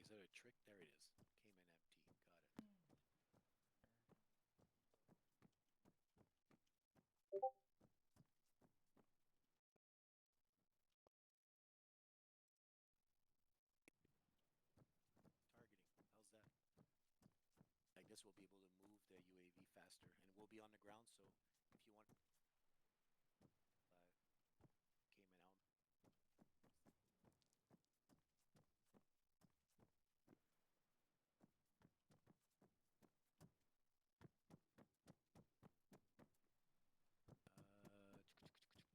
Is that a trick? There it is. Came in empty. Got it. Targeting. How's that? I guess we'll be able to move the UAV faster, and we'll be on the ground. So if you want, came in out.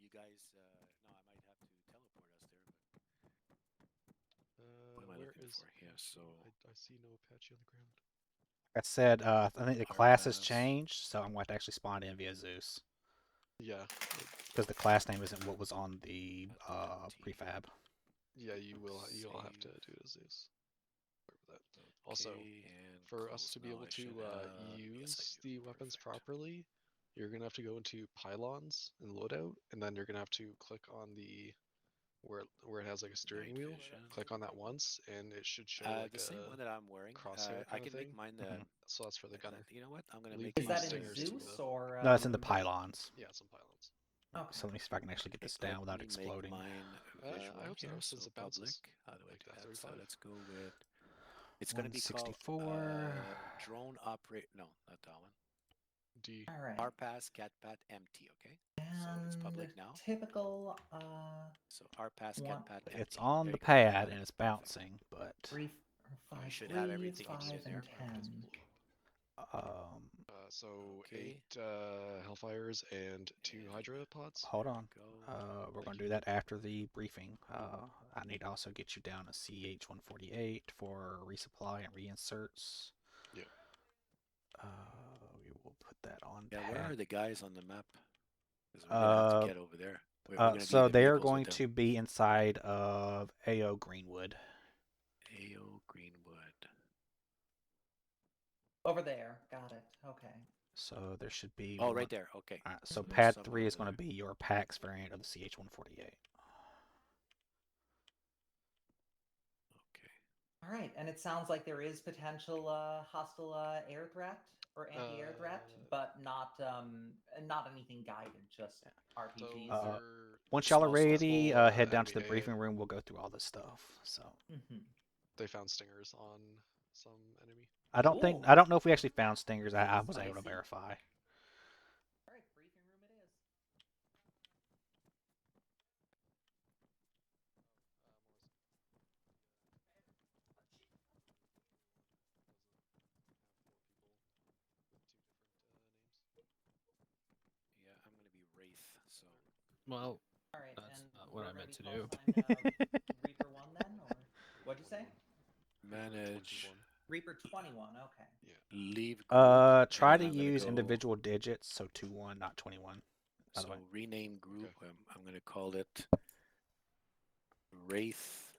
You guys, no, I might have to teleport us there, but what am I Where looking is for here? So I see no Apache on the ground. Like I said, I think the our class has pass. changed, so I'm going to actually spawn in via Zeus. Yeah. Because the class name isn't what was on the Empty. prefab. Yeah, you will. You'll have to Save. do it as is. That. Okay, Also, and for us close. to be Now able I to should have. Yes, I use do. the weapons Perfect. properly, you're gonna have to go into pylons and loadout, and then you're gonna have to click on the where it has like a steering Night wheel. vision. Click on that once, and it should show like The same one a that I'm wearing. crosshair I kind of can make thing. mine the. Mhm. So that's for the gunner. You know what? I'm gonna Leave make Is the mine that in stingers to Zeus the. or? No, it's in the pylons. Yeah, it's in pylons. Okay. So let me see if I can actually get this down without Let me exploding. make mine visual I hope so, here. since So it public. bounces How do I like do the that? So F-35. let's go with. It's gonna be called 164. drone operate. No, not that one. D. All right. RPass catpat empty. Okay. So it's And public now. typical So RPass one- catpat empty. It's on There the you go. You pad got and it. it's Perfect. bouncing, but 3, You 5, should have 3, everything you 5, need in and there. 10. um, So Okay. 8 Hellfires and 2 And Hydra pods. hold on. go. We're Thank going to you. do that after the briefing. I need to also get you down a CH-148 for resupply and reinserts. Yeah. We will put that on Yeah, where pad. are the guys on the map? Because we're gonna have to get over there. We're gonna be in So the they are vehicles going with them. to be inside of AO Greenwood. AO Greenwood. Over there. Got it. Okay. So there should be Oh, one. right there. Okay. So there's pad someone 3 is over going to there. be your PAX variant of the CH-148. Okay. All right. And it sounds like there is potential hostile air threat or anti-air threat, but not anything guided. Just RPGs. So Once y'all are ready, head down to enemy the briefing room. We'll go through all this stuff. So they found stingers on some enemy. I don't think Ooh. I don't know if we actually found stingers. I was able to Spicy. verify. All right, briefing room it is. Yeah, I'm gonna be Wraith. So. Well, All right, that's and not what we're I gonna meant be to do. Reaper 1 then, or what'd you say? Manage. Reaper 21. Okay. Yeah. Leave group. Try to I'm gonna use go, individual digits, so 21, not 21. By the So way. rename group. Okay. I'm gonna call it Wraith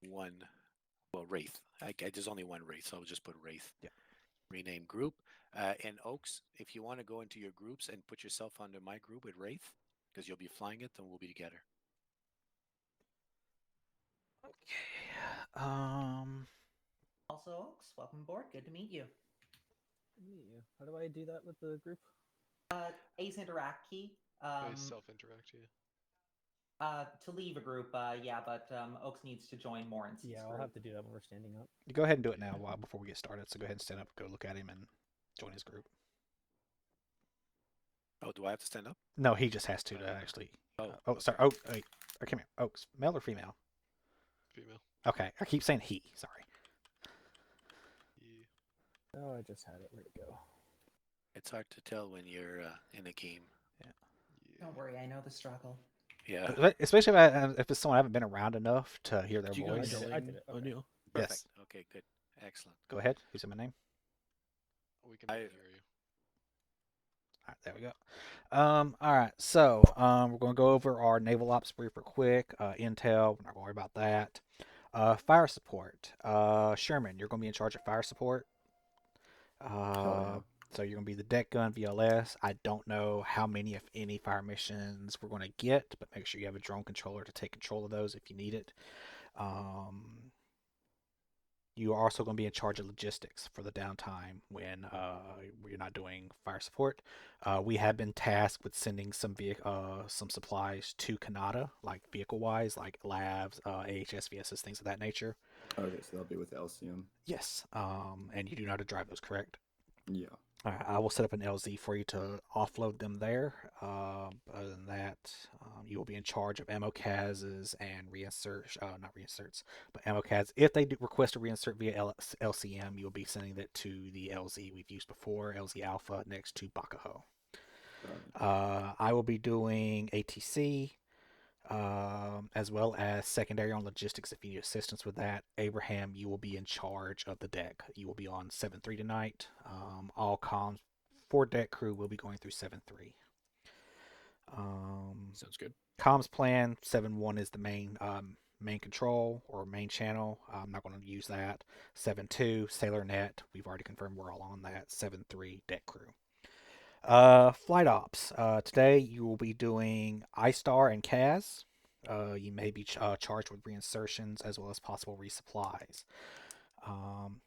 1. Well, Wraith. There's only one Wraith, so I'll just put Wraith. Yeah. Rename group. And Oaks, if you want to go into your groups and put yourself under my group with Wraith, because you'll be flying it, then we'll be together. Okay. Also, Oaks, welcome aboard. Good to meet you. Meet you. How do I do that with the group? Ace interact key. Self-interact, yeah. To leave a group, yeah, but Oaks needs to join Morin's Yeah, I'll group. have to do that when we're standing up. You go ahead and do it now before we get started. So go ahead and stand up, go look at him, and join his group. Oh, do I have to stand up? No, he just has to actually. Sorry. Oh, wait. Come here. Oaks, male or female? Female. Okay, I keep saying he. Sorry. Yeah. Oh, I just had it. Where'd it go? It's hard to tell when you're in a game. Yeah. Don't worry, I know the struggle. Yeah. Especially if it's someone I haven't been around enough to hear their voice. I did it. Okay. Perfect. Yes. Okay, good. Excellent. Go ahead. Who's in my name? We can hear you. All right, there we go. All right, so we're going to go over our naval ops brief real quick. Intel, we're not going to worry about that. Fire support. Sherman, you're going to be in charge of fire support. So you're going to be the deck gun VLS. I don't know how many, if any, fire missions we're going to get, but make sure you have a drone controller to take control of those if you need it. You are also going to be in charge of logistics for the downtime when you're not doing fire support. We have been tasked with sending some supplies to Canada, like vehicle-wise, like labs, AHS, VSS, things of that nature. Okay, so they'll be with LCM. Yes, and you do know how to drive those, correct? Yeah. All right, I will set up an LZ for you to offload them there. Other than that, you will be in charge of ammo cases and reinsert, not reinserts, but ammo cas. If they do request a reinsert via LCM, you'll be sending that to the LZ we've used before, LZ Alpha, next to Bakaho. I will be doing ATC, as well as secondary on logistics if you need assistance with that. Abraham, you will be in charge of the deck. You will be on 7-3 tonight. All comms for deck crew will be going through 7-3. Sounds good. Comms plan 7-1 is the main control or main channel. I'm not going to use that. 7-2 Sailor Net. We've already confirmed we're all on that. 7-3 deck crew. Flight ops. Today you will be doing iStar and CAS. You may be charged with reinsertions as well as possible resupplies.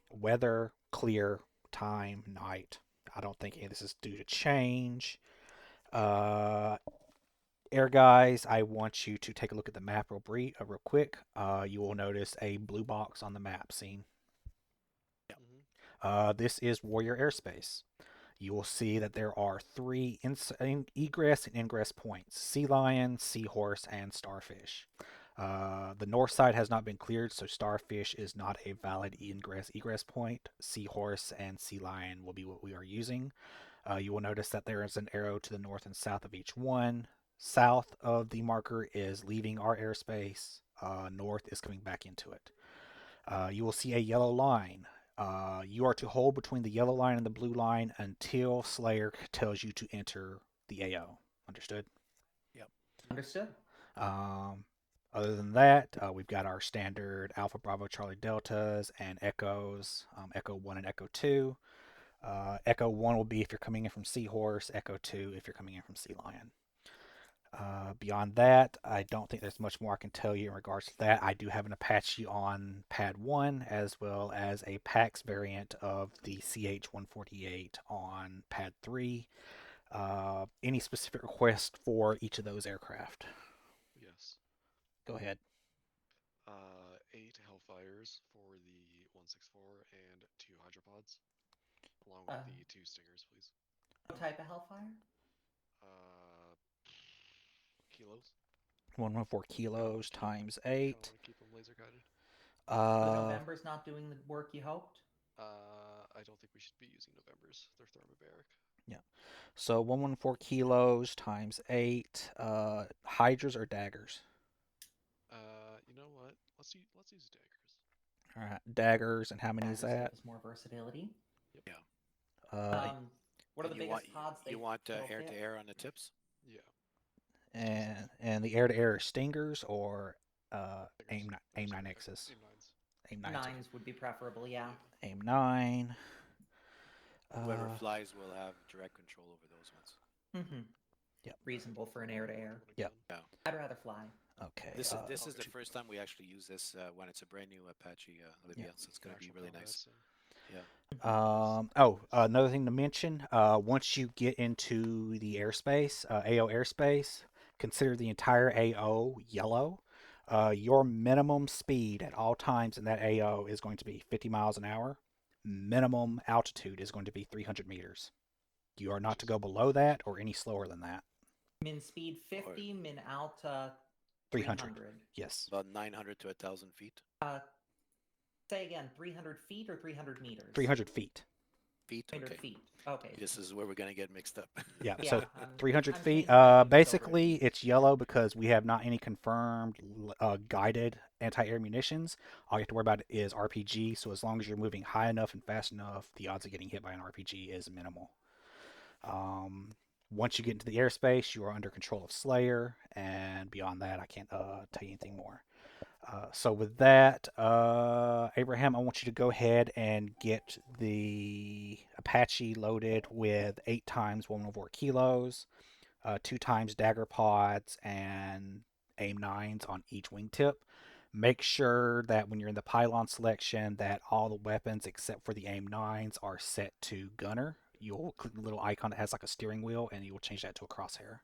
Weather, clear, time, night. I don't think any of this is due to change. Air guys, I want you to take a look at the map real quick. You will notice a blue box on the map seen. This is Warrior Airspace. You will see that there are 3 egress and ingress points: Sea Lion, Seahorse, and Starfish. The north side has not been cleared, so Starfish is not a valid egress point. Seahorse and Sea Lion will be what we are using. You will notice that there is an arrow to the north and south of each one. South of the marker is leaving our airspace. North is coming back into it. You will see a yellow line. You are to hold between the yellow line and the blue line until Slayer tells you to enter the AO. Understood? Yep. Understood. Other than that, we've got our standard Alpha, Bravo, Charlie Deltas and Echoes, Echo 1 and Echo 2. Echo 1 will be if you're coming in from Seahorse, Echo 2 if you're coming in from Sea Lion. Beyond that, I don't think there's much more I can tell you in regards to that. I do have an Apache on Pad 1 as well as a PAX variant of the CH-148 on Pad 3. Any specific request for each of those aircraft? Yes. Go ahead. 8 Hellfires for the 164 and 2 Hydropods, along with the 2 Stingers, please. What type of Hellfire? Kilos. 114 kilos times 8. Keep them laser guided. The November's not doing the work you hoped? I don't think we should be using Novembers. They're thermobaric. Yeah. So 114 kilos times 8. Hydras or daggers? You know what? Let's use daggers. All right, daggers, and how many is Daggers that? give us more versatility. Yeah. What are the And biggest pods they you want they'll air fit? to air on the tips? Yeah. And the air-to-air stingers or AIM 9Xs? AIM 9s. 9s would be preferable, yeah. AIM 9. Whoever flies will have direct control over those ones. Mm-hmm. Yep. Reasonable for an air-to-air. Yep. Yeah. I'd rather fly. Okay. This is the first time we actually use this when it's a brand new Apache, Olivia, so it's going to be really nice. Yeah. Another thing to mention, once you get into the airspace, AO airspace, consider the entire AO yellow. Your minimum speed at all times in that AO is going to be 50 miles an hour. Minimum altitude is going to be 300 meters. You are not to go below that or any slower than that. Min speed 50, min alt 300. Yes. About 900 to 1,000 feet. Say again, 300 feet or 300 meters? 300 feet. Feet? 300 Okay. feet. Okay. This is where we're going to get mixed up. Yeah, Yeah, so I'm 300 changing feet. my units over Basically, to it's yellow because we have not any confirmed guided anti-air munitions. All you have to worry about is RPG, so as long as you're moving high enough and fast enough, the odds of getting hit by an RPG is minimal. Once you get into the airspace, you are under control of Slayer, and beyond that, I can't tell you anything more. So with that, Abraham, I want you to go ahead and get the Apache loaded with 8 times 104 kilos, 2 times dagger pods, and AIM 9s on each wingtip. Make sure that when you're in the pylon selection that all the weapons except for the aim 9s are set to gunner. You'll click the little icon that has like a steering wheel and you will change that to a crosshair.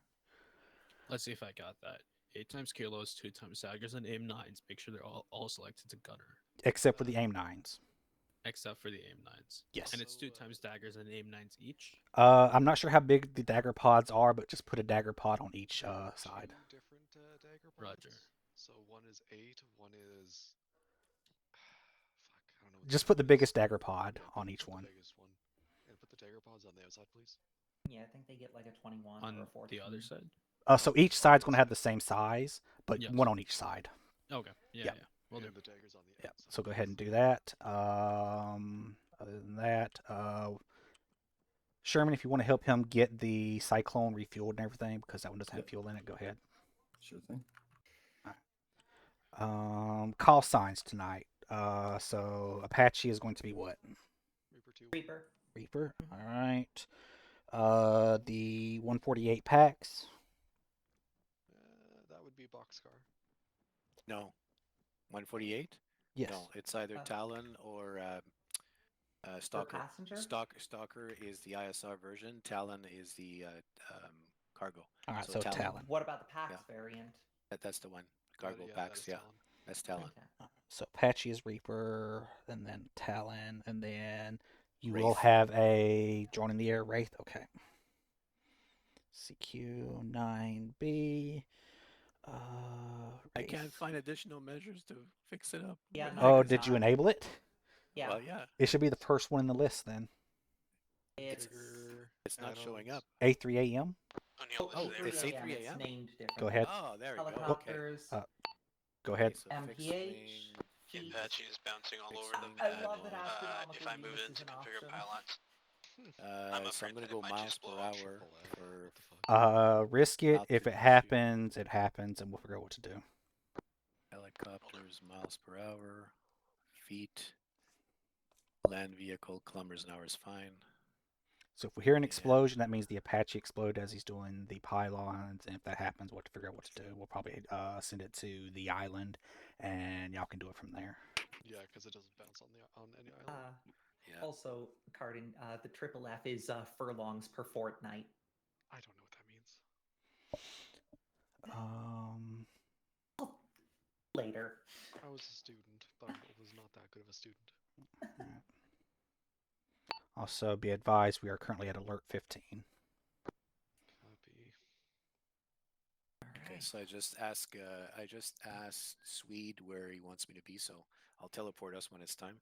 Let's see if I got that. 8 times kilos, 2 times daggers, and aim 9s. Make sure they're all selected to gunner, Except for the aim 9s. except for the aim 9s. Yes. And it's 2 times daggers and aim 9s each. I'm not sure how big the dagger pods are, but just put a dagger pod on each side. Two different dagger pods. Roger. So one is 8, one is. Fuck, I don't know. What Just put the is. biggest dagger pod Yeah, on each put one. The biggest one. And put the dagger pods on the outside, please. Yeah, I think they get like a 21 On or a 14. the other side? So each side's going to have the same size, but Yes. one on each side. Okay. Yeah, Yep. yeah. Well, And the daggers on the Yeah. outside. So go ahead and do that. Other than that, Sherman, if you want to help him get the Cyclone refueled and everything, because that one doesn't have Yep. fuel in it, go ahead. Sure thing. Call signs tonight. So Apache is going to be what? Reaper 2. Reaper. Reaper. All right. The 148 packs. That would be Boxcar. No. 148? Yes. No, it's either Talon or Stalker. passenger? Stalker is the ISR version. Talon is the cargo. All right. So Talon. What about the PAX variant? That's the one. Cargo yeah, packs. that is Yeah, Talon. that's Talon. Okay. So Apache is Reaper, and then Talon, and then you will Wraith. have a drone in the air Wraith. Okay. CQ9B. I can't find additional measures to fix it up. Yeah, no, Oh, it's did you not. enable it? Yeah. Well, yeah. It should be the first one in the list then. It's Trigger. It's not showing up. A3 AM. O'Neill, Oh, this is it's Aaron. 8:03 it's a.m.? named different. Go ahead. Oh, there we go. Okay. Helicopters. Go ahead. Okay, so fixed MPH. wing. The Apache is bouncing all over the I pad. love that astronomical If I move units it is to an configure option. pylons, So I'm I'm afraid gonna that go it might miles just per blow up. hour Triple A. for What the fuck? Risk it. If it Altitude happens, it happens, and we'll figure out what to do. helicopters, miles per hour, feet, land vehicle, kilometers an hour is fine. So if we hear an Yeah. explosion, that means the Apache exploded as he's doing the pylons, and if that happens, we'll have to figure out what to do. We'll probably send it to the island, and y'all can do it from there. Yeah, because it doesn't bounce on any island. Yeah. Also, Cardin, the triple F is furlongs per fortnight. I don't know what that means. Later. I was a student, but I was not that good of a student. Also, be advised, we are currently at alert 15. Copy. Okay, so I just asked Swede where he wants me to be, so I'll teleport us when it's time.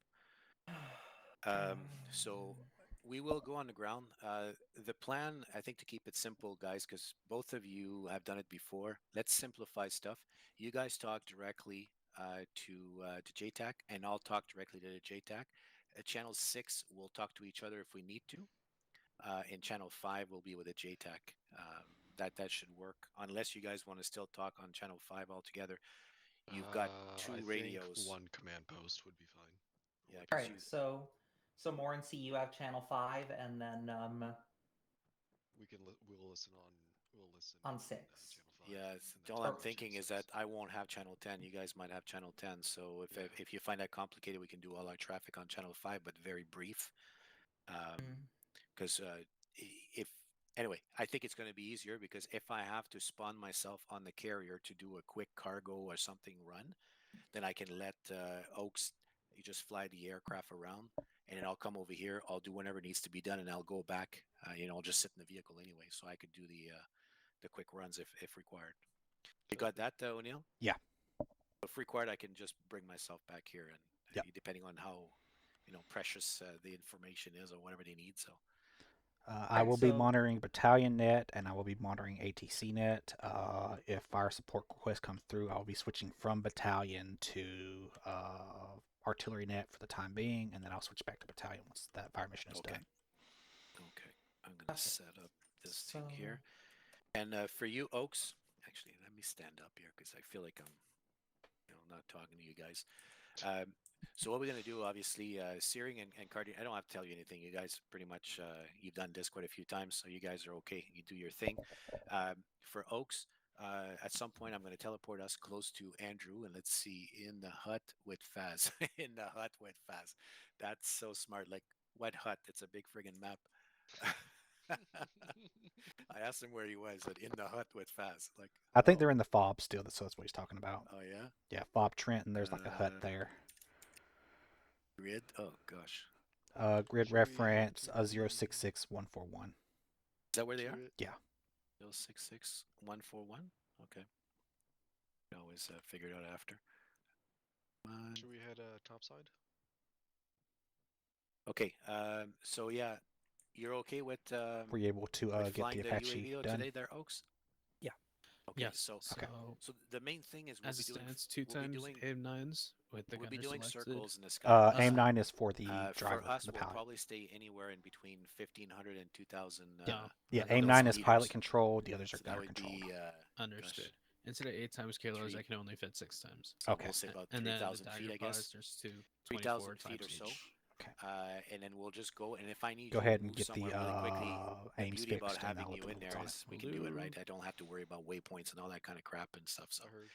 So we will go on the ground. The plan, I think, to keep it simple, guys, because both of you have done it before. Let's simplify stuff. You guys talk directly to JTAC, and I'll talk directly to JTAC. Channel 6 will talk to each other if we need to. And Channel 5 will be with a JTAC. That should work, unless you guys want to still talk on Channel 5 altogether. You've got two I radios. think one command post would be fine. Yeah, All 'cause right, so more and C, you have channel 5, and then We'll listen On 6. channel 5. Yeah, and then all talk I'm on thinking channel is that 6. I won't have channel 10. You guys might have channel 10. So if you find that complicated, we can do all our traffic on channel 5, but very brief. Because anyway, I think it's going to be easier because if I have to spawn myself on the carrier to do a quick cargo or something run, then I can let Oaks just fly the aircraft around, and then I'll come over here. I'll do whatever needs to be done, and I'll go back. I'll just sit in the vehicle anyway, so I could do the quick runs if required. You got that, O'Neill? Yeah. If required, I can just bring myself back here, and Yep. depending on how precious the information is or whatever they need. So I will be so- monitoring Battalion Net, and I will be monitoring ATC Net. If fire support request comes through, I'll be switching from Battalion to Artillery Net for the time being, and then I'll switch back to Battalion once that fire mission is done. Okay, I'm gonna Okay. set up this thing So- here. And for you, Oaks, actually, let me stand up here because I feel like I'm, not talking to you guys. So what we're gonna do, obviously, Searing and Cardi, I don't have to tell you anything. You guys pretty much you've done this quite a few times, so you guys are okay. You do your thing. For Oaks, At some point, I'm going to teleport us close to Andrew, and let's see, in the hut with Faz. In the hut with Faz. That's so smart. Like, what hut? It's a big friggin' map. I asked him where he was, but in the hut with Faz. Like, I think oh, they're in the fob still, so that's what he's talking about. oh yeah, Yeah, fob Trenton. There's like a hut there. grid. Oh gosh, Grid Should we head reference to 066141. is that where they to are? it? Yeah. 066141. Okay, can always figure it out after. Should we head topside? Okay, so yeah, you're okay with Were you able to get flying the the Apache UAV done? today, there, Oaks? Yeah. Okay, Yes. so Okay. so the main thing is we'll As be it doing stands, two we'll be times doing AIM-9s with the we'll be gunner doing selected. circles in the sky. AIM So, 9 is for the driver, for us, the we'll pilot. probably stay anywhere in between 1,500 and 2,000. Yeah. Yeah, Under AIM those 9 is meters. pilot control. The others are So that gunner would controlled. be Understood. Instead of 8 times kilos, three- I can only fit 6 times. so Okay. we'll say about And then the 3,000 feet, dagger I guess. pods, there's two, 3,000 24 feet or times so. each. Okay. And then we'll just go. And if I need Go you ahead to and move get the somewhere really quickly, the AIM beauty about fixed, and having I'll you put in the there on it. is we can do it Will right. do. I don't have to worry about waypoints and all that kind of crap and stuff. So I heard.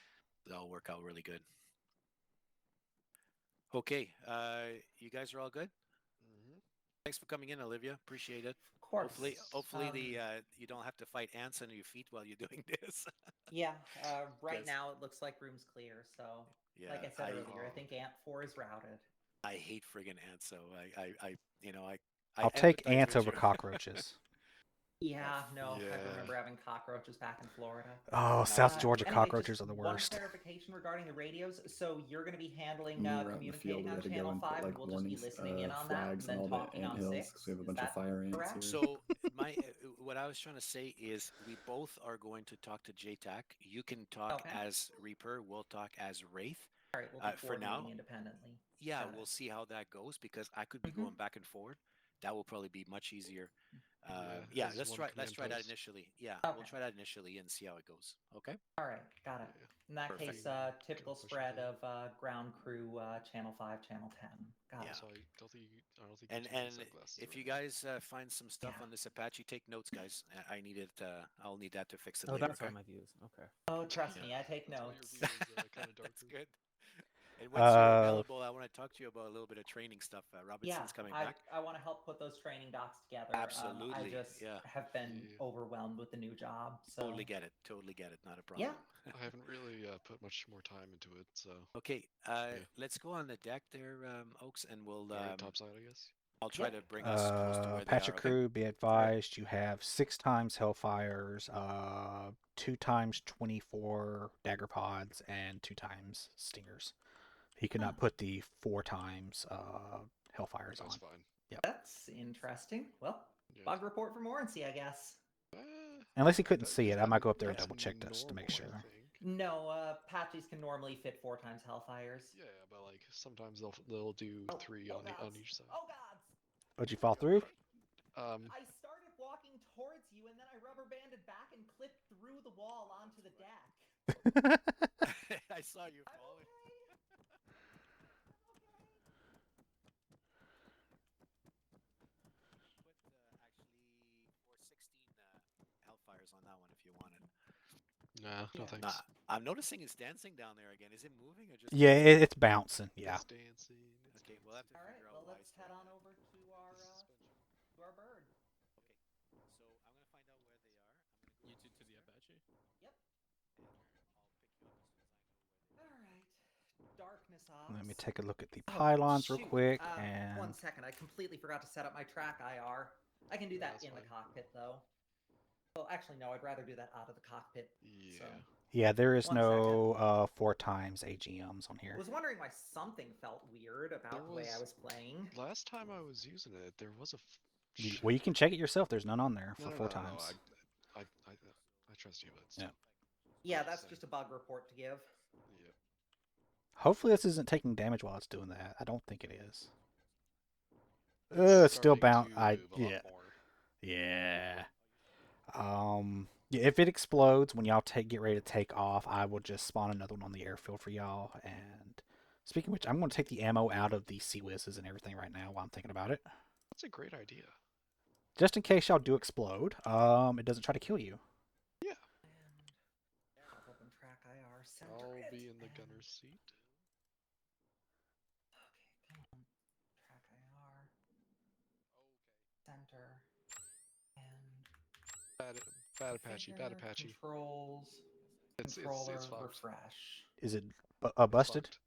that'll work out really good. Okay, you guys are all good. Mm-hmm. Thanks for coming in, Olivia. Appreciate it. Of course. Hopefully you don't have to fight ants under your feet while you're doing this. Yeah. Right Guys. now, it looks like room's clear. So, like Yeah, I said I- earlier, I Oh, think Ant 4 is routed. I hate friggin' ants, so I I'll take empathize ants with over you. Yeah, no, I Yeah. remember having cockroaches back in Florida. Oh, I South was- Georgia Anyway, cockroaches just are the one worst. clarification regarding the radios. So you're going to be handling When we were out in the field, communicating we on had to go channel and 5, put and like we'll just be warnings, listening in on that, and flags on then all the talking ant on hills 6. because we have a Is bunch of that fire ants correct? here. So my what I was trying to say is we both are going to talk to JTAC. You can talk Okay. as Reaper. We'll talk as Wraith. All right, we'll be For now, coordinating independently. yeah, Got we'll it. see how that goes because I could be Mhm. going back and forward. That will probably be much easier. Yeah, Yeah, as let's one try command that post. initially. Yeah, we'll Okay. try that initially and see how it goes. Okay. All right, got it. Yeah. In that Perfect. case, typical push spread into of ground crew, channel 5, channel 10. Got Yeah. it. Also, I don't think you And two need and sunglasses if you right now. guys find some stuff Yeah. on this Apache, take notes, guys. I need it. I'll need that to fix it Oh, later. that's Okay. why my views. Okay. Oh, trust Yeah, me, I take that's why notes. your view is kind of darker. That's good. And once you're Uh, available, I want to talk to you about a little bit of training stuff. Yeah, Robinson's coming back. I want to help put those training docs together. Absolutely, I just yeah. have been Yeah. overwhelmed with the new job. So Totally get it. Totally get it. Not a problem. yeah, I haven't really put much more time into it, so Okay. Yeah. Let's go on the deck there, Oaks, and we'll. alright, topside, I guess. I'll try Yeah. to bring us close to where they Apache are. Okay. crew, be advised, you have 6 times Hellfires, 2 times 24 dagger pods, and 2 times Stingers. He could not Huh. put the 4 times Hellfires That's on. fine. that's interesting. Well, Yeah. bug report for Morency, I guess. Unless he couldn't That- see it, I that- might go up there and that's double check just to make normal, I sure. think. No, Apaches can normally fit 4 times Hellfires. Yeah, but like sometimes they'll do Oh, 3 oh on gods. each side. Oh gods! Would you fall through? I started walking towards you, and then I rubber banded back and clipped through the wall onto the deck. I saw you I'm falling. okay. Put actually 416 Hellfires on that one if you wanted. Nah, no Yeah. thanks. Nah, I'm noticing it's dancing down there again. Is it moving or just? Yeah, it's bouncing. Yeah. It's dancing. It's Okay, we'll have to All right, figure out well, why let's it's head doing on that. over to our bird. Okay, so I'm gonna find out where they are. I'm You gonna two to the Apache? Yep. and I'll pick you up as soon as I know where they are. All right. Darkness ops. Let me take a look at the Oh, pylons real shoot. quick. One And second, I completely forgot to set up my track IR. I can do Yeah, that that's in the fine. cockpit, though. Well, actually, no, I'd rather do that out of the cockpit. Yeah. So. yeah, there is 1 no 4 times AGMs on I here. was wondering why something felt weird about There the way I was- was playing. Last time I was using it, there was a. Well, you can check it yourself. There's none on there No, for no, 4 no, no, times. I trust you, but Yeah. still. Yeah, Just that's saying. just a bug report to give. Yep. Hopefully this isn't taking damage while it's doing that. I don't think it is. It's It's still starting bound. to move a lot more. Yeah. Yeah, if it explodes when y'all get ready to take off, I will just spawn another one on the airfield for y'all. And speaking of which, I'm going to take the ammo out of the Sea Whizzes and everything right now while I'm thinking about it. That's a great idea. Just in case y'all do explode, it doesn't try to kill you. Yeah. will be in the gunner's seat. Okay, come on. Track IR. Center. And Bad Apache. Bad configure, Apache. Controls. It's Controller. fucked. Refresh. Is it It's busted? fucked.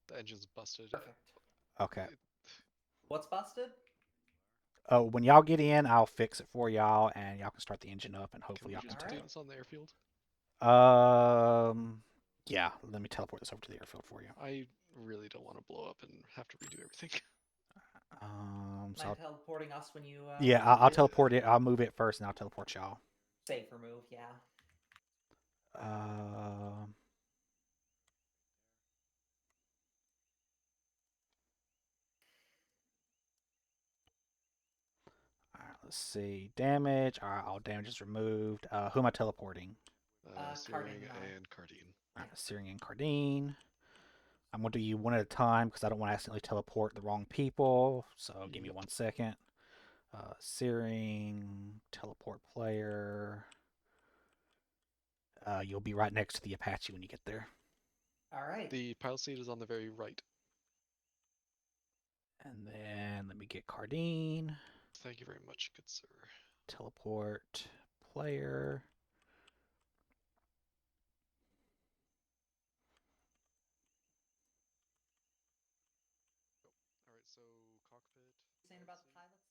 The engine's busted. Perfect. Okay. What's busted? Oh, when y'all get in, I'll fix it for y'all, and y'all can start the engine up, and Can hopefully we y'all can just Alright. do this on the airfield? Yeah, let me teleport this over to the airfield for you. I really don't want to blow up and have to redo everything. So Mind teleporting us when you yeah, when you I'll do? teleport it. I'll move it first, and I'll teleport y'all. Safer move, yeah. Alright, let's see. Damage. Alright, all damage is removed. Who am I teleporting? Searing Cardine and Cardine. Alright, Searing and Cardine. I'm going to do you one at a time because I don't want to accidentally teleport the wrong people. So give me 1 second. Searing, teleport player. You'll be right next to the Apache when you get there. Alright. The pilot seat is on the very right. And then let me get Cardine. Thank you very much, good sir. Teleport player. Alright, so cockpit. Saying about the pilot seat?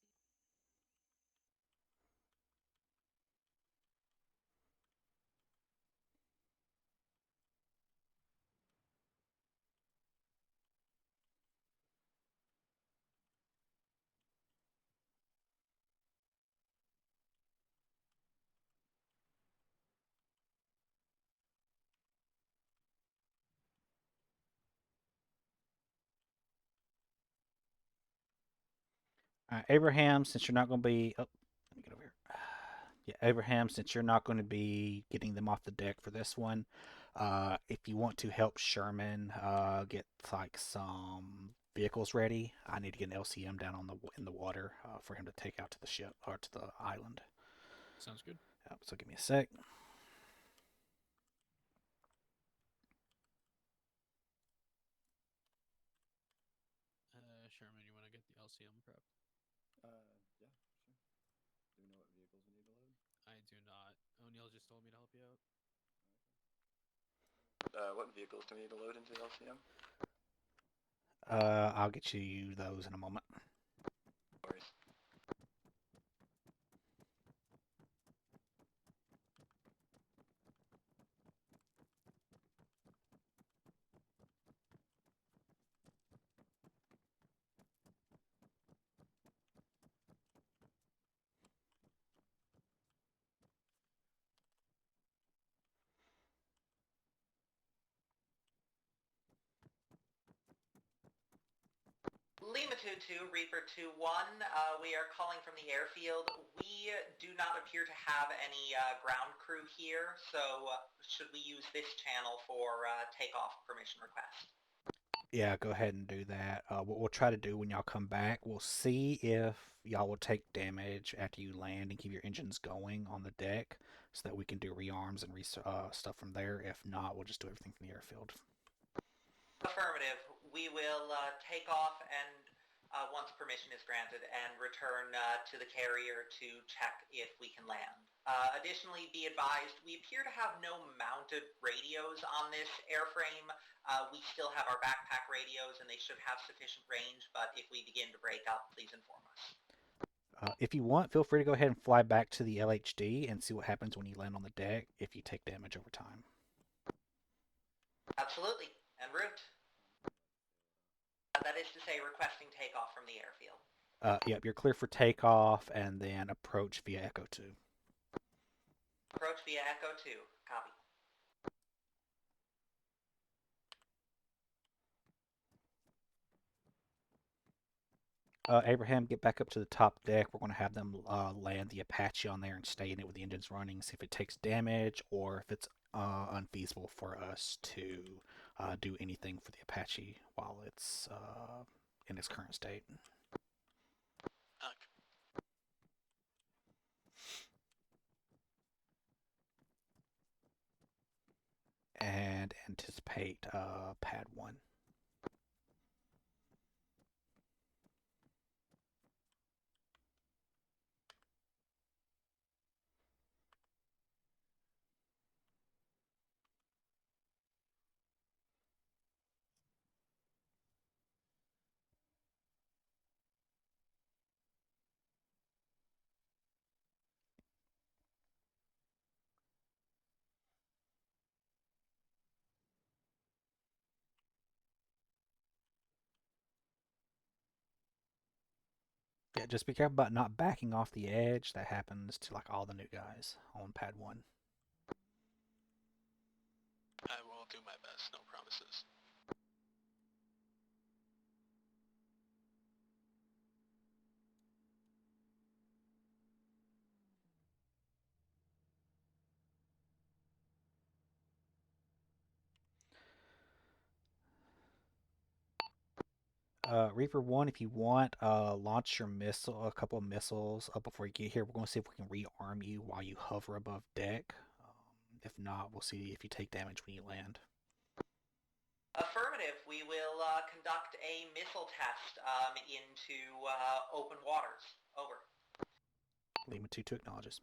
Abraham, since you're not going to be... Oh, let me get over here. Yeah, Abraham, since you're not going to be getting them off the deck for this one, if you want to help Sherman get like some vehicles ready, I need to get an LCM down on in the water for him to take out to the ship or to the island. Sounds good. So give me a sec. Sherman, you want to get the LCM prep? Yeah, sure. Do we know what vehicles we need to load? I do not. O'Neill just told me to help you out. What vehicles do we need to load into the LCM? I'll get you those in a moment. No worries. Lima 2-2, Reaper 2-1. We are calling from the airfield. We do not appear to have any ground crew here, so should we use this channel for takeoff permission request? Yeah, go ahead and do that. What we'll try to do when y'all come back, we'll see if y'all will take damage after you land and keep your engines going on the deck so that we can do rearms and stuff from there. If not, we'll just do everything from the airfield. Affirmative. We will take off and once permission is granted and return to the carrier to check if we can land. Additionally, be advised, we appear to have no mounted radios on this airframe. We still have our backpack radios and they should have sufficient range, but if we begin to break up, please inform us. If you want, feel free to go ahead and fly back to the LHD and see what happens when you land on the deck if you take damage over time. Absolutely. En route. That is to say, requesting takeoff from the airfield. Yep, you're clear for takeoff and then approach via Echo 2. Approach via Echo 2. Copy. Abraham, get back up to the top deck. We're going to have them land the Apache on there and stay in it with the engines running, see if it takes damage or if it's unfeasible for us to do anything for the Apache while it's in its current state. And anticipate pad 1. Yeah, just be careful about not backing off the edge. That happens to like all the new guys on pad 1. I will do my best, no promises. Reaper 1, if you want, launch your missile, a couple of missiles before you get here. We're going to see if we can rearm you while you hover above deck. If not, we'll see if you take damage when you land. Affirmative. We will conduct a missile test into open waters. Over. Lima 2-2 acknowledges.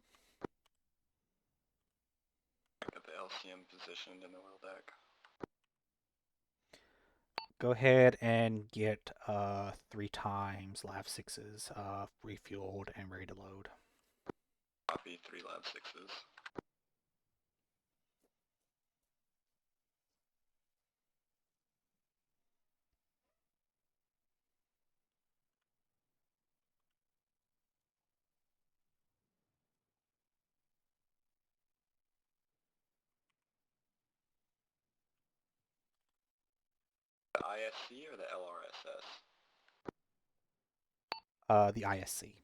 Got the LCM positioned in the oil deck. Go ahead and get 3 times Lav 6s refueled and ready to load. Copy 3 Lav 6s. The ISC or the LRSS? The ISC.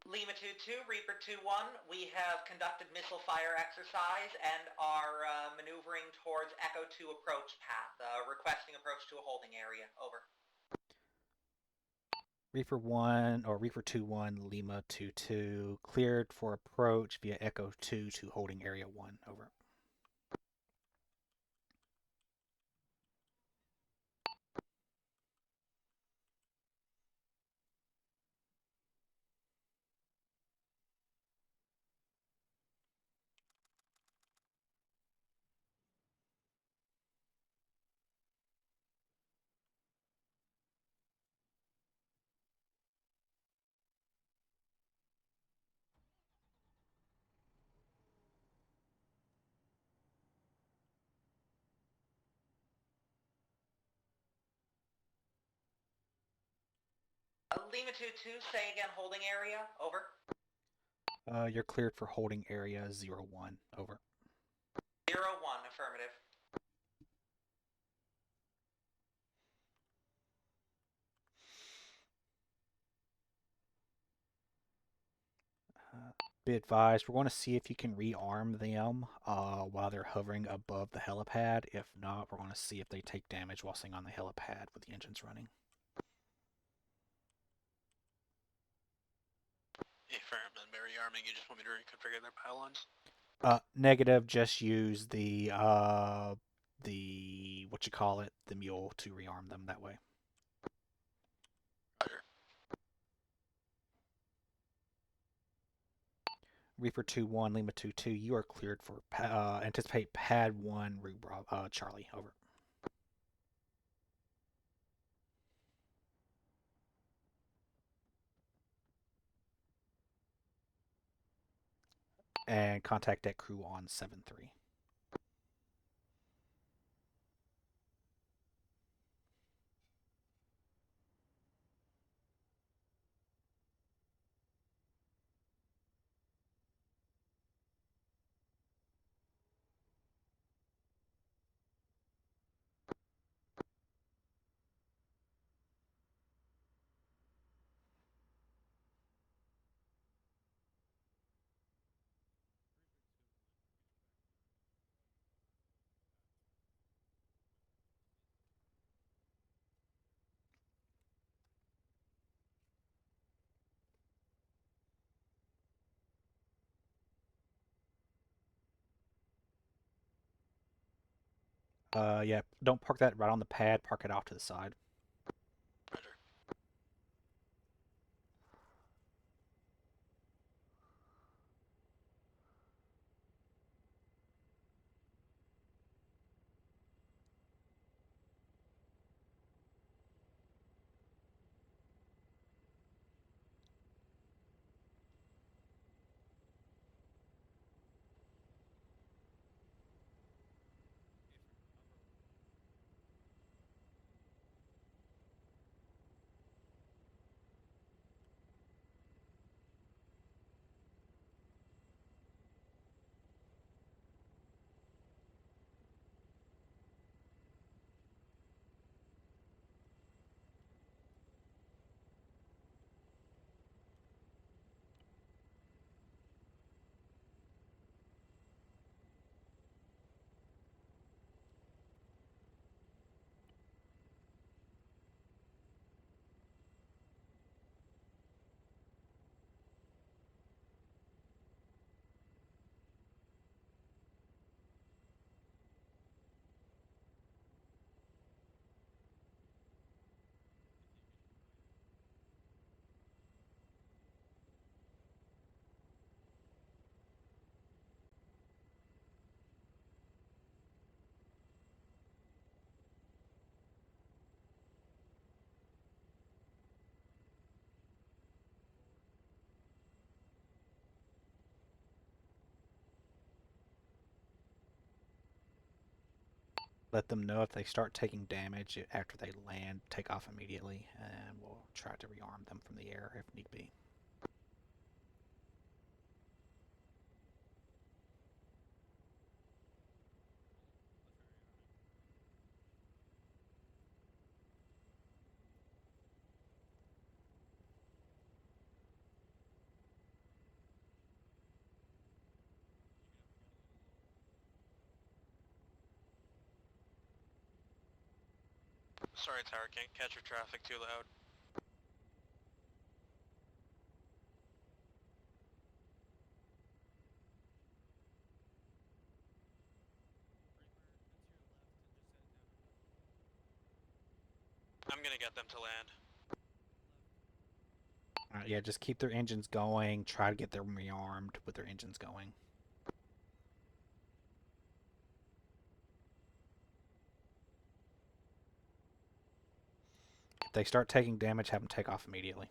Lima 2-2, Reaper 2-1, we have conducted missile fire exercise and are maneuvering towards Echo 2 approach path, requesting approach to a holding area. Over. Reaper 1 or Reaper 2-1, Lima 2-2, cleared for approach via Echo 2 to holding area 1. Over. Lima 2-2, say again, holding area. Over. You're cleared for holding area 0-1. Over. 0-1, affirmative. Be advised, we're going to see if you can rearm them while they're hovering above the helipad. If not, we're going to see if they take damage while staying on the helipad with the engines running. If I'm very arming, you just want me to reconfigure their pylons? Negative, just use the what you call it, the mule to rearm them that way. Roger. Reaper 2-1, Lima 2-2, you are cleared for anticipate pad 1, Charlie. Over. And contact deck crew on 7-3. Yeah, don't park that right on the pad. Park it off to the side. Roger. Let them know if they start taking damage after they land. Take off immediately, and we'll try to rearm them from the air if need be. Sorry, tower, can't catch your traffic too loud. I'm gonna get them to land. Yeah, just keep their engines going. Try to get them rearmed with their engines going. If they start taking damage, have them take off immediately.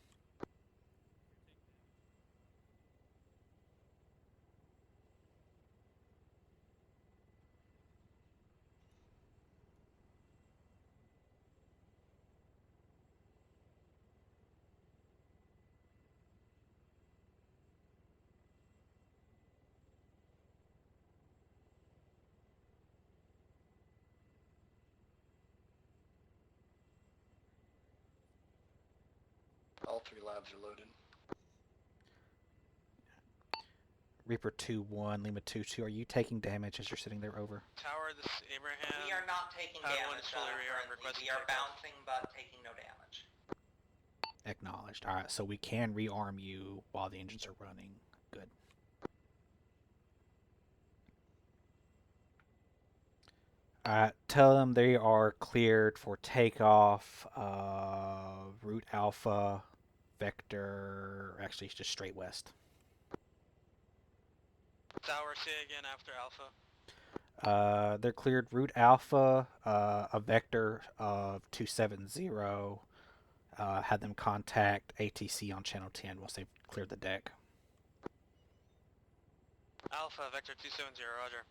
All 3 labs are loaded. Reaper 2-1, Lima 2-2. Are you taking damage as you're sitting there over? Tower, this is Abraham. We are not taking Pad 1 damage. is fully rearmed. Currently. Request We are takeoff. bouncing but taking no damage. Acknowledged. Alright, so we can rearm you while the engines are running. Good. Alright, tell them they are cleared for takeoff. Route Alpha, Vector, actually it's just straight west. Tower, say again after Alpha. They're cleared route Alpha, a vector of 270. Had them contact ATC on channel 10 once they've cleared the deck. Alpha, Vector 270, roger.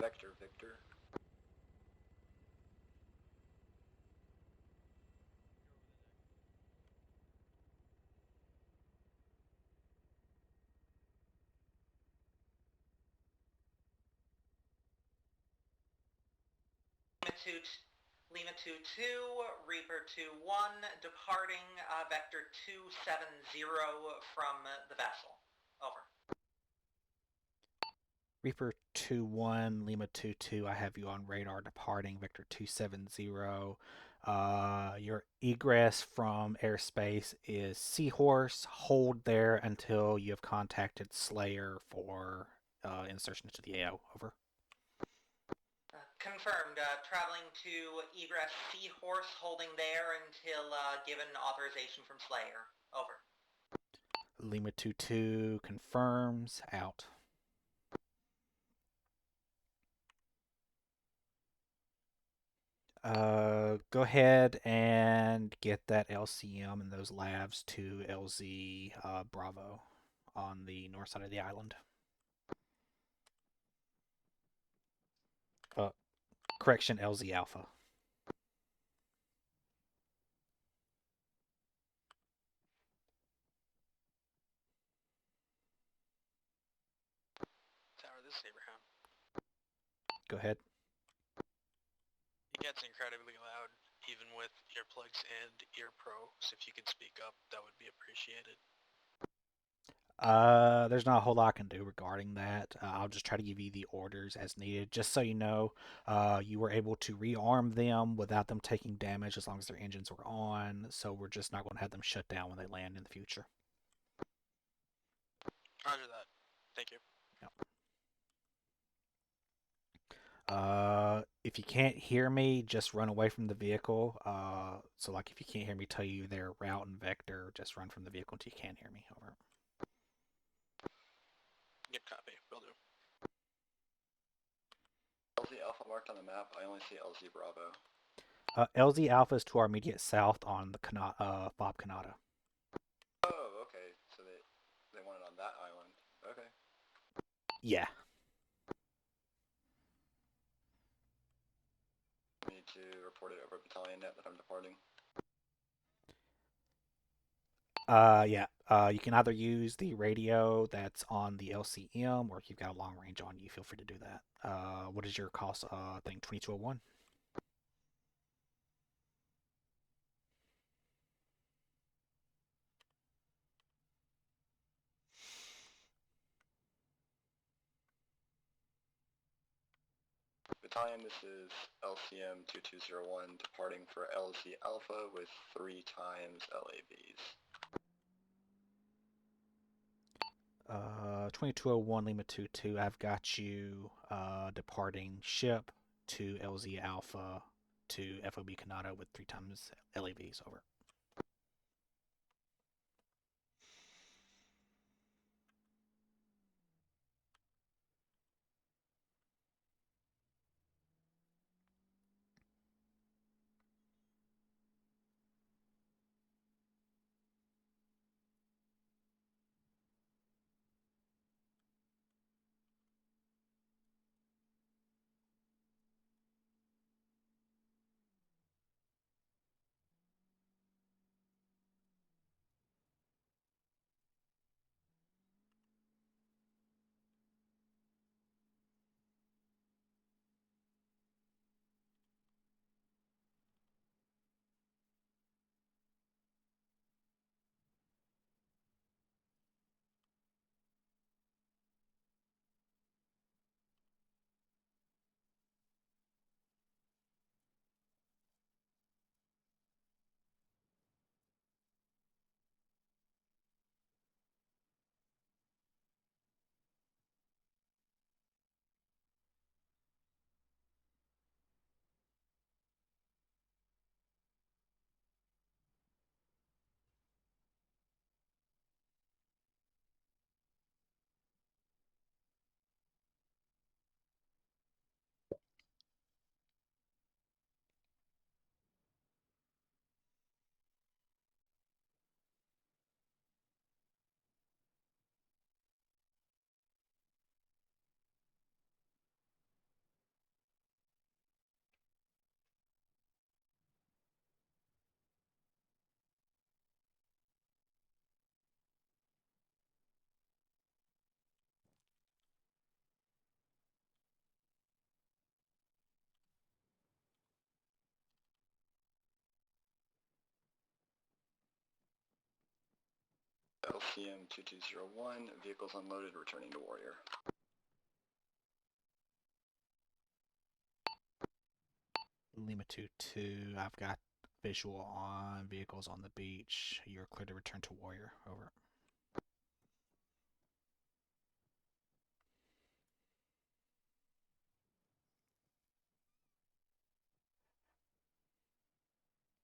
Vector, Victor. Lima 2, Lima 2-2, Reaper 2-1, departing vector 270 from the vessel. Over. Reaper 2-1, Lima 2-2. I have you on radar departing vector 270. Your egress from airspace is Seahorse. Hold there until you have contacted Slayer for insertion into the AO. Over. Confirmed. Traveling to egress Seahorse, holding there until given authorization from Slayer. Over. Lima 2-2 confirms. Out. Go ahead and get that LCM and those labs to LZ Bravo on the north side of the island. Correction, LZ Alpha. Tower, this is Abraham. Go ahead. It gets incredibly loud, even with earplugs and ear pro, so if you could speak up, that would be appreciated. There's not a whole lot I can do regarding that. I'll just try to give you the orders as needed. Just so you know, you were able to rearm them without them taking damage as long as their engines were on, so we're just not going to have them shut down when they land in the future. Roger that. Thank you. If you can't hear me, just run away from the vehicle. So like if you can't hear me tell you their route and vector, just run from the vehicle until you can hear me. Over. Good copy. Will do. LZ Alpha marked on the map. I only see LZ Bravo. LZ Alpha is to our immediate south on the Fob Canada. Oh, okay. So they want it on that island. Okay. Yeah. We need to report it over battalion net that I'm departing. Yeah. You can either use the radio that's on the LCM, or if you've got a long range on you, feel free to do that. What is your cost? I think 2201. Battalion, this is LCM 2201 departing for LZ Alpha with 3 times LAVs. 2201 Lima 22. I've got you departing ship to LZ Alpha to FOB Canada with 3 times LAVs. Over. LCM 2201, vehicles unloaded, returning to Warrior. Lima 2-2, I've got visual on vehicles on the beach. You're clear to return to Warrior. Over.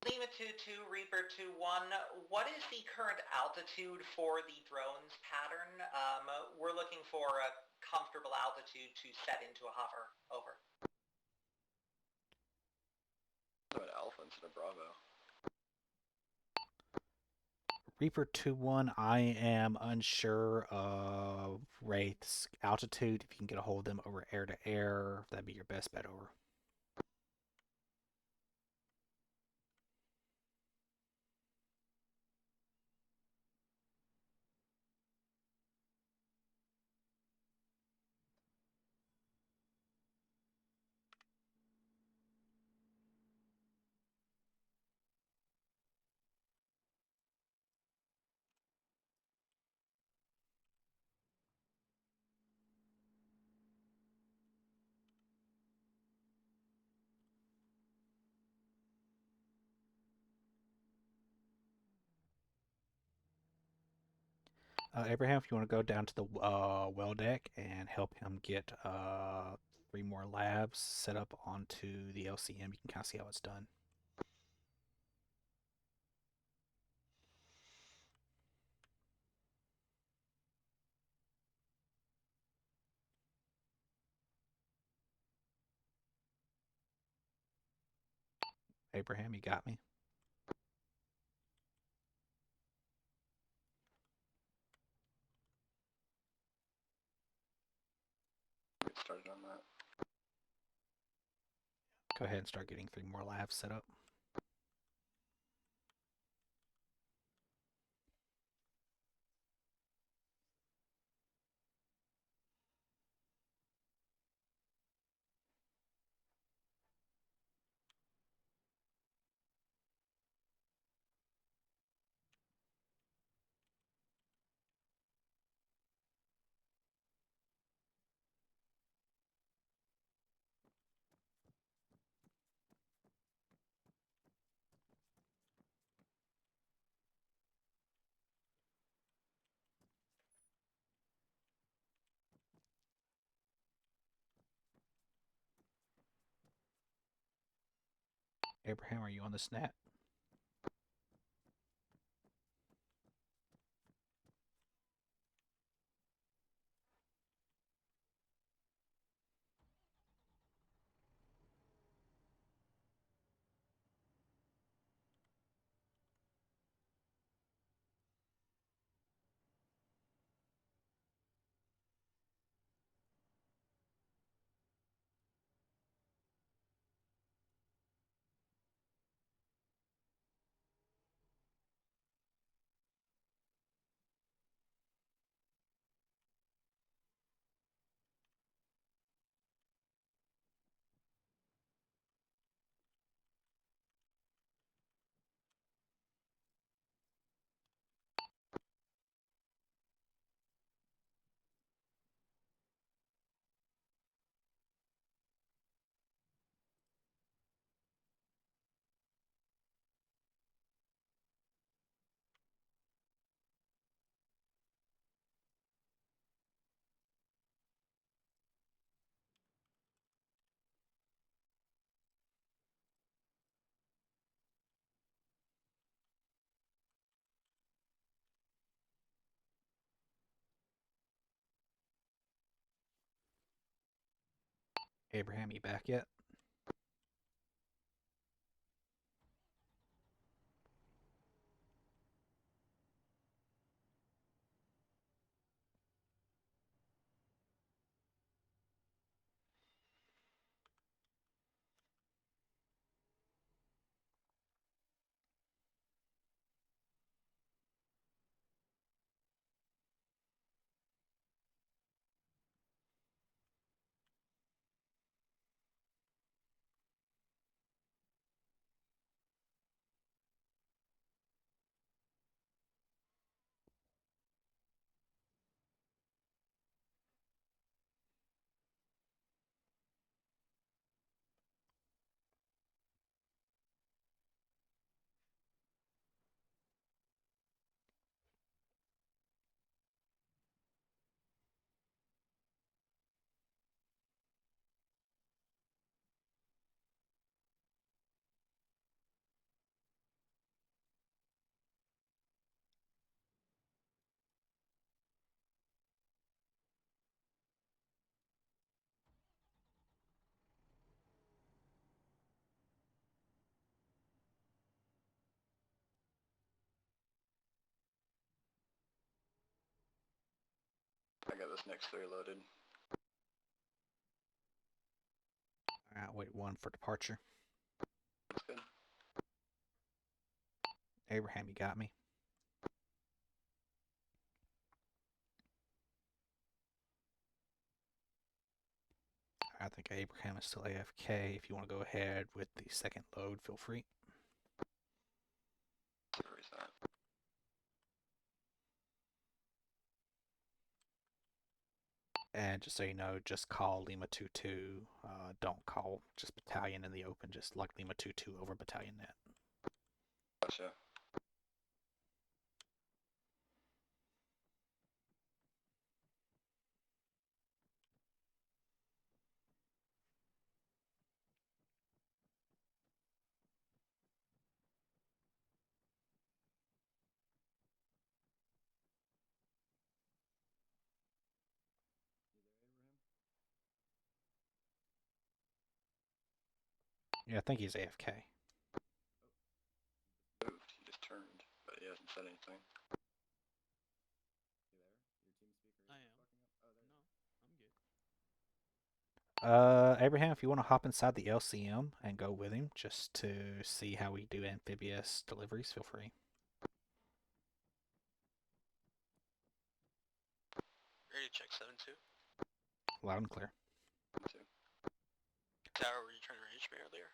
Lima 2-2, Reaper 2-1, what is the current altitude for the drones pattern? We're looking for a comfortable altitude to set into a hover. Over. So an Alpha instead of Bravo. Reaper 2-1, I am unsure of Wraith's altitude. If you can get a hold of them over air to air, that'd be your best bet. Over. Abraham, if you want to go down to the well deck and help him get 3 more labs set up onto the LCM, you can kind of see how it's done. Abraham, you got me? Get started on that. Go ahead and start getting 3 more labs set up. Abraham, are you on the snap? Abraham, you back yet? those next 3 loaded. Alright, wait 1 for departure. That's good. Abraham, you got me? I think Abraham is still AFK. If you want to go ahead with the second load, feel free. Where is that? And just so you know, just call Lima 2-2. Don't call just battalion in the open, just like Lima 2-2 over battalion net. Gotcha. Yeah, I think he's AFK. Moved. He just turned, but he hasn't said anything. I am. No, I'm good. Abraham, if you want to hop inside the LCM and go with him just to see how we do amphibious deliveries, feel free. Ready to check 7-2. Loud and clear. Tower, were you trying to reach me earlier?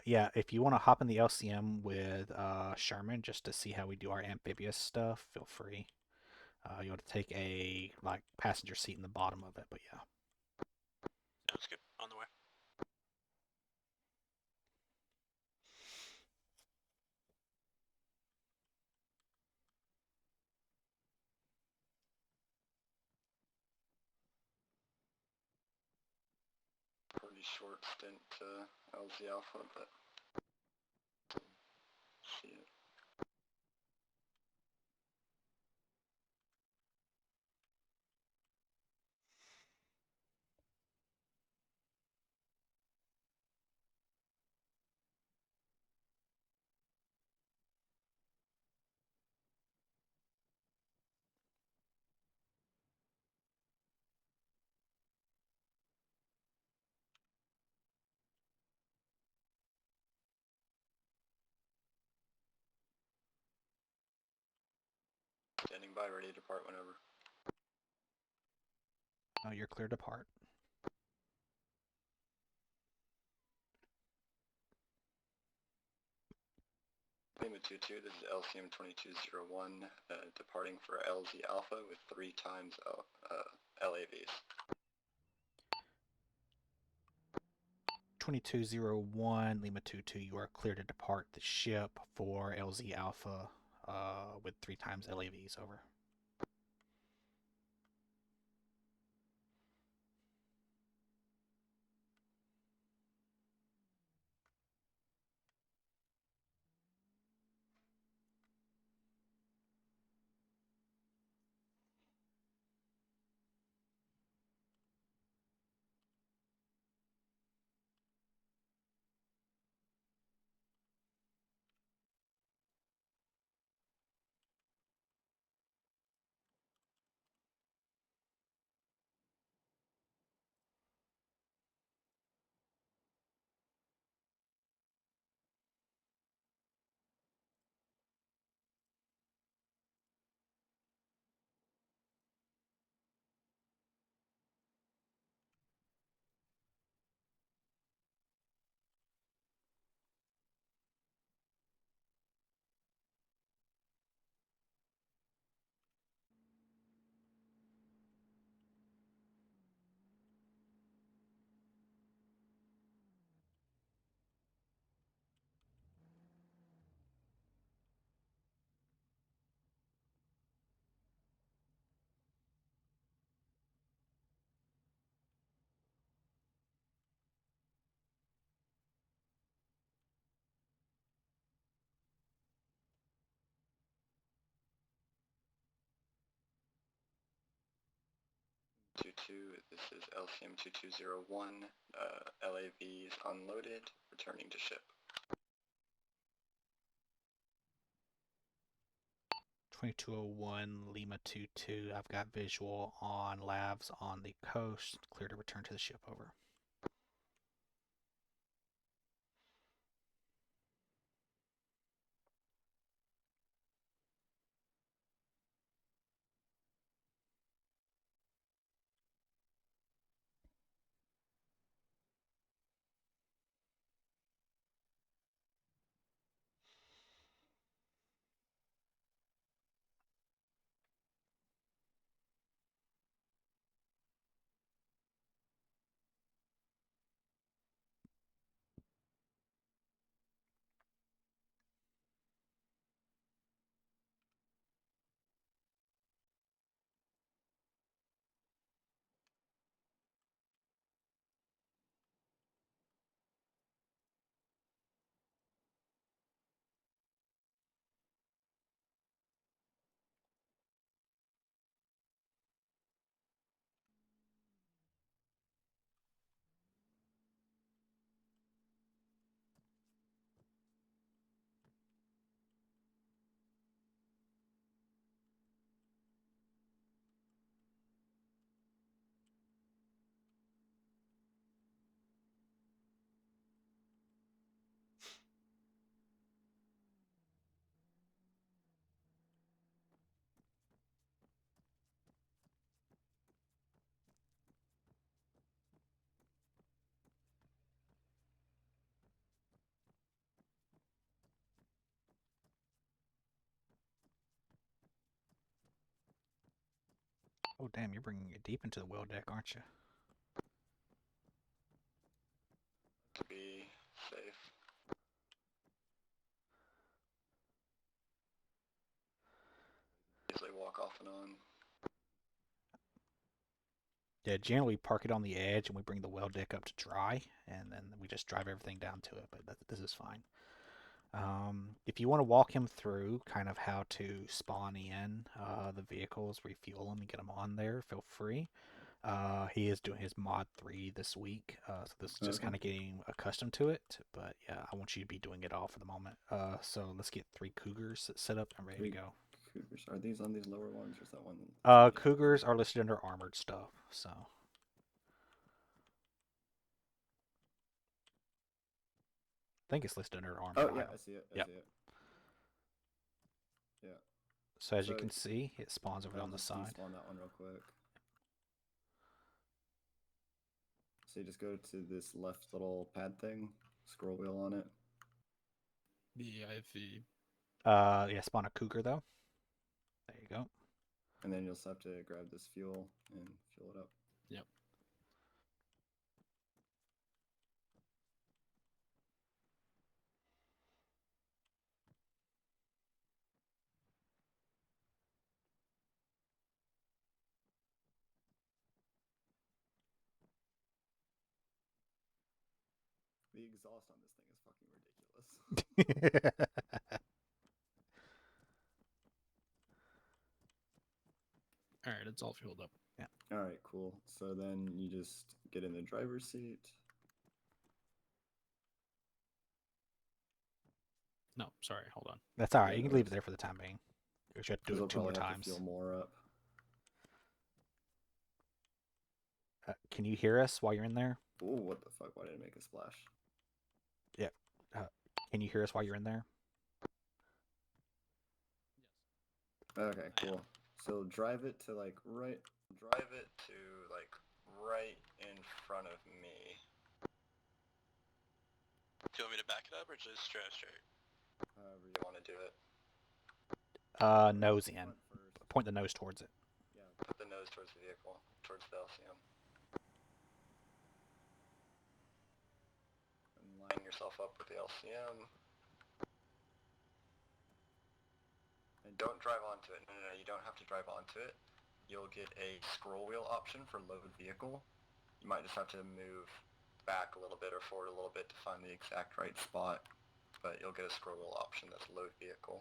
Yeah, if you want to hop in the LCM with Sherman just to see how we do our amphibious stuff, feel free. You want to take a passenger seat in the bottom of it, but yeah. Sounds good. On the way. Pretty short stint to LZ Alpha, but see it. Standing by, ready to depart whenever. Oh, you're clear to depart. Lima 2-2, this is LCM 2201, departing for LZ Alpha with 3 times LAVs. 2201, Lima 22, you are clear to depart the ship for LZ Alpha with 3 times LAVs, over. This is LCM 2201, LAVs unloaded, returning to ship. 2201 Lima 22. I've got visual on labs on the coast. Clear to return to the ship. Over. Oh, damn, you're bringing it deep into the whale deck, aren't you? To be safe. Easily walk off and on. Yeah, generally we park it on the edge and we bring the whale deck up to dry, and then we just drive everything down to it, but this is fine. If you want to walk him through kind of how to spawn in the vehicles, refuel them, and get them on there, feel free. He is doing his mod 3 this week, so this is just Okay. kind of getting accustomed to it. But yeah, I want you to be doing it all for the moment. So let's get 3 Cougars set up and ready to go. Cougars. Are these on these lower ones, or is that one? Cougars are listed under armored stuff, so. I think it's listed under armored. Oh yeah, I see it. I see it. Yeah. So as you can see, it spawns over on the side. Despawn that one real quick. So you just go to this left little pad thing, scroll wheel on it. Yeah, I have the. Yeah, spawn a Cougar though. There you go. And then you'll just have to grab this fuel and fuel it up. Yep. The exhaust on this thing is fucking ridiculous. All right, it's all fueled up. Yeah. All right, cool. So then you just get in the driver's seat. No, sorry, hold on. That's all right. Yeah, You can no leave it worries. there for the time being. You have to do We'll it 2 more probably have times. to fuel more up. Can you hear us while you're in there? Ooh, what the fuck? Why did it make a splash? Yeah. Can you hear us while you're in there? Okay, cool. So drive it to like right. Drive it to like right in front of me. Do you want me to back it up or just drive straight? However you want to do it. Nose in. Front first. Point the nose towards it. Yeah, put the nose towards the vehicle, towards the LCM. And line yourself up with the LCM. And don't drive onto it. No, you don't have to drive onto it. You'll get a scroll wheel option for load vehicle. You might just have to move back a little bit or forward a little bit to find the exact right spot. But you'll get a scroll wheel option that's load vehicle.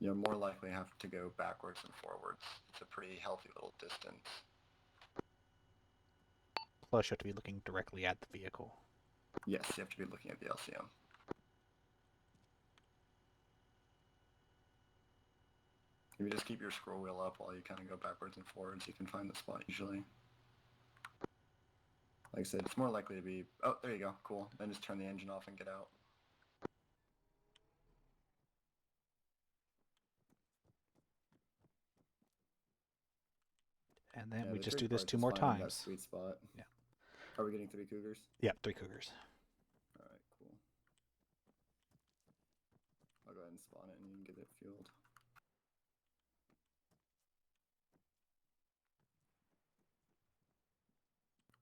You'll more likely have to go backwards and forwards. It's a pretty healthy little distance. Plus, you have to be looking directly at the vehicle. Yes, you have to be looking at the LCM. If you just keep your scroll wheel up while you kind of go backwards and forwards, you can find the spot usually. Like I said, it's more likely to be... Oh, there you go. Cool. Then just turn the engine off and get out. And then Yeah, we the just tricky do this part's 2 just more finding that times. sweet spot. Yeah. Are we getting 3 cougars? Yep, 3 cougars. Alright, cool. I'll go ahead and spawn it and you can get it fueled.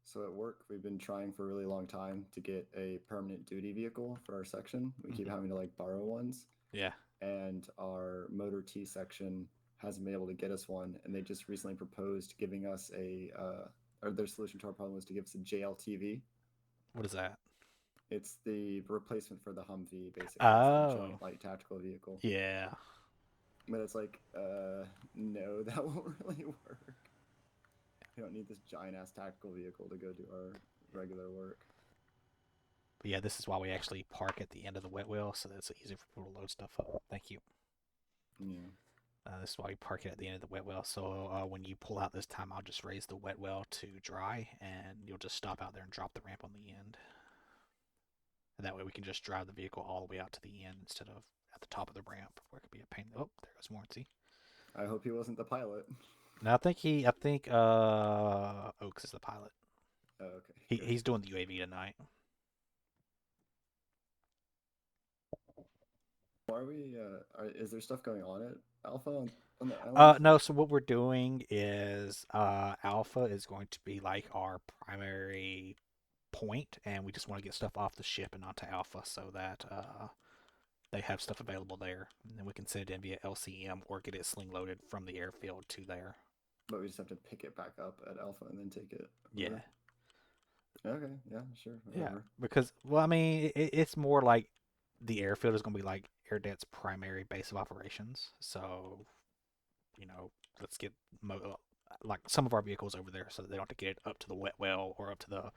So at work, we've been trying for a really long time to get a permanent duty vehicle for our section. We keep having to like borrow ones. Yeah. And our motor T section hasn't been able to get us one. And they just recently proposed giving us or their solution to our problem was to give us a JLTV. What is that? It's the replacement for the Humvee, basically. Oh. It's a giant light tactical vehicle. Yeah. But it's like, no, that won't really work. We don't need this giant-ass tactical vehicle to go do our regular work. But yeah, this is why we actually park at the end of the wet wheel, so that it's easy for people to load stuff up. Thank you. Yeah. This is why we park it at the end of the wet well. So when you pull out this time, I'll just raise the wet well to dry, and you'll just stop out there and drop the ramp on the end. And that way we can just drive the vehicle all the way out to the end instead of at the top of the ramp, where it could be a pain. Oh, there goes warranty. I hope he wasn't the pilot. No, I think Oaks is the pilot. Oh, okay. He's doing the UAV tonight. Are we? Is there stuff going on at Alpha on the island? No. So what we're doing is Alpha is going to be like our primary point, and we just want to get stuff off the ship and onto Alpha so that they have stuff available there, and then we can send it in via LCM or get it sling loaded from the airfield to there. But we just have to pick it back up at Alpha and then take it. Yeah. Okay. Yeah. Sure. Whatever. Yeah. Because I mean, it's more like the airfield is going to be like AirDet's primary base of operations. So, let's get like some of our vehicles over there so that they don't have to get it up to the wet well or up to the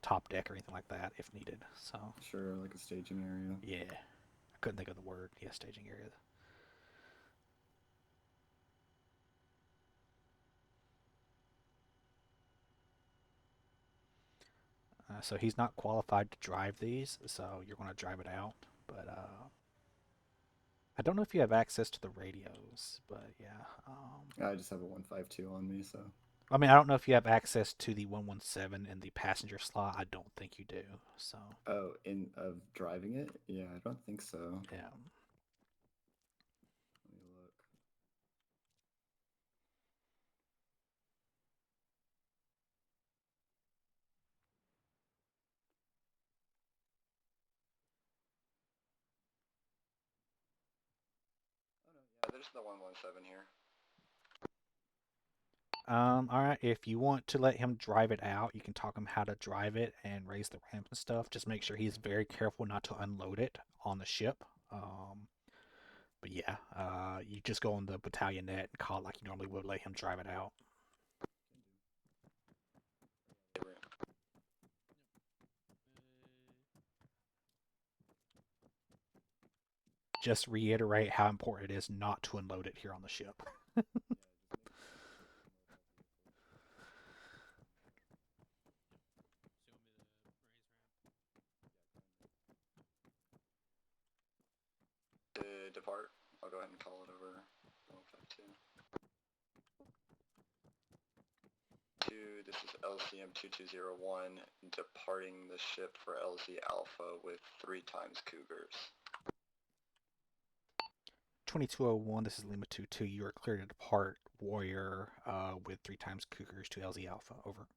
top deck or anything like that if needed. So. Sure, like a staging area. Yeah. I couldn't think of the word. Yeah, staging area. So he's not qualified to drive these, so you're going to drive it out. But I don't know if you have access to the radios, but yeah. I just have a 152 on me, so. I mean, I don't know if you have access to the 117 in the passenger slot. I don't think you do. So. Oh, of driving it? Yeah, I don't think so. Yeah. Let me look. Oh no, yeah, there's the 117 here. All right. If you want to let him drive it out, you can talk him how to drive it and raise the ramp and stuff. Just make sure he's very careful not to unload it on the ship. But yeah, you just go on the battalion net and call it like you normally would, let him drive it out. Just reiterate how important it is not to unload it here on the ship. To depart, I'll go ahead and call it over 152. This is LCM 2201, departing the ship for LZ Alpha with 3 times Cougars. 2201, this is Lima 22. You are clear to depart Warrior with 3 times Cougars to LZ Alpha. Over.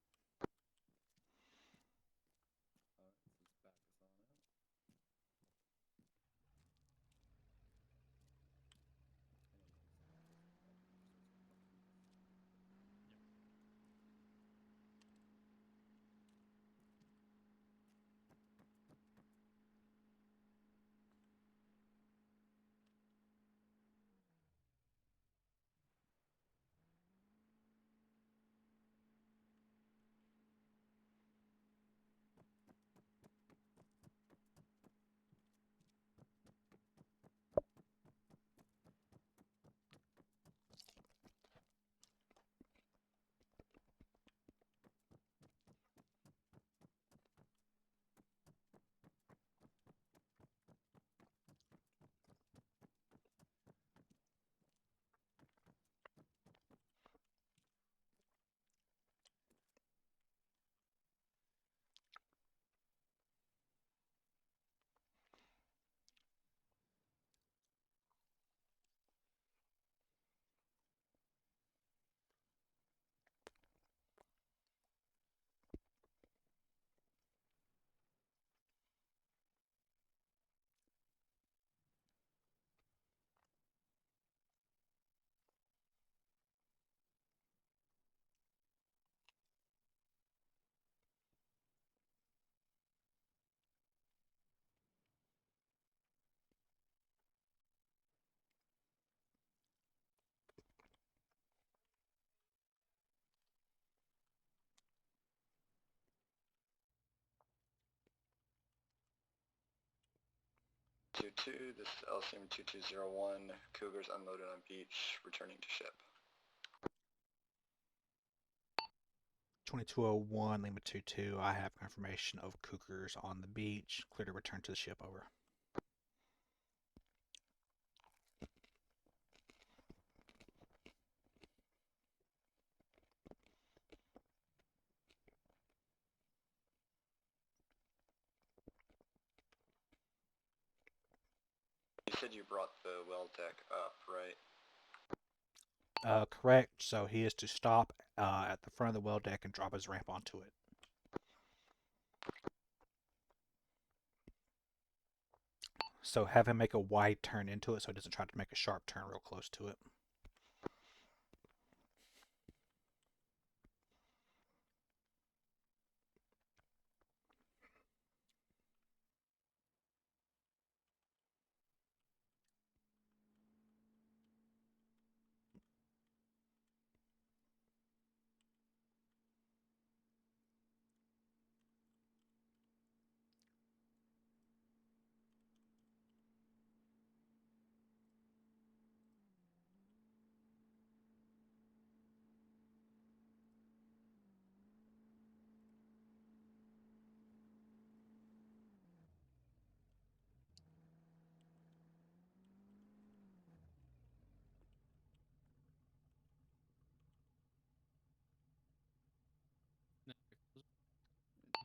2-2, this is LCM 2201, Cougars unloaded on beach, returning to ship. 2201, Lima 22. I have confirmation of Cougars on the beach. Clear to return to the ship, over. You said you brought the well deck up, right? Correct. So he is to stop at the front of the well deck and drop his ramp onto it. So have him make a wide turn into it so he doesn't try to make a sharp turn real close to it.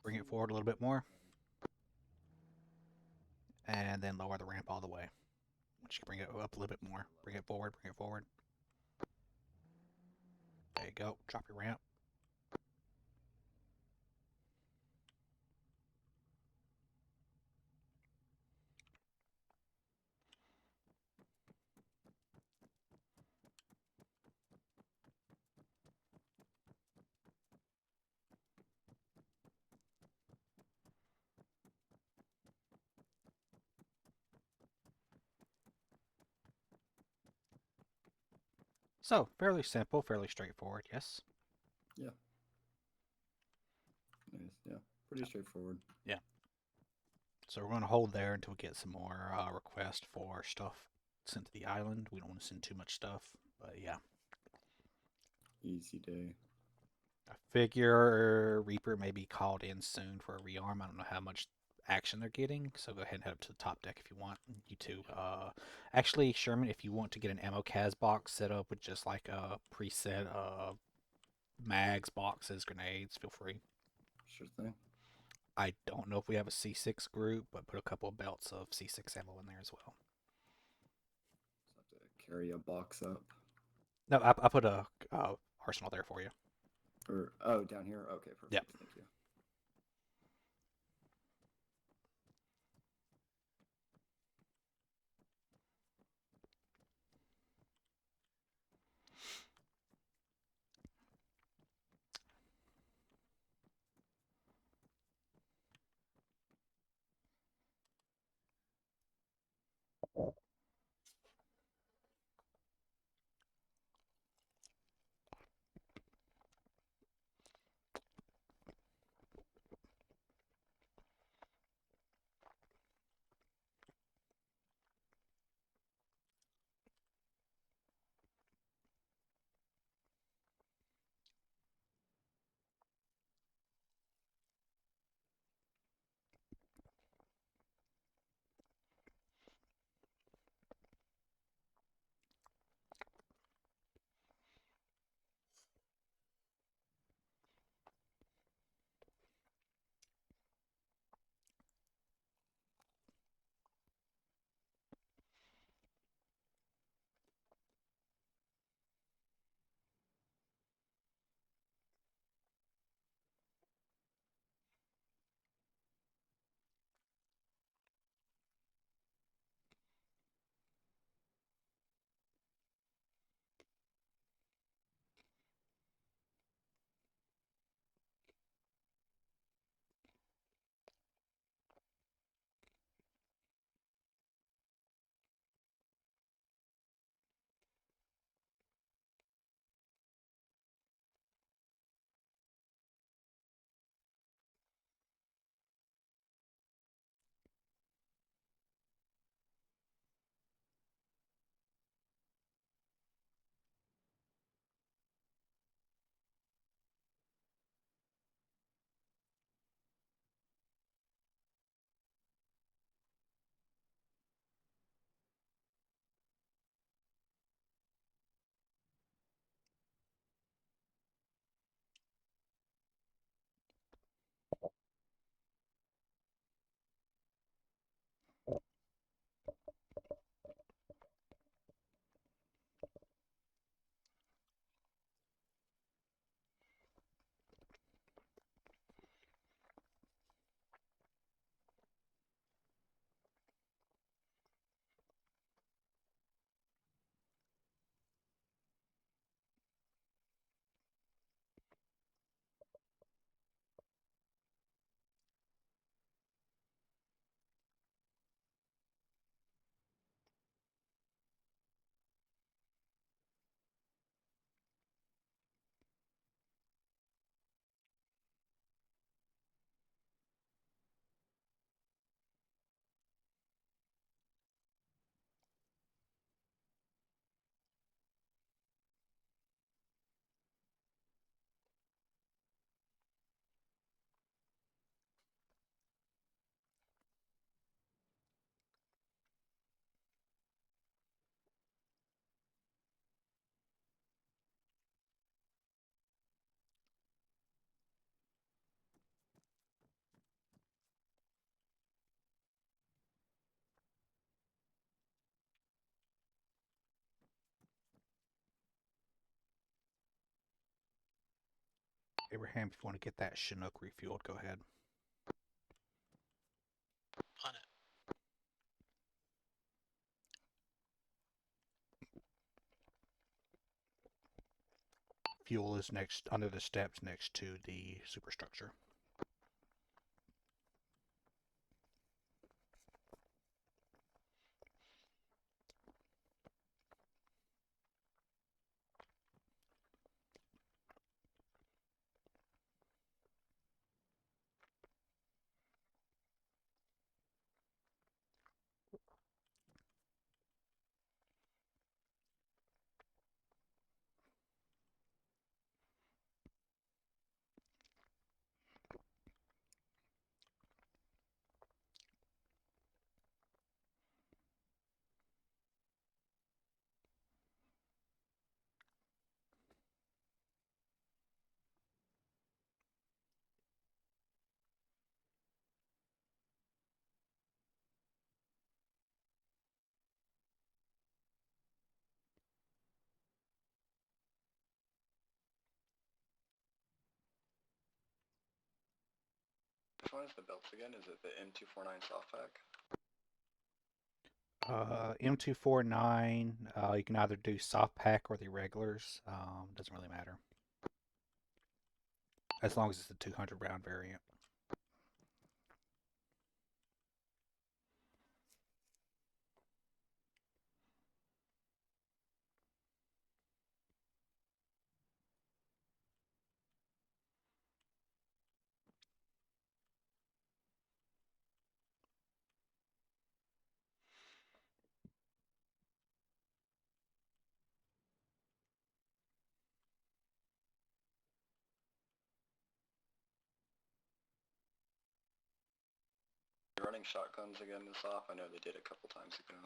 Bring it forward a little bit more. And then lower the ramp all the way. Once you bring it up a little bit more. Bring it forward, bring it forward. There you go. Drop your ramp. So, fairly simple, fairly straightforward, yes? Yeah. Nice, yeah. Pretty straightforward. Yeah. So we're going to hold there until we get some more requests for stuff sent to the island. We don't want to send too much stuff, but yeah. Easy day. I figure Reaper may be called in soon for a rearm. I don't know how much action they're getting, so go ahead and head up to the top deck if you want. You two. Actually, Sherman, if you want to get an ammo cas box set up with just like a preset mags, boxes, grenades, feel free. Sure thing. I don't know if we have a C6 group, but put a couple of belts of C6 ammo in there as well. Just have to carry a box up. No, I put a arsenal there for you. Or, oh, down here? Okay, perfect. Yep. Thank you. Abraham, if you want to get that Chinook refueled, go ahead. On it. Fuel is next under the steps next to the superstructure. Which one is the belts again? Is it the M249 soft pack? M249, you can either do soft pack or the regulars. Doesn't really matter. As long as it's the 200 round variant. You're running shotguns again this off? I know they did a couple times ago.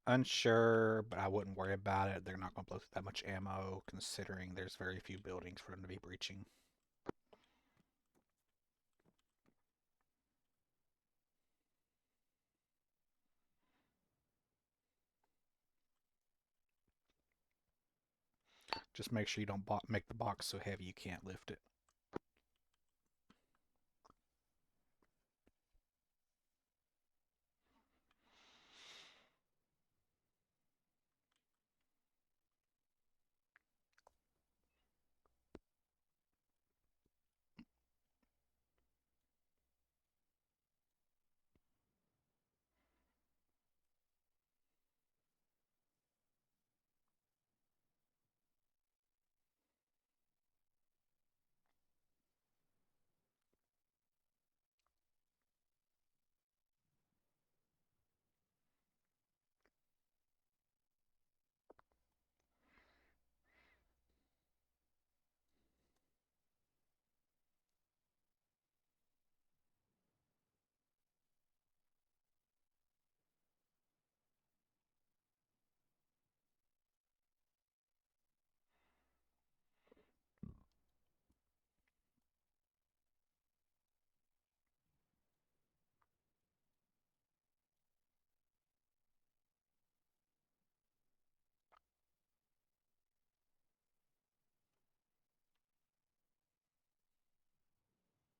Unsure, but I wouldn't worry about it. They're not going to blow through that much ammo, considering there's very few buildings for them to be breaching. Just make sure you don't make the box so heavy you can't lift it.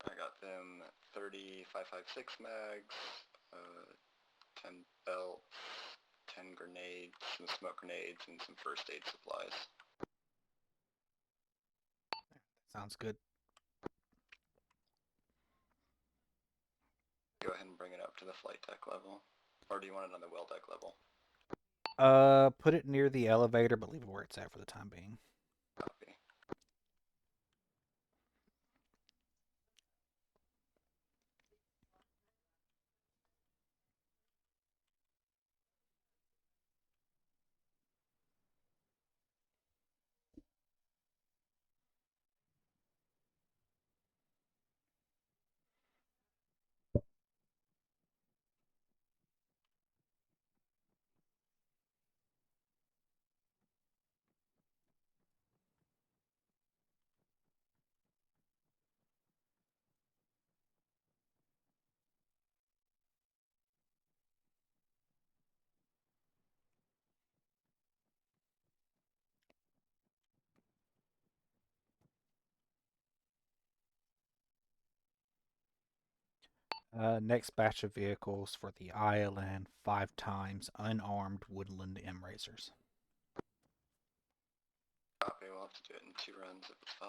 I got them 30 5.56 mags, 10 belts, 10 grenades, some smoke grenades, and some first aid supplies. Sounds good. Go ahead and bring it up to the flight deck level. Or do you want it on the well deck level? Put it near the elevator, but leave it where it's at for the time being. Copy. Next batch of vehicles for the island, 5 times unarmed woodland M-Razors. Copy, we'll have to do it in 2 runs if it's 5.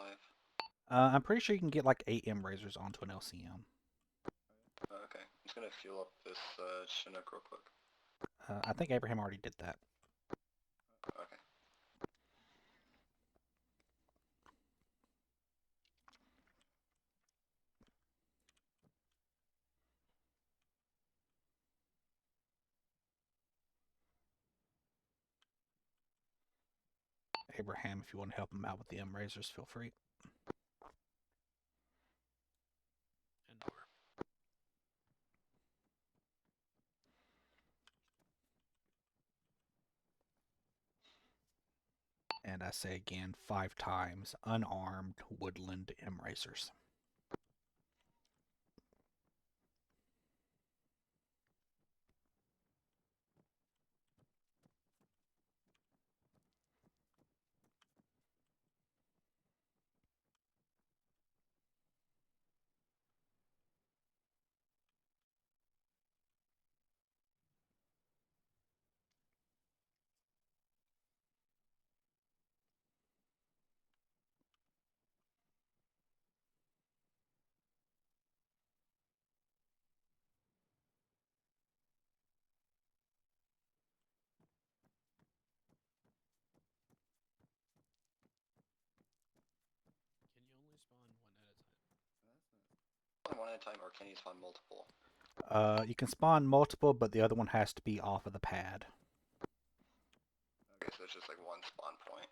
I'm pretty sure you can get like 8 M-Razors onto an LCM. Okay, I'm just gonna fuel up this Chinook real quick. I think Abraham already did that. Okay. Abraham, if you want to help him out with the M-Razors, feel free. And over. And I say again, 5 times unarmed woodland M-Razors. Can you only spawn one at a time? Spawn 1 at a time, or can you spawn multiple? You can spawn multiple, but the other one has to be off of the pad. Okay, so it's just like 1 spawn point.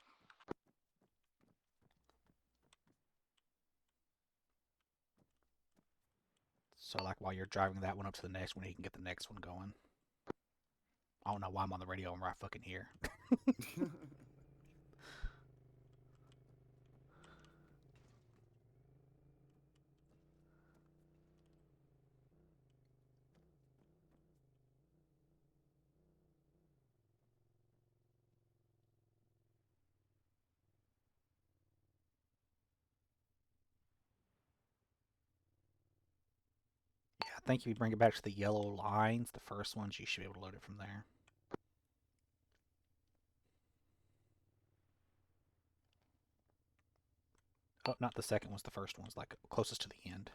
So like while you're driving that one up to the next one, you can get the next one going. I don't know why I'm on the radio. I'm right fucking here. Yeah, I think if you bring it back to the yellow lines, the first ones, you should be able to load it from there. Oh, not the second one's the first one's like closest to the end.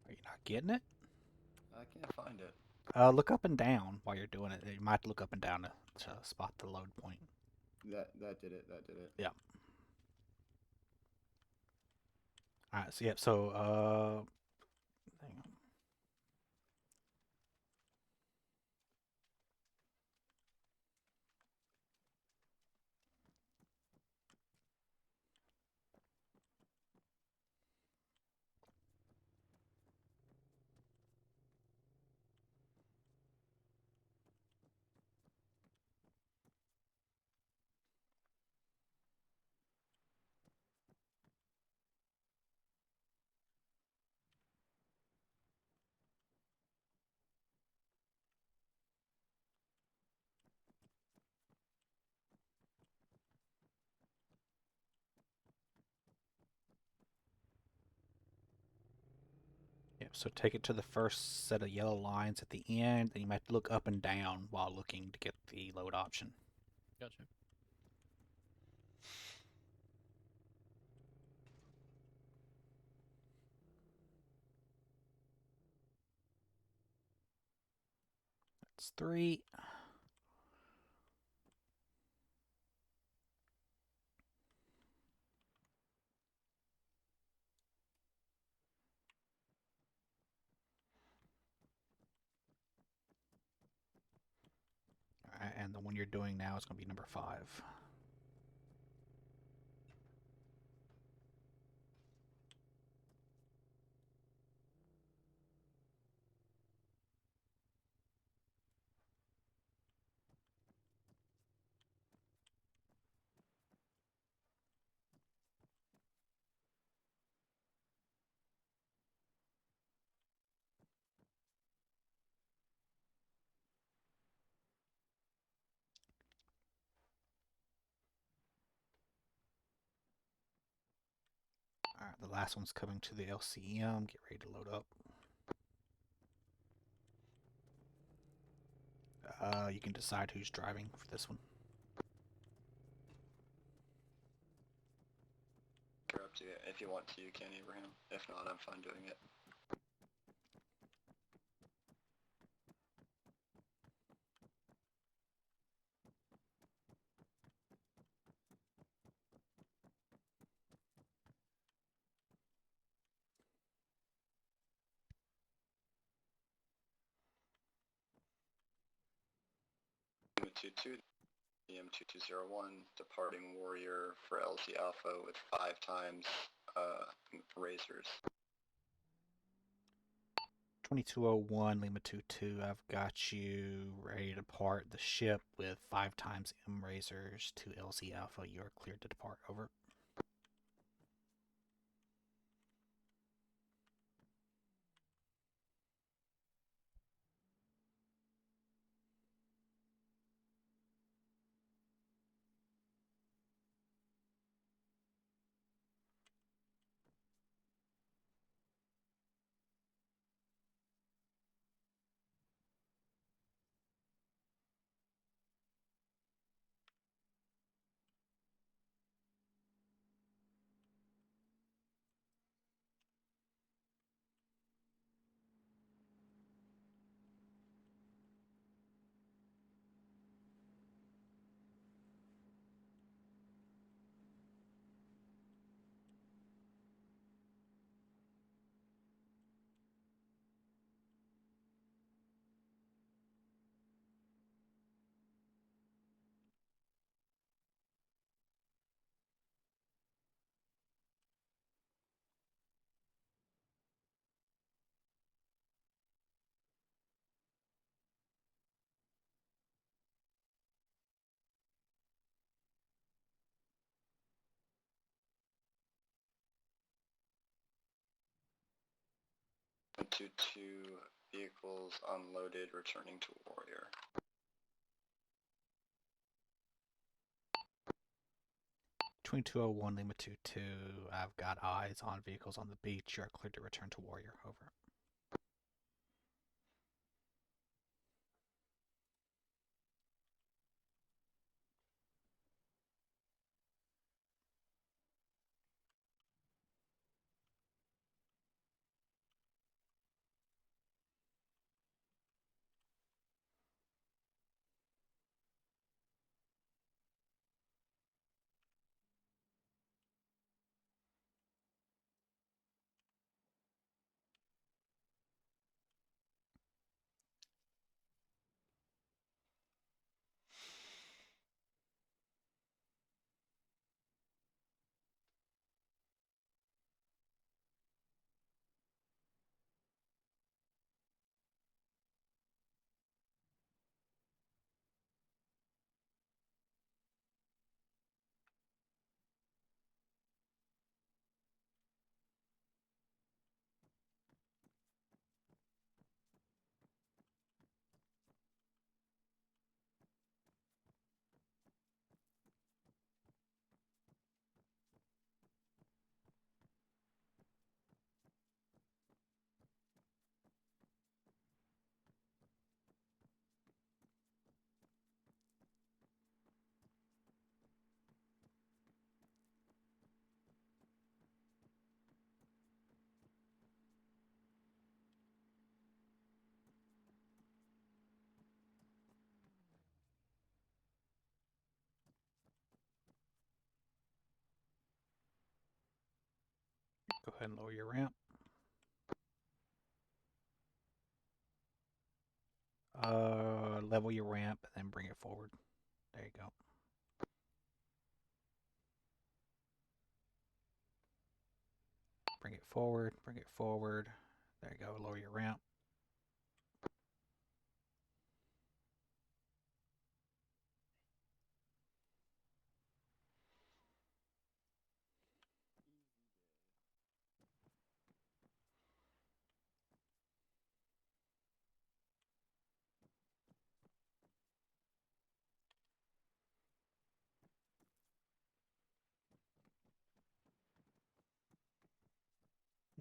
Are you not getting it? I can't find it. Look up and down while you're doing it. You might look up and down to spot the load point. That did it. That did it. Yeah. All right. So yeah. So hang on. Yep, so take it to the first set of yellow lines at the end, and you might look up and down while looking to get the load option. Gotcha. That's 3. All right, and the one you're doing now is going to be number 5. Alright, the last one's coming to the LCM. Get ready to load up. You can decide who's driving for this one. You're up to it. If you want to, you can, Abraham. If not, I'm fine doing it. M22, M2201, departing warrior for LZ Alpha with 5 times razors. 2201 Lima 22. I've got you ready to depart the ship with 5 times M razors to LZ Alpha. You are cleared to depart. Over. To 2 vehicles unloaded, returning to warrior. 2201 Lima 22. I've got eyes on vehicles on the beach. You are cleared to return to warrior. Over. Go ahead and lower your ramp. Level your ramp and then bring it forward. There you go. Bring it forward, bring it forward. There you go, lower your ramp.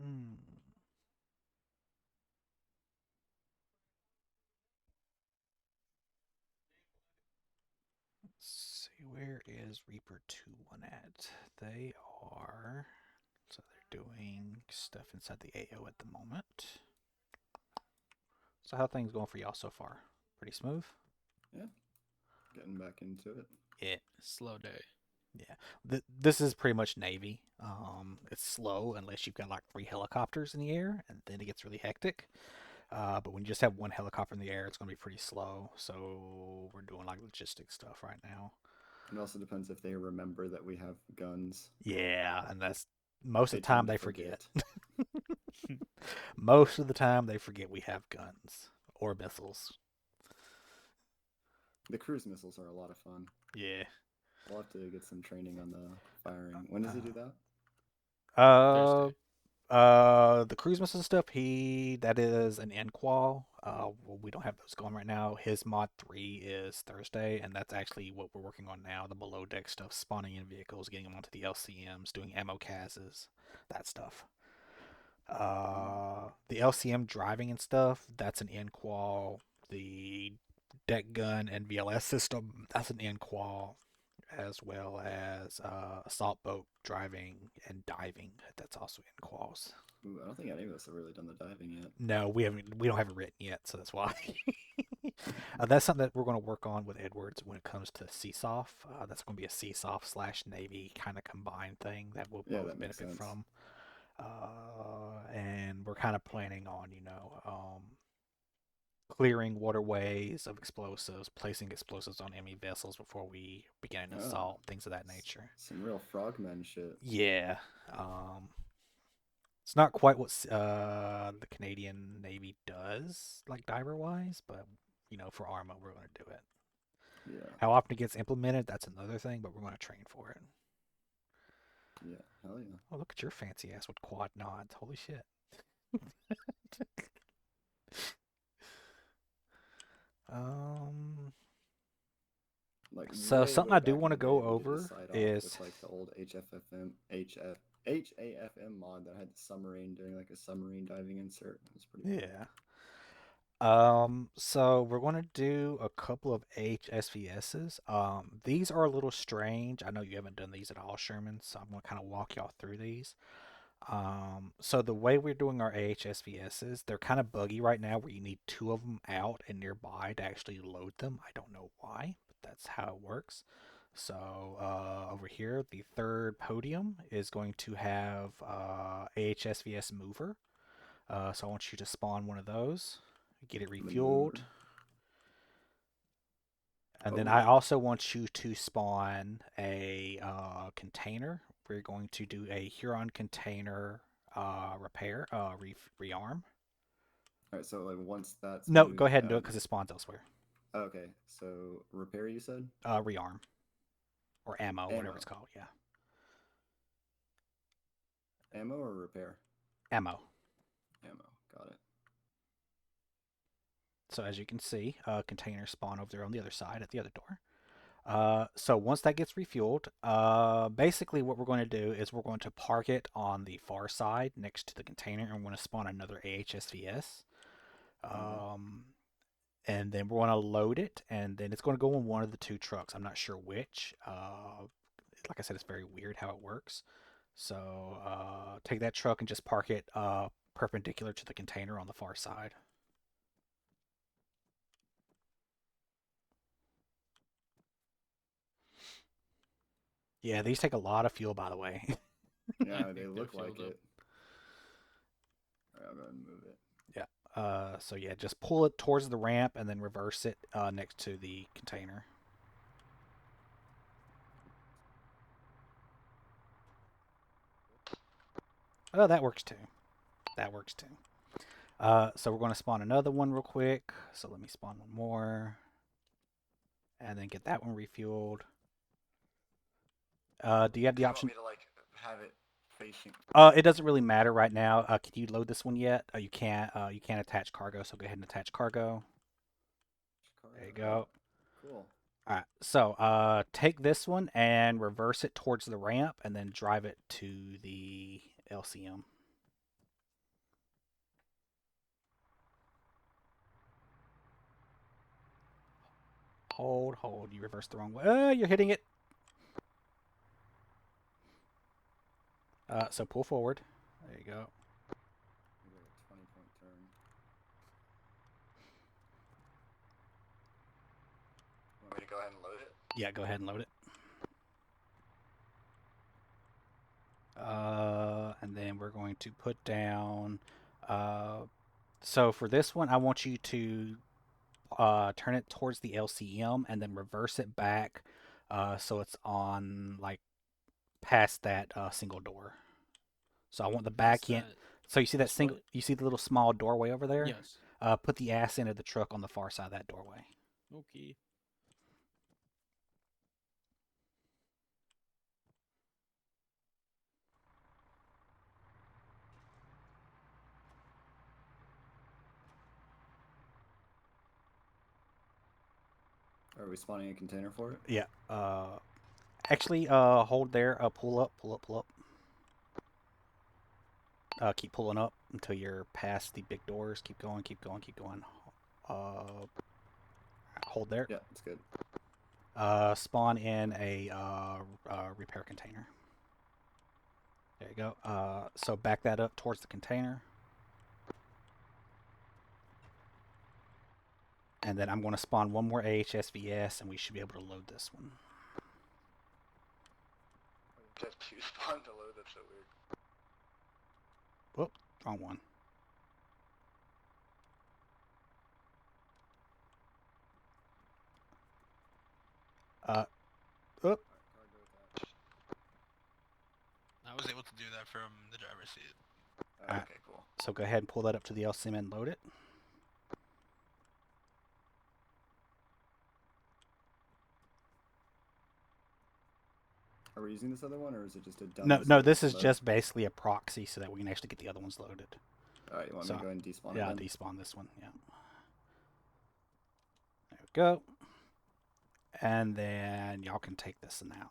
Hmm. Let's see, where is Reaper 2-1 at? They are. So they're doing stuff inside the AO at the moment. So how are things going for y'all so far? Pretty smooth? Yeah. Getting back into it. Yeah. Slow day. Yeah. This is pretty much Navy. It's slow unless you've got like 3 helicopters in the air, and then it gets really hectic. But when you just have 1 helicopter in the air, it's going to be pretty slow. So we're doing like logistics stuff right now. It also depends if they remember that we have guns. Yeah, and that's most of They the time tend to they forget. forget. Most of the time they forget we have guns or missiles. The cruise missiles are a lot of fun. Yeah. We'll have to get some training on the firing. When does he do that? Thursday. The cruise missile stuff, that is an NQual. Well, we don't have those going right now. His mod 3 is Thursday, and that's actually what we're working on now. The below deck stuff, spawning in vehicles, getting them onto the LCMs, doing ammo cases, that stuff. The LCM driving and stuff, that's an NQual. The deck gun and VLS system, that's an NQual, as well as assault boat driving and diving. That's also NQuals. Ooh, I don't think any of us have really done the diving yet. No, we haven't. We don't have it written yet, so that's why. That's something that we're going to work on with Edwards when it comes to CSOF. That's going to be a CSOF / Navy kind of combined thing that we'll Yeah, both that makes benefit sense. from. And we're kind of planning on, clearing waterways of explosives, placing explosives on enemy vessels before we begin an Oh. assault, things of that nature. Some real frogman shit. Yeah. It's not quite what the Canadian Navy does, like diver wise, but for ARMA, we're going to do it. Yeah. How often it gets implemented, that's another thing, but we're going to train for it. Yeah. Hell yeah. Oh, look at your fancy ass with quad nods. Holy shit. Like So something way I do back want to in the go day, we did a over side off is with like the old HAFM mod that had the submarine doing like a submarine diving insert. It was pretty cool. yeah. So we're going to do a couple of HSVSs. These are a little strange. I know you haven't done these at all, Sherman, so I'm going to kind of walk y'all through these. So the way we're doing our AHSVSs, they're kind of buggy right now where you need 2 of them out and nearby to actually load them. I don't know why, but that's how it works. So over here, the third podium is going to have AHSVS mover. So I want you to spawn one of those, get it The refueled. mover. And then Oh. I also want you to spawn a container. We're going to do a Huron container repair, rearm. Alright, so like once that's No, moved go ahead and do it out. because it spawns elsewhere. Okay, so repair you said? Rearm. Or ammo, whatever Ammo. it's called, yeah. Ammo or repair? Ammo. Ammo, got it. So as you can see, containers spawn over there on the other side at the other door. So once that gets refueled, basically what we're going to do is we're going to park it on the far side next to the container, and we're going to spawn another AHSVS. And then we're going to load it, and then it's going to go in one of the 2 trucks. I'm not sure which. Like I said, it's very weird how it works. So take that truck and just park it perpendicular to the container on the far side. Yeah, these take a lot of fuel, by the way. Yeah, they look like it. Alright, I'll go ahead and move it. Yeah. So yeah, just pull it towards the ramp and then reverse it next to the container. Oh, that works too. That works too. So we're going to spawn another one real quick. So let me spawn one more. And then get that one refueled. Do you have the option? Do you want me to like have it facing? It doesn't really matter right now. Can you load this one yet? You can't. You can't attach cargo. So go ahead and attach cargo. There you go. Cool. All right. So take this one and reverse it towards the ramp, and then drive it to the LCM. Hold. You reversed the wrong way. You're hitting it. So pull forward. There you go. I get a 20-point turn. Want me to go ahead and load it? Yeah, go ahead and load it. And then we're going to put down. So for this one, I want you to turn it towards the LCM and then reverse it back, so it's on like past that single door. So I want the back end. So you see that single? You see the little small doorway over there? Yes. Put the ass end of the truck on the far side of that doorway. Okay. Are we spawning a container for it? Yeah. Actually, hold there. Pull up. Keep pulling up until you're past the big doors. Keep going. Hold there. Yeah, it's good. Spawn in a repair container. There you go. So back that up towards the container. And then I'm going to spawn one more AHSVS, and we should be able to load this one. Just two spawn to load, that's so weird. Whoop, wrong one. Oop. I was able to do that from the driver's seat. Okay, cool. So go ahead and pull that up to the LCM and load it. Are we using this other one, or is it just a dummy? No, this is just basically a proxy so that we can actually get the other ones loaded. All right, you want me to go ahead and despawn it? Yeah, then? despawn this one. Yeah. There we go. And then y'all can take this and out.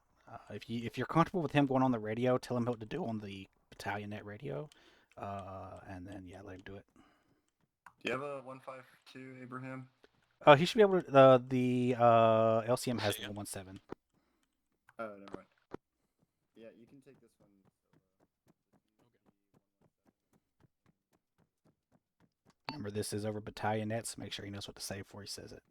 If you're comfortable with him going on the radio, tell him what to do on the battalion net radio, and then yeah, let him do it. Do you have a 152, Abraham? He should be able to. The LCM has the 117. Oh, never mind. Yeah, you can take this one. Remember, this is over battalion net, so make sure he knows what to say before he says it.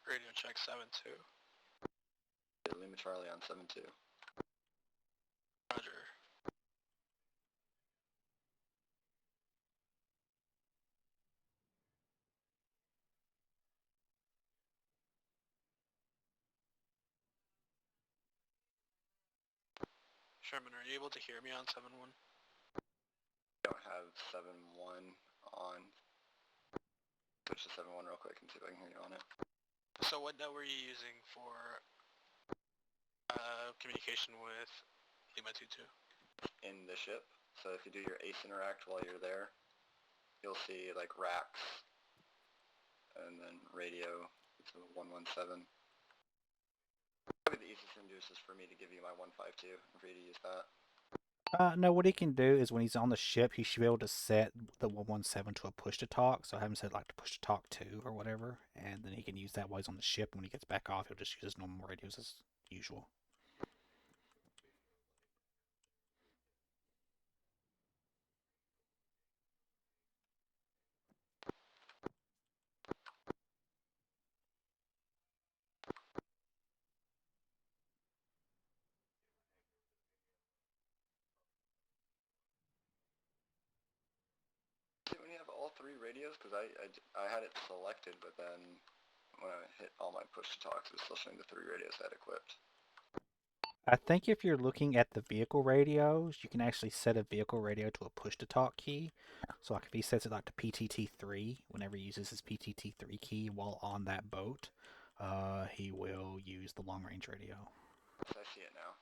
Radio check 7-2. Lima Charlie on 7-2. Roger. Sherman, are you able to hear me on 7-1? Don't have 7-1 on. Switch to 7-1 real quick and see if I can hear you on it. So what net were you using for communication with Lima 2-2? In the ship. So if you do your ace interact while you're there, you'll see like racks and then radio. It's a 117. Probably the easiest thing to do is just for me to give you my 152 and for you to use that. No, what he can do is when he's on the ship, he should be able to set the 117 to a push to talk. So I have him set like to push to talk 2 or whatever, and then he can use that while he's on the ship. When he gets back off, he'll just use his normal radios as usual. When you have all 3 radios, because I had it selected, but then when I hit all my push to talks, it was still showing the 3 radios I had equipped. I think if you're looking at the vehicle radios, you can actually set a vehicle radio to a push to talk key. So like if he sets it like to PTT3, whenever he uses his PTT3 key while on that boat, he will use the long range radio. So I see it now.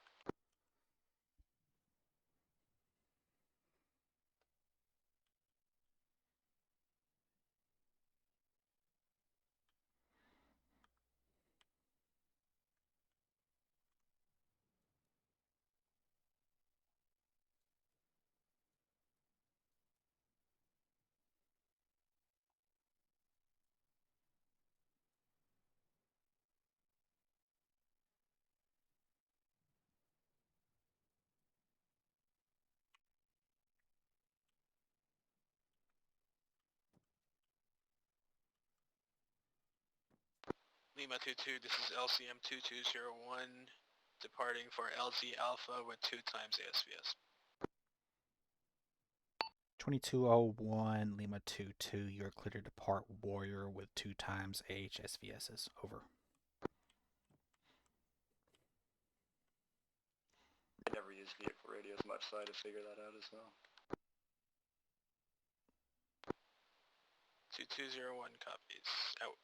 Lima 22, this is LCM 2201, departing for LZ Alpha with 2 times ASVS. 2201 Lima 22, you're clear to depart Warrior with 2 times AHSVSs. Over. I never used vehicle radios much, so I had to figure that out as well. 2201 copies. Out.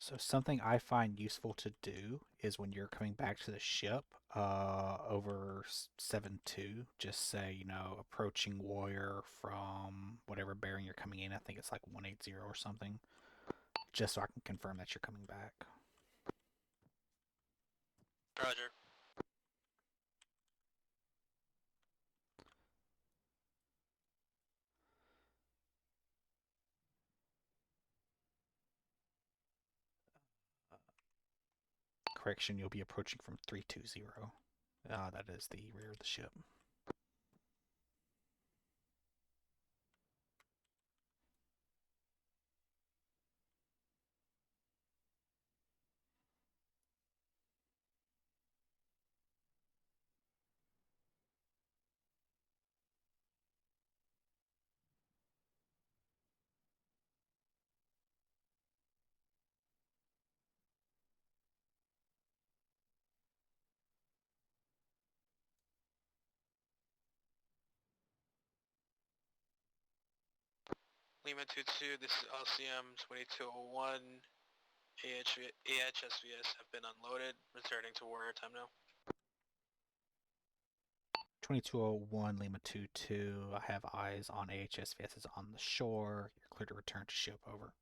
So something I find useful to do is when you're coming back to the ship, over 7-2, just say, you know, approaching Warrior from whatever bearing you're coming in. I think it's like 180 or something, just so I can confirm that you're coming back. Roger. Correction, you'll be approaching from 320. That is the rear of the ship. Lima 22, this is LCM 2201. AHSVS have been unloaded. Returning to warrior time now. 2201 Lima 22, I have eyes on AHSVSs on the shore. You're clear to return to ship. Over.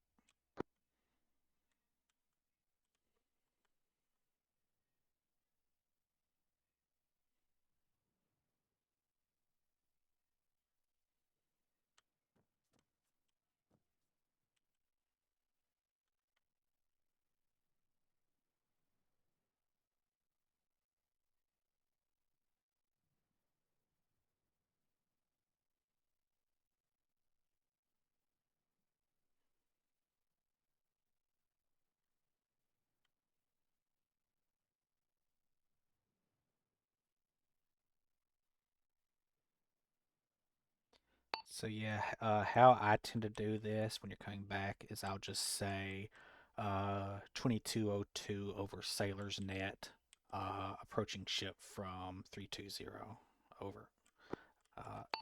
So yeah, how I tend to do this when you're coming back is I'll just say 2202 over Sailor's Net, approaching ship from 320 over.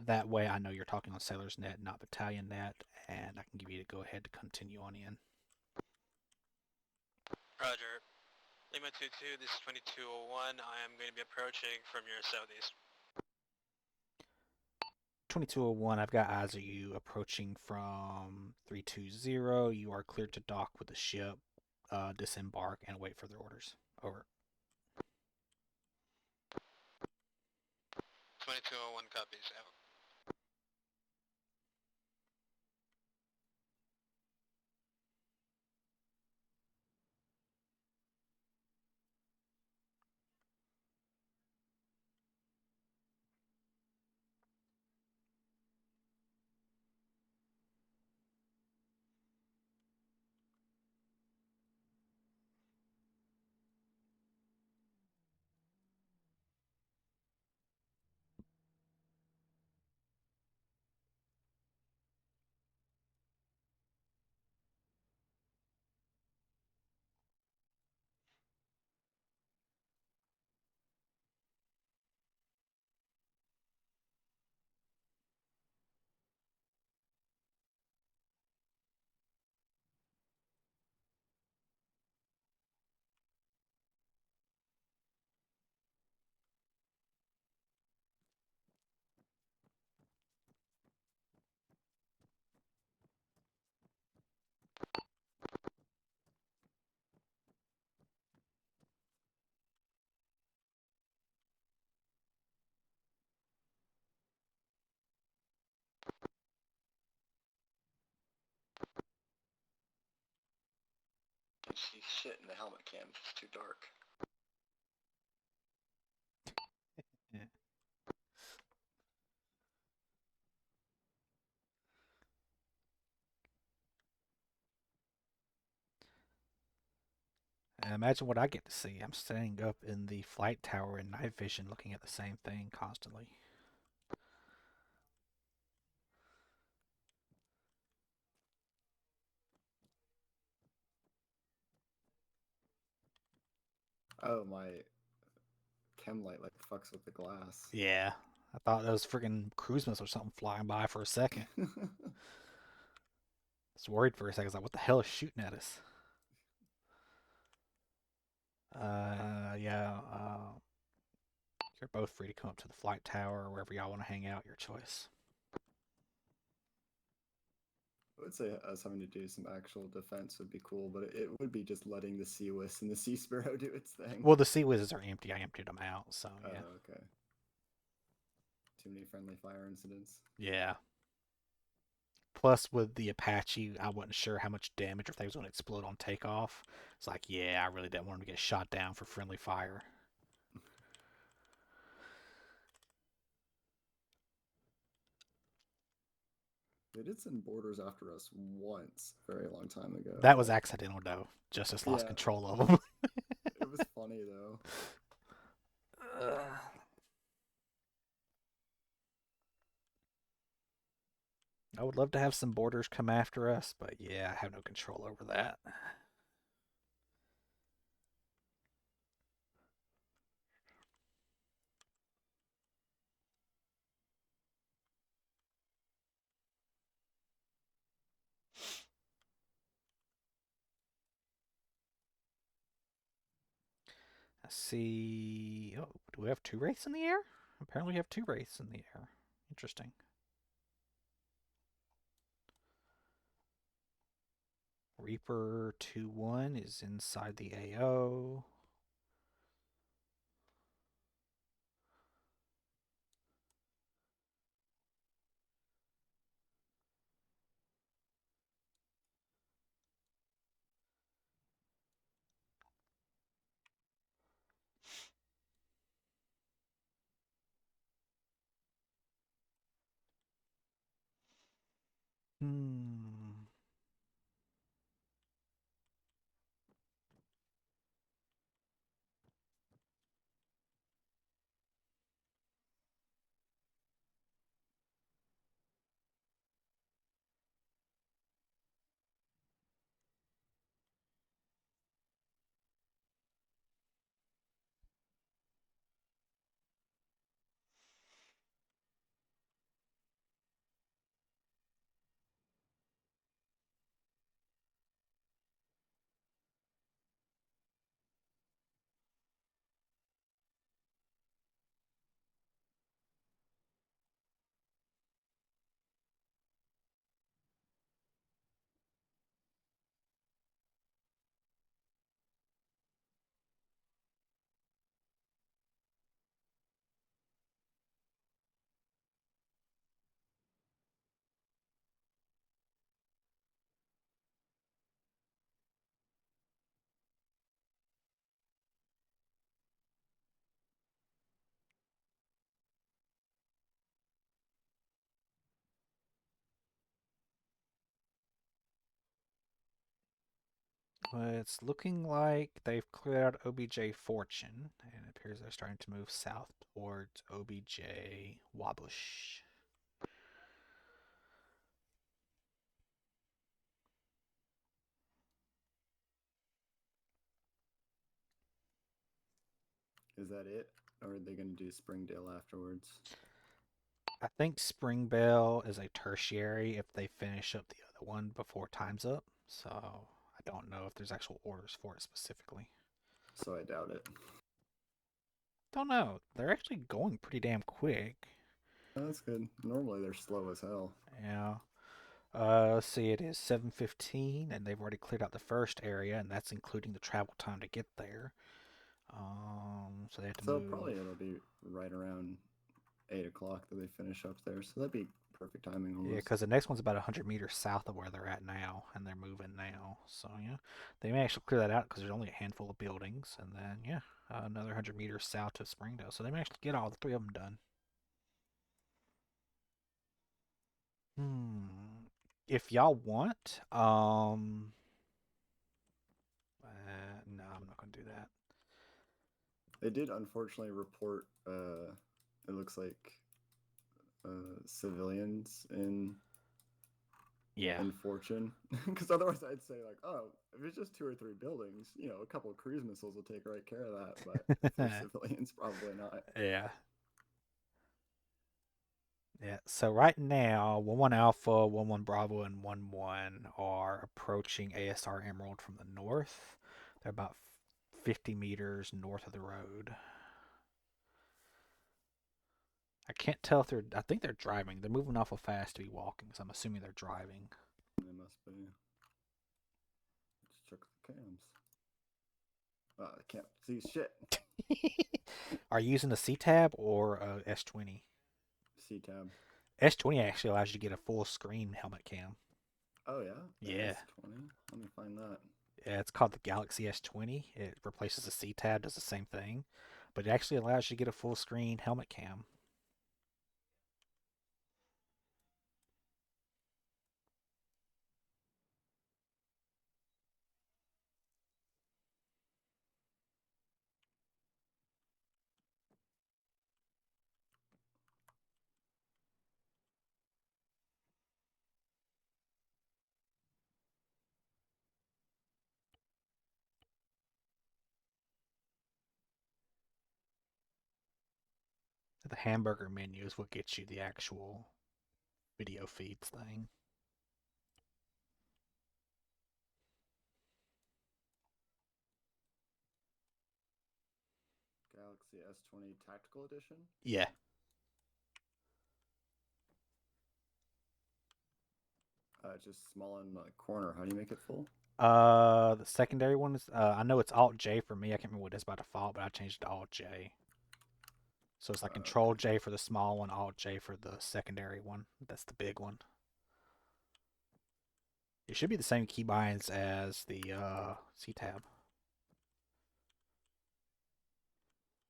That way I know you're talking on Sailor's Net, not Battalion Net, and I can give you the go ahead to continue on in. Roger. Lima 22, this is 2201. I am going to be approaching from your southeast. 2201, I've got eyes of you approaching from 320. You are cleared to dock with the ship, disembark, and wait for their orders. Over. 2201 copies. Out. Can't see shit in the helmet cam. It's too dark. Imagine what I get to see. I'm standing up in the flight tower in night vision looking at the same thing constantly. Oh, my chem light like fucks with the glass. Yeah, I thought those freaking cruise missiles or something flying by for a second. I was worried for a second. I was like, what the hell is shooting at us? Yeah, you're both free to come up to the flight tower or wherever y'all want to hang out, your choice. I would say us having to do some actual defense would be cool, but it would be just letting the Sea Whiz and the Sea Sparrow do its thing. Well, the Sea Whizzes are empty. I emptied them out, so yeah. Oh, okay. Too many friendly fire incidents. Yeah. Plus, with the Apache, I wasn't sure how much damage or if they was going to explode on takeoff. It's like, yeah, I really didn't want them to get shot down for friendly fire. They did send boarders after us once, a very long time ago. That was accidental, though. Justice lost control of them. It was funny, though. I would love to have some boarders come after us, but yeah, I have no control over that. Let's see. Oh, do we have 2 wraiths in the air? Apparently, we have 2 wraiths in the air. Interesting. Reaper 2-1 is inside the AO. Hmm. It's looking like they've cleared out OBJ Fortune, and it appears they're starting to move south towards OBJ Wabush. Is that it? Or are they going to do Springdale afterwards? I think Springbell is a tertiary if they finish up the other one before time's up. So I don't know if there's actual orders for it specifically. So I doubt it. Don't know. They're actually going pretty damn quick. Oh, that's good. Normally they're slow as hell. Yeah. Let's see, it is 7:15, and they've already cleared out the first area, and that's including the travel time to get there. So they have to move. Probably it'll be right around 8 o'clock that they finish up there. So that'd be perfect timing almost. Yeah, because the next one's about 100 meters south of where they're at now, and they're moving now. So, yeah, they may actually clear that out because there's only a handful of buildings, and then, yeah, another 100 meters south of Springdale. So they may actually get all the 3 of them done. If y'all want, no, I'm not going to do that. They did unfortunately report, it looks like, civilians in Fortune. Because otherwise I'd say, like, oh, if it's just 2 or 3 buildings, you know, a couple of cruise missiles will take right care of that. But for civilians, probably not. Yeah. Yeah, so right now, 1-1 Alpha, 1-1 Bravo, and 1-1 are approaching ASR Emerald from the north. They're about 50 meters north of the road. I can't tell if they're... I think they're driving. They're moving awful fast to be walking, so I'm assuming they're driving. They must be. Let's check the cams. I can't see shit. Are you using a C-Tab or a S20? C-Tab. S20 actually allows you to get a full screen helmet cam. Oh, yeah? Yeah. S20? Let me find that. Yeah, it's called the Galaxy S20. It replaces the C-Tab, does the same thing, but it actually allows you to get a full screen helmet cam. The hamburger menu is what gets you the actual video feeds thing. Galaxy S20 Tactical Edition? Yeah. Just small in the corner. How do you make it full? The secondary one is, I know it's Alt J for me. I can't remember what it is by default, but I changed it to Alt J. So it's like Control J for the small one, Alt J for the secondary one. That's the big one. It should be the same keybinds as the C-Tab.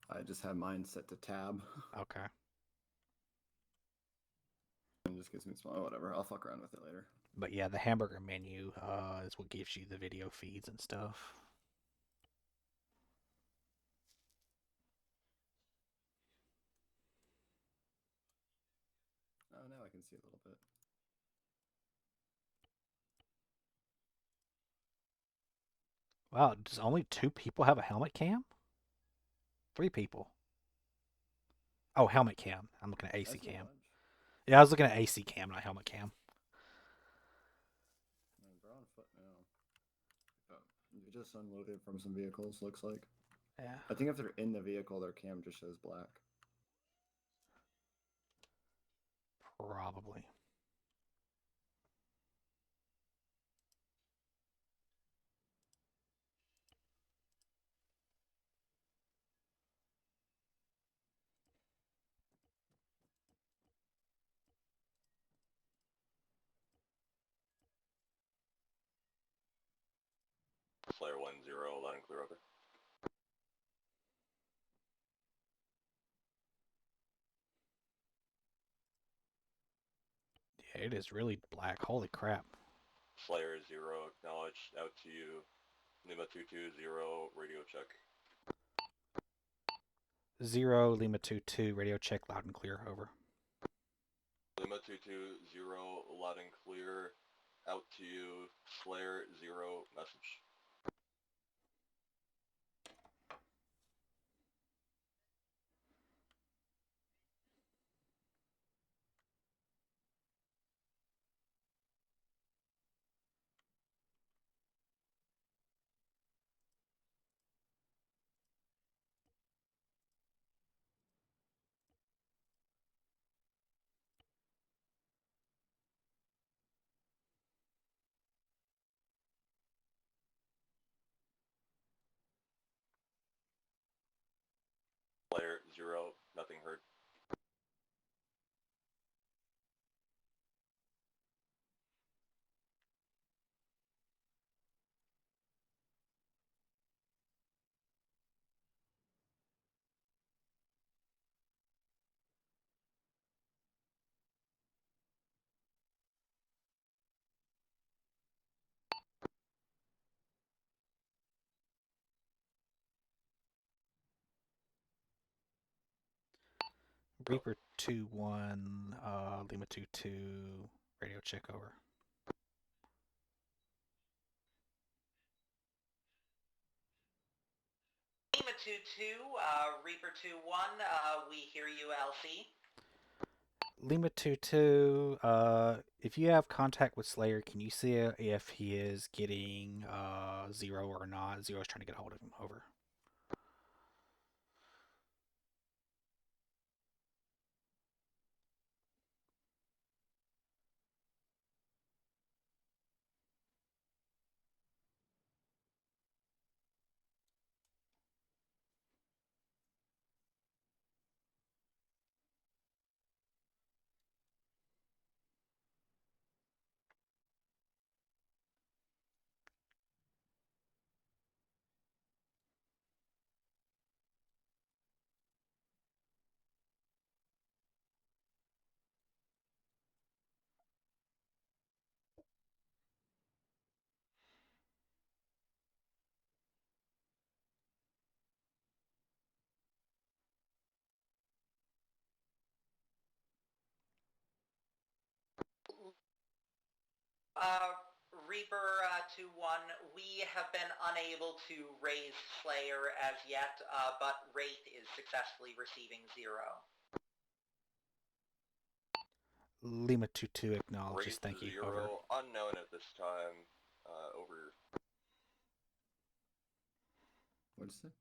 I just have mine set to tab. Okay. It just gives me small. Whatever. I'll fuck around with it later. But yeah, the hamburger menu is what gives you the video feeds and stuff. Oh, now I can see a little bit. Wow, does only 2 people have a helmet cam? 3 people. Oh, helmet cam. I'm looking at AC cam. Yeah, I was looking at AC cam, not helmet cam. They're on foot now. They just unloaded from some vehicles, looks like. Yeah. I think if they're in the vehicle, their cam just shows black. Probably. Flare 1-0, loud and clear, over. Yeah, it is really black. Holy crap. Flare 0, acknowledged, out to you. Lima 220, radio check. 0, Lima 22, radio check, loud and clear, over. Lima 220, loud and clear, out to you, Slayer 0, message. Slayer 0, nothing heard. Reaper 2-1, Lima 2-2, radio check, over. Lima 2-2, Reaper 2-1, we hear you, LC. Lima 2-2, if you have contact with Slayer, can you see if he is getting 0 or not? 0 is trying to get a hold of him, over. Reaper 2-1, we have been unable to raise Slayer as yet, but Wraith is successfully receiving 0. Lima 2-2 acknowledges, Wraith thank you, 0, over. unknown at this time, over. What'd you say?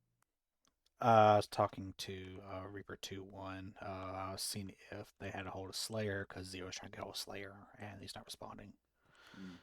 I was talking to Reaper 2-1, seeing if they had a hold of Slayer, because 0 is trying to get a hold of Slayer, and he's not responding. Mm.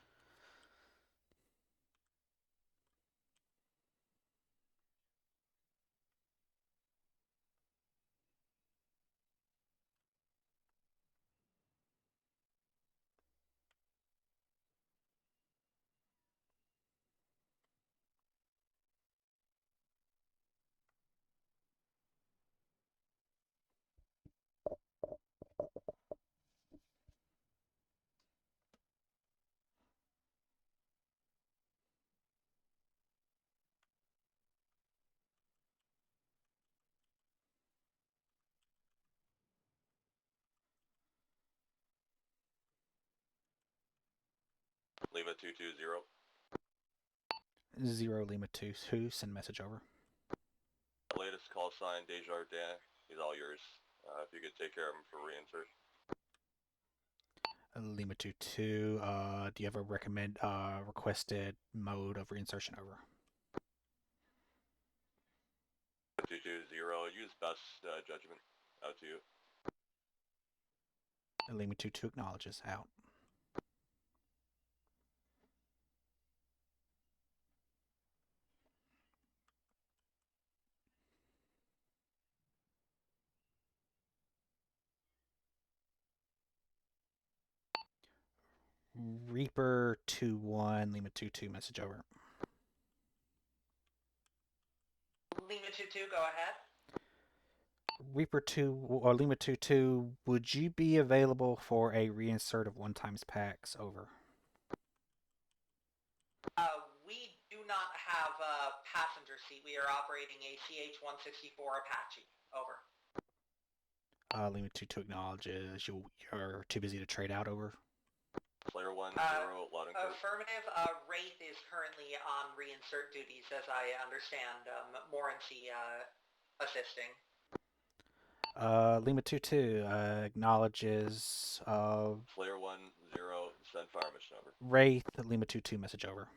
Lima 220. 0, Lima 2-2, send message, over. Latest call sign, Desjardins. He's all yours. If you could take care of him for reinsert. Lima 2-2, do you have a requested mode of reinsertion, over? 220, use best judgment. Out to you. Lima 2-2 acknowledges, out. Reaper 2-1, Lima 2-2, message, over. Lima 2-2, go ahead. Reaper 2 or Lima 2-2, would you be available for a reinsert of 1x packs, over? We do not have a passenger seat. We are operating a CH-164 Apache. Over. Lima 2 acknowledges you're too busy to trade out. Over. Slayer 1-0, loud and clear. Affirmative. Wraith is currently on reinsert duties, as I understand. Morency assisting. Lima 2 acknowledges. Slayer 1-0, send fire mission over. Wraith, Lima 2 message over.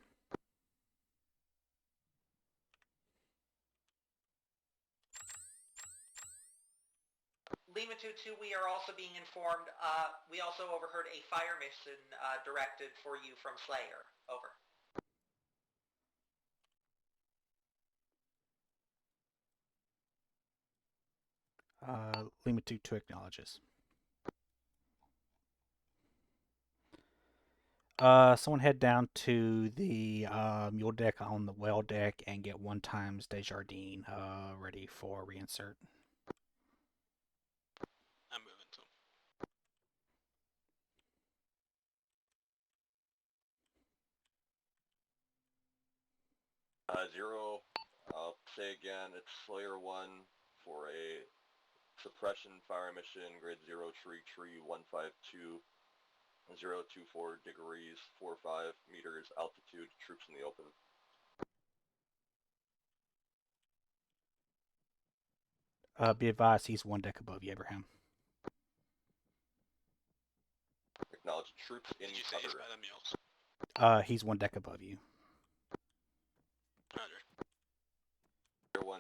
Lima 2, we are also being informed, we also overheard a fire mission directed for you from Slayer. Over. Lima 2 acknowledges. Someone head down to the mule deck on the well deck and get 1 times Desjardins ready for reinsert. I'm moving to him. Zero, I'll say again, it's Slayer 1 for a suppression fire mission, grid 0, tree 152, 024 degrees, 45 meters altitude, troops in the open. Be advised, he's 1 deck above you, Abraham. Acknowledge troops in Did you say he's cover. by the mules? He's 1 deck above you. Roger. 010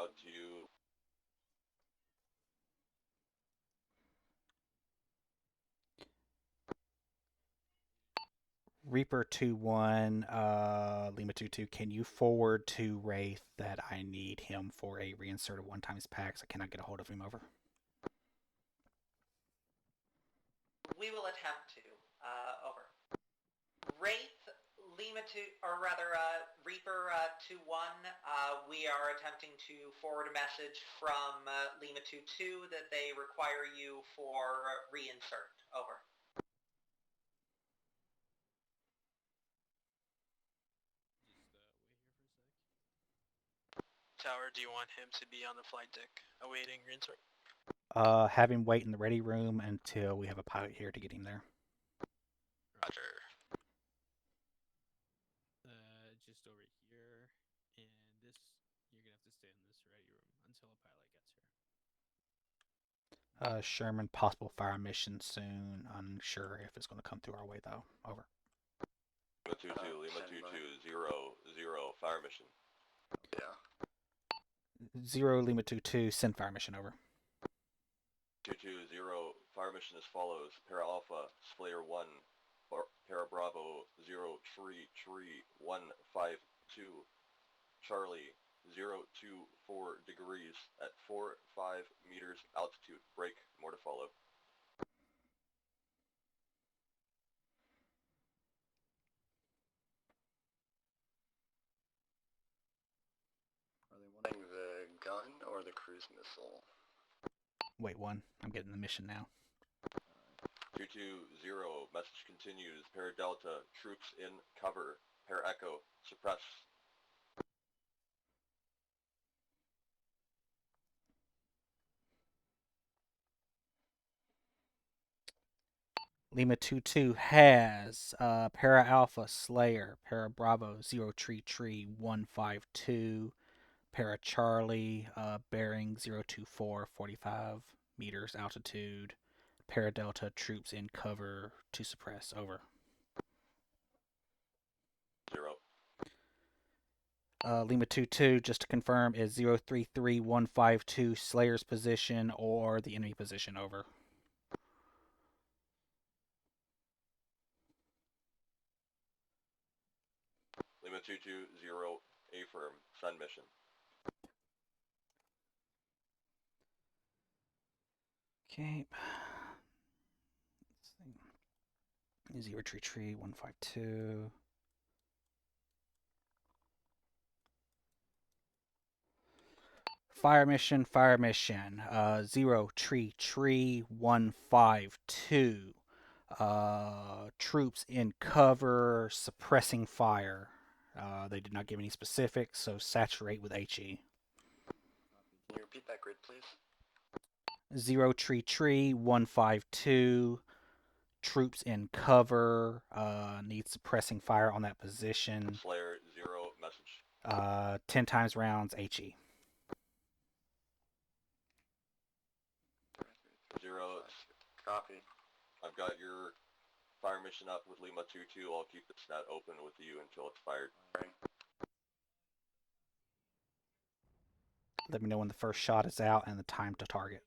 out to you. Reaper 2-1, Lima 2, can you forward to Wraith that I need him for a reinsert of 1 times packs? I cannot get a hold of him. Over. We will attempt to. Over. Wraith, Lima 2, or rather, Reaper 2-1, we are attempting to forward a message from Lima 2 that they require you for reinsert. Over. Tower, do you want him to be on the flight deck awaiting reinsert? Have him wait in the ready room until we have a pilot here to get him there. Roger. Just over here, and this, you're gonna have to stay in this ready room until a pilot gets here. Sherman, possible fire mission soon. Unsure if it's going to come through our way, though. Over. Lima 2, Lima 2, 0, fire mission. Yeah. 0, Lima 2, send fire mission. Over. 220, fire mission as follows. Para Alpha, Slayer 1, Para Bravo, 0, tree 152, Charlie, 024 degrees at 45 meters altitude. Break, more to follow. Are they wanting the gun or the cruise missile? Wait, 1. I'm getting the mission now. 220, message continues. Para Delta, troops in cover. Para Echo, suppress. Lima 2 has Para Alpha, Slayer, Para Bravo, 0, tree 152, Para Charlie, bearing 024, 45 meters altitude. Para Delta, troops in cover to suppress. Over. 0. Lima 2, just to confirm, is 033152 Slayer's position or the enemy position. Over. Lima 220, affirm, send mission. Okay. Let's see. 0 tree 152. Fire mission. 0 tree 152. Troops in cover, suppressing fire. They did not give any specifics, so saturate with HE. Can you repeat that grid, please? 0 tree 152. Troops in cover. Need suppressing fire on that position. Slayer 0 message. 10 times rounds HE. 0. Copy. I've got your fire mission up with Lima 2-2. I'll keep the stat open with you until it's fired. Firing. Let me know when the first shot is out and the time to target.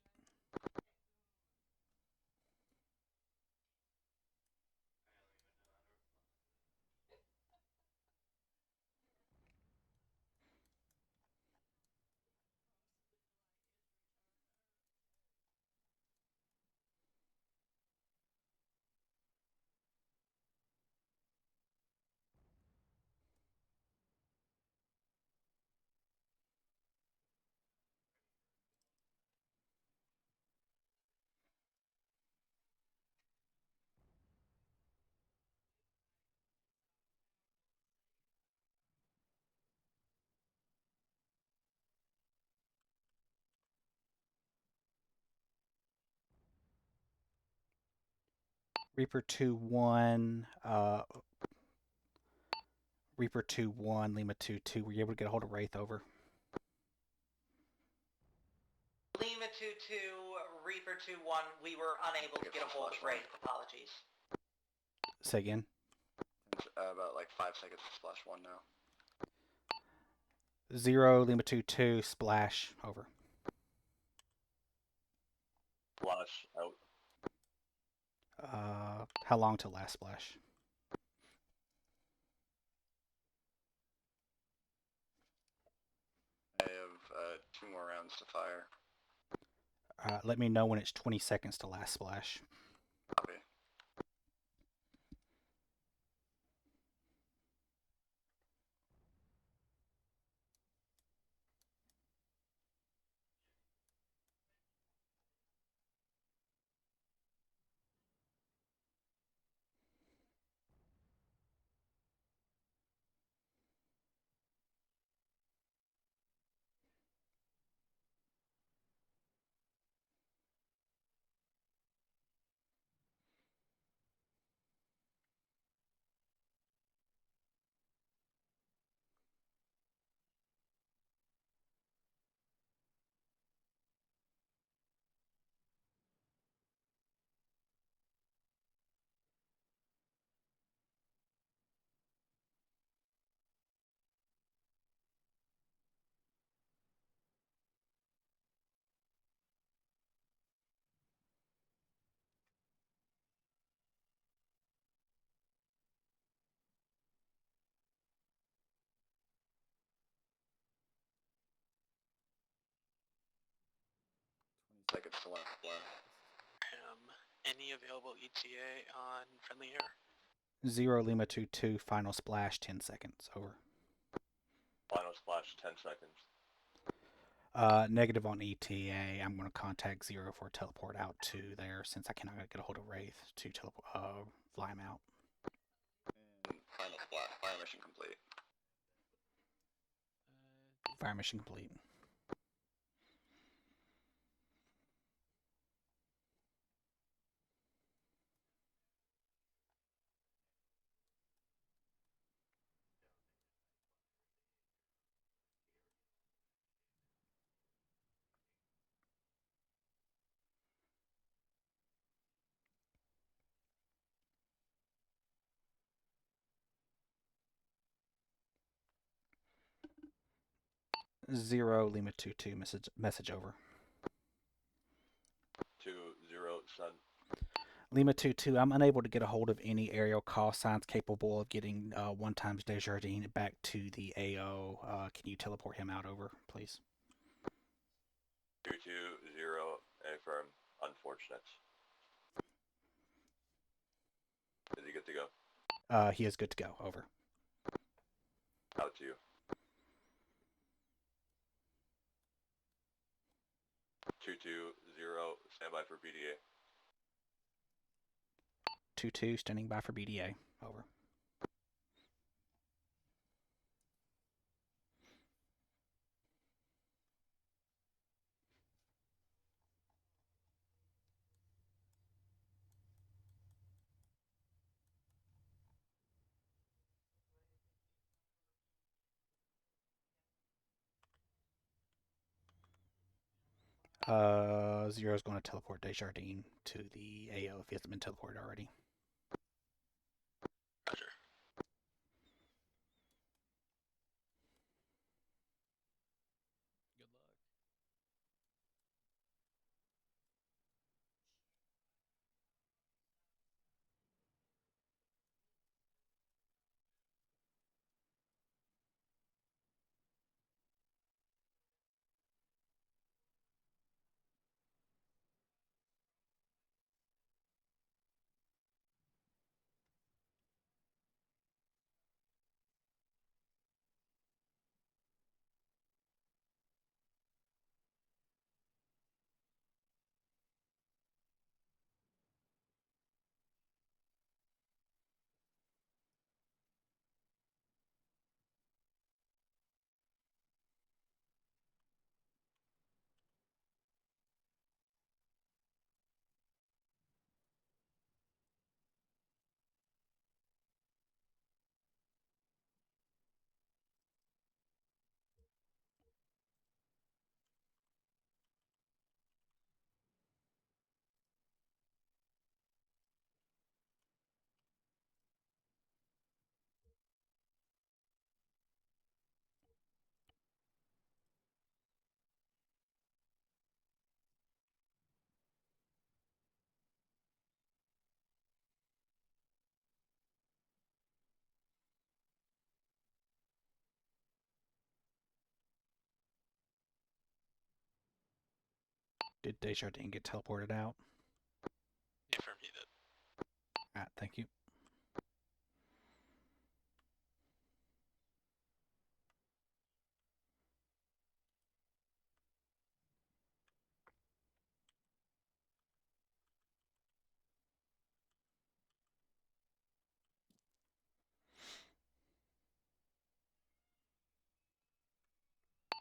Reaper 2-1. Reaper 2-1. Lima 2-2. Were you able to get a hold of Wraith? Over. Lima 2-2, Reaper 2-1. We were unable to get a hold of Wraith. Apologies. Say again. It's about like 5 seconds to splash 1 now. 0 Lima 2-2. Splash. Over. Flash out. How long till last splash? I have 2 more rounds to fire. Let me know when it's 20 seconds to last splash. Copy. Seconds to last splash. Any available ETA on friendly air? 0 Lima 2-2. Final splash. 10 seconds. Over. Final splash 10 seconds. Negative on ETA. I'm going to contact 0 for teleport out to there since I cannot get a hold of Wraith to fly him out. And final splash. Fire mission complete. Fire mission complete. Zero Lima 2-2. Message over. 2-0 Sun. Lima 2-2. I'm unable to get a hold of any aerial call signs capable of getting 1 times Desjardins back to the AO. Can you teleport him out? Over, please. 2-2-0. Affirm. Unfortunate. Is he good to go? He is good to go. Over. Out to you. 2-2-0. Standby for BDA. 2-2. Standing by for BDA. Over. Zero's going to teleport Desjardins to the AO if he hasn't been teleported already. Roger. Good luck. Did Desjardins get teleported out? Yeah, affirm he did. Alright, thank you.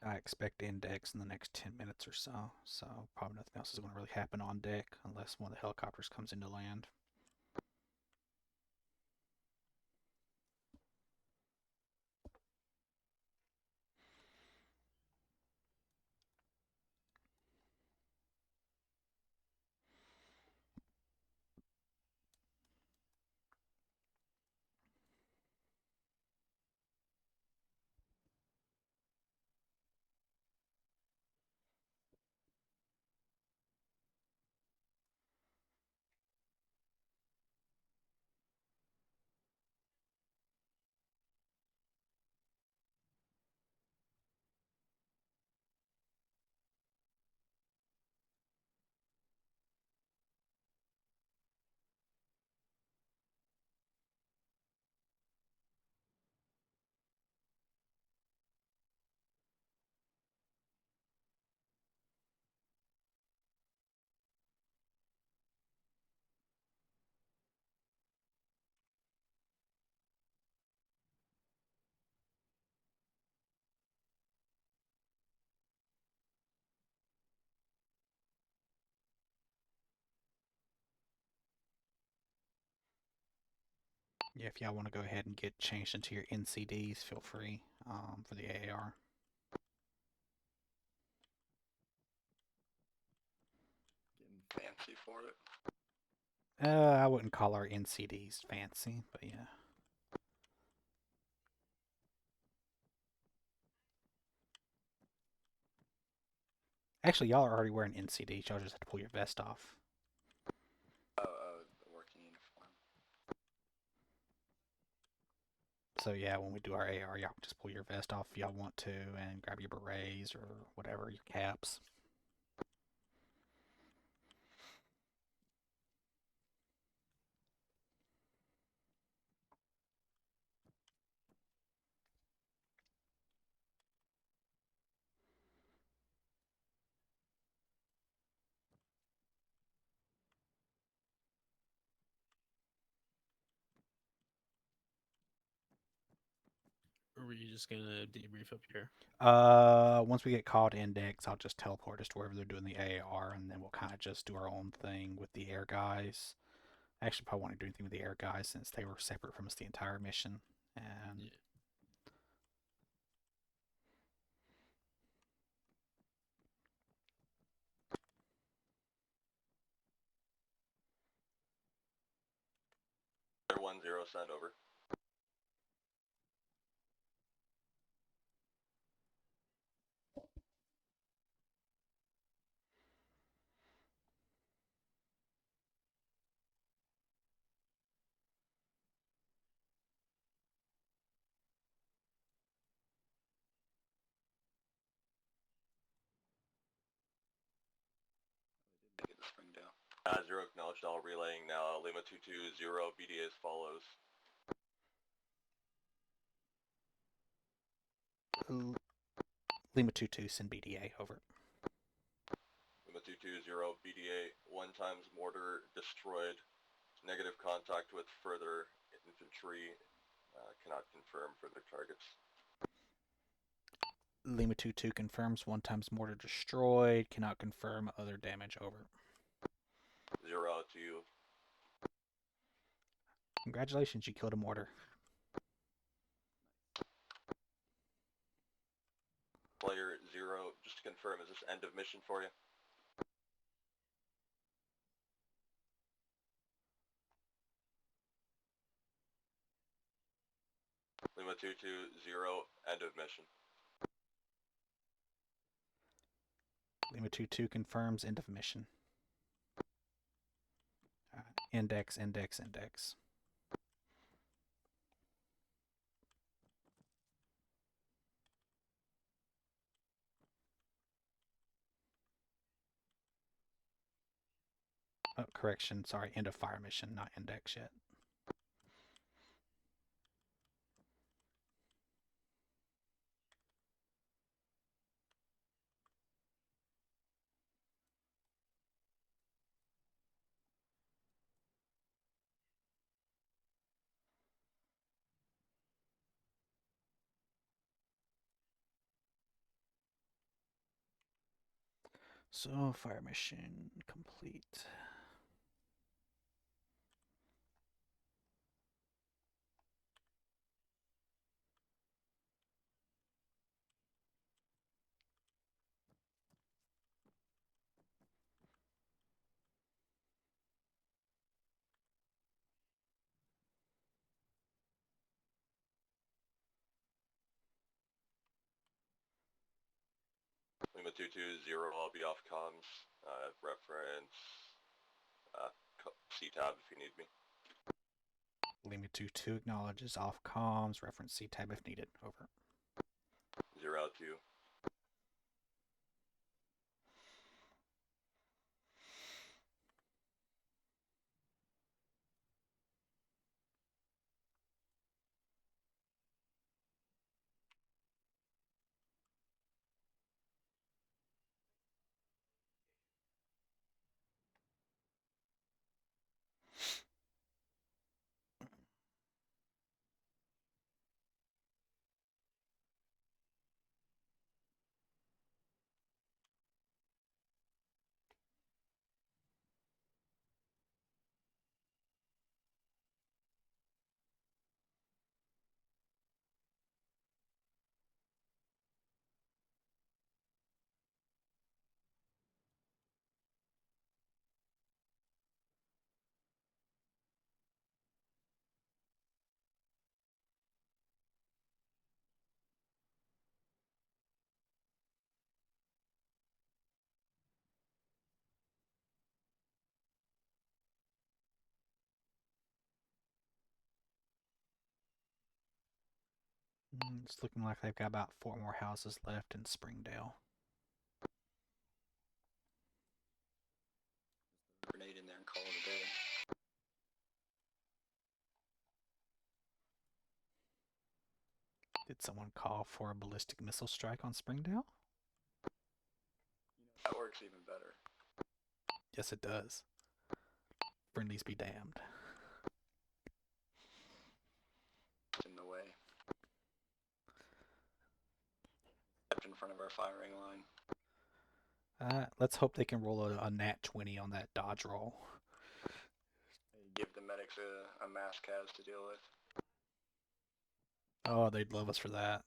I expect index in the next 10 minutes or so, so probably nothing else is going to really happen on deck unless one of the helicopters comes into land. Yeah, if y'all want to go ahead and get changed into your NCDs, feel free for the AAR. Getting fancy for it. I wouldn't call our NCDs fancy, but yeah. Actually, y'all are already wearing NCDs. Y'all just have to pull your vest off. Oh, the working uniform. So yeah, when we do our AR, y'all can just pull your vest off if y'all want to and grab your berets or whatever, your caps. Or were you just gonna debrief up here? Once we get called index, I'll just teleport us to wherever they're doing the AR, and then we'll kind of just do our own thing with the air guys. I actually probably want to do anything with the air guys since they were separate from us the entire mission. And Yeah. send over. Get the spring down. 0 acknowledged, all relaying now. Lima 220 BDA as follows. Lima 22, send BDA, over. Lima 220 BDA, 1 times mortar destroyed. Negative contact with further infantry. Cannot confirm further targets. Lima 22 confirms 1 times mortar destroyed. Cannot confirm other damage, over. 0 to you. Congratulations, you killed a mortar. Player 0, just to confirm, is this end of mission for you? Lima 220, end of mission. Lima 22 confirms end of mission. Index, index, index. Oh, correction, sorry, end of fire mission, not index yet. So, fire mission complete. Lima 220, I'll be off comms. Reference C-tab if you need me. Lima 22 acknowledges off comms. Reference C-tab if needed. Over. 0 to you. It's looking like they've got about 4 more houses left in Springdale. Grenade in there and call it a day. Did someone call for a ballistic missile strike on Springdale? That works even better. Yes, it does. Friendlies be damned. It's in the way. Stepped in front of our firing line. Let's hope they can roll a nat 20 on that dodge roll. Give the medics a mass cas to deal with. Oh, they'd love us for that.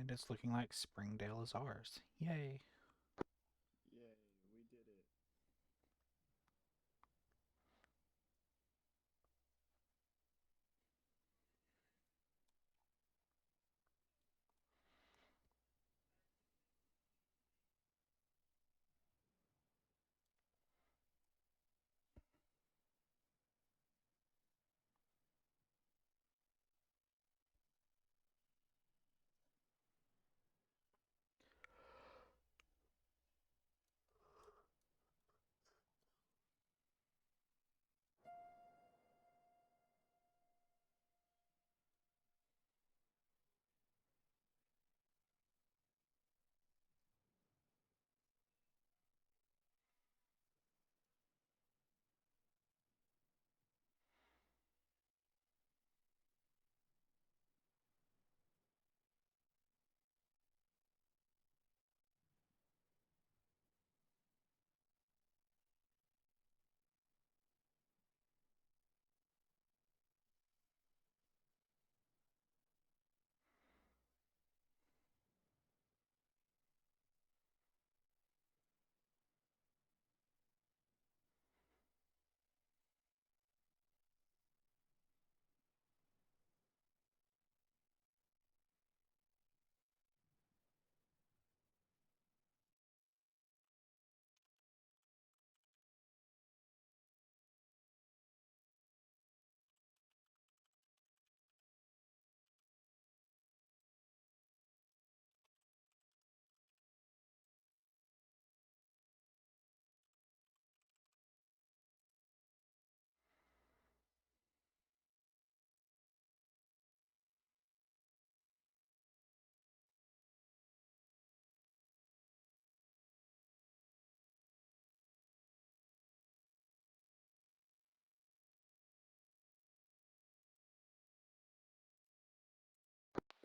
And it's looking like Springdale is ours. Yay. Yay, we did it.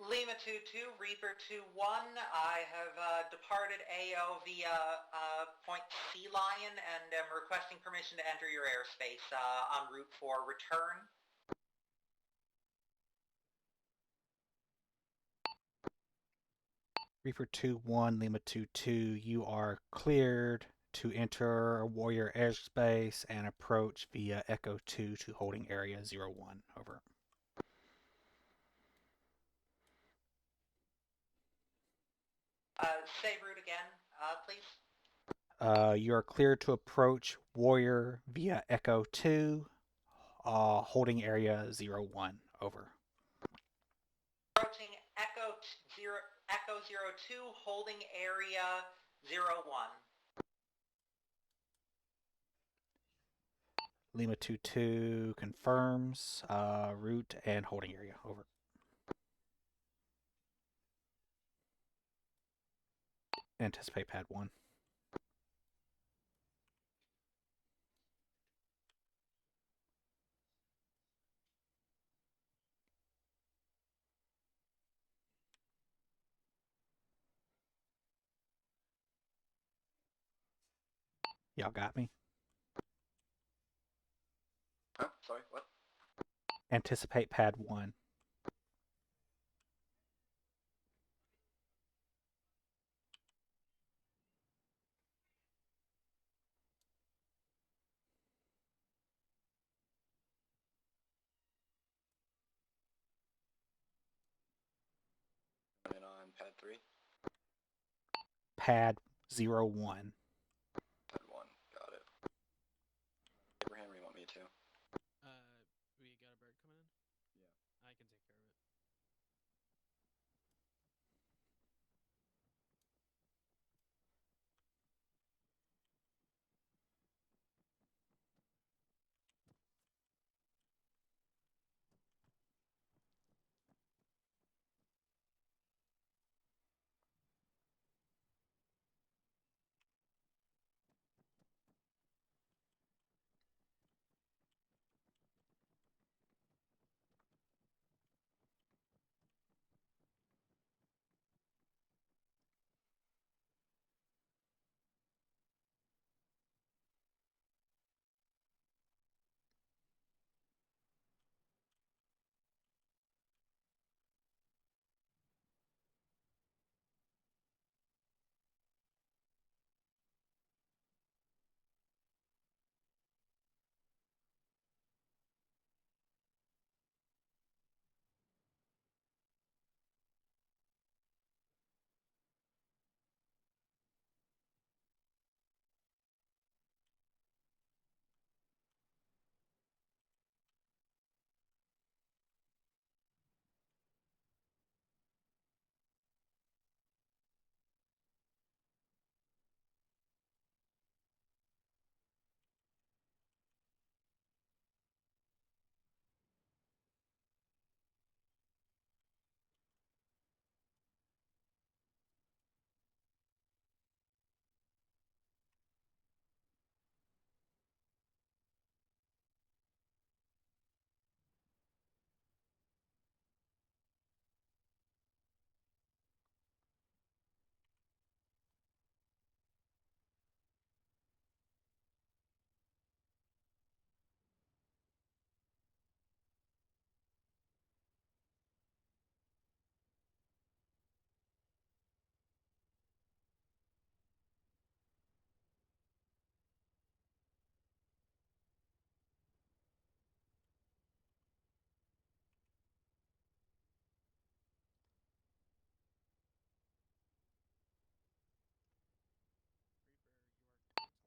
Lima 2-2, Reaper 2-1. I have departed AO via Point Sea Lion and am requesting permission to enter your airspace en route for return. Reaper 2-1, Lima 2-2, you are cleared to enter Warrior airspace and approach via Echo 2 to holding area 01. Over. Say route again, please. You are cleared to approach Warrior via Echo 2, holding area 01. Over. Approaching Echo 02, holding area 01. Lima 2-2 confirms route and holding area. Over. Anticipate pad 1. Y'all got me? Huh? Sorry, what? Anticipate pad 1. And on pad 3? Pad 01. Pad 1, got it. Abraham, where you want me to? We got a bird coming in? Yeah. I can take care of it.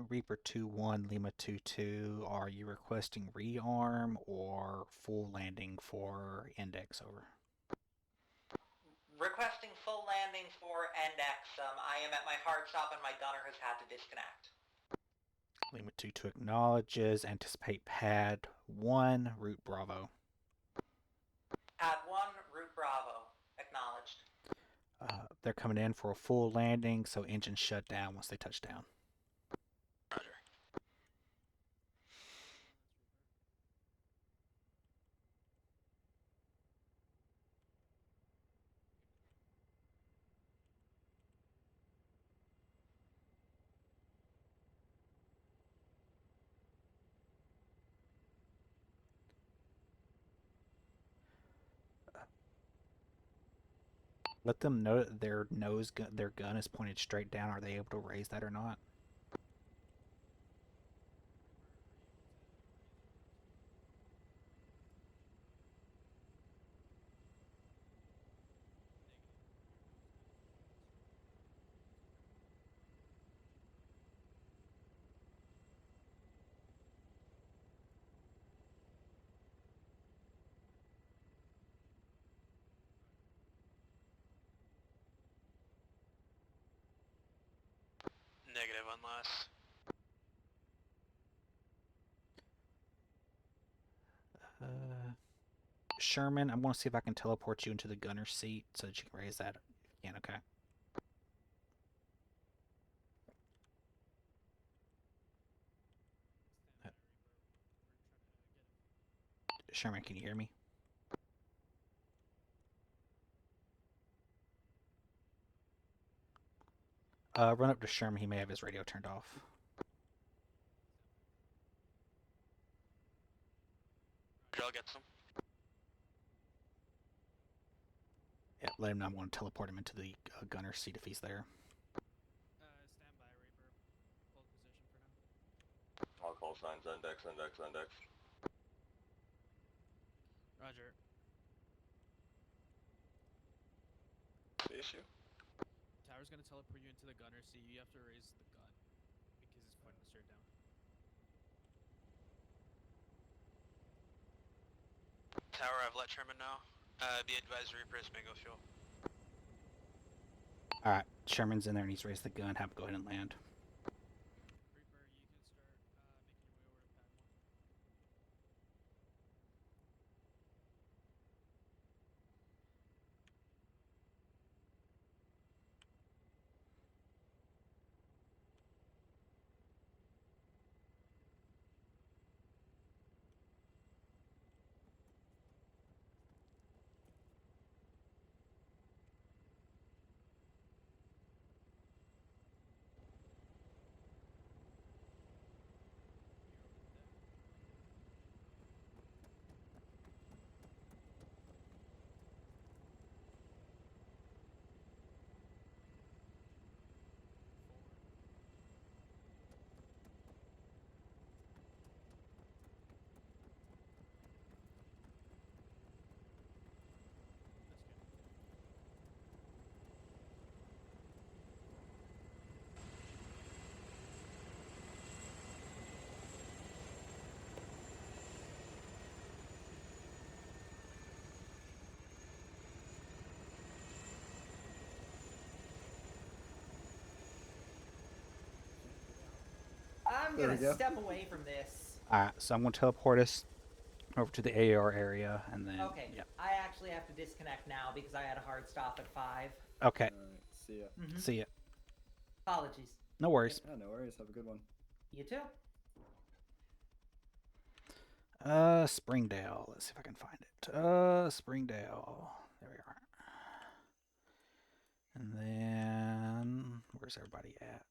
Reaper 2-1, Lima 2-2. Are you requesting rearm or full landing for index? Over. Requesting full landing for NX. I am at my hard stop and my gunner has had to disconnect. Lima 2-2 acknowledges. Anticipate pad 1, route Bravo. Pad 1, route Bravo. Acknowledged. They're coming in for a full landing, so engines shut down once they touch down. Roger. Let them know that their gun is pointed straight down. Are they able to raise that or not? Negative unless. Sherman, I'm going to see if I can teleport you into the gunner seat so that you can raise that. Yeah, okay. Sherman, can you hear me? Run up to Sherman. He may have his radio turned off. I'll get some. Yeah, let him know I'm going to teleport him into the gunner seat if he's there. Stand by, Reaper. Hold position for now. All call signs, index, index, index. Roger. The issue? Tower's gonna teleport you into the gunner seat. You have to raise the gun because it's pointing straight down. Tower, I've let Sherman know. Be advised, Reaper is bingo fuel. Alright, Sherman's in there and he's raised the gun. Have him go ahead and land. Reaper, you can start making your way over to pad 1. I'm There we gonna go. step away from this. Alright, so I'm going to teleport us over to the AR area and then... Okay. Yeah. I actually have to disconnect now because I had a hard stop at 5. Okay. Alright, see ya. See ya. Apologies. No worries. Yeah, no worries. Have a good one. You too. Springdale. Let's see if I can find it. Springdale. There we are. And then... Where's everybody at?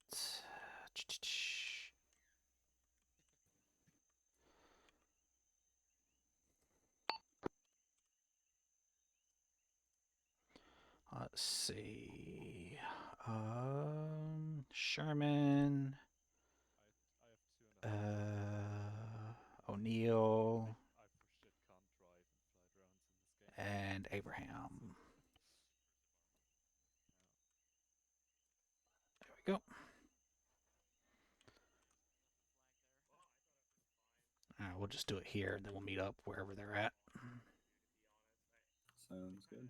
Let's see. Sherman. O'Neill. And Abraham. There we go. we'll just do it here, and then we'll meet up wherever they're at. Sounds good.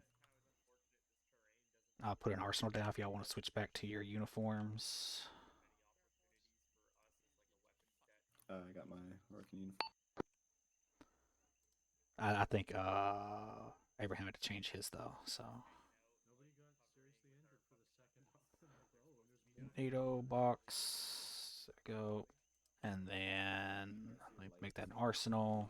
I'll put an arsenal down if y'all want to switch back to your uniforms. I got my working uniform. I think Abraham had to change his though, so. NATO box, there we go, and then let me make that an arsenal.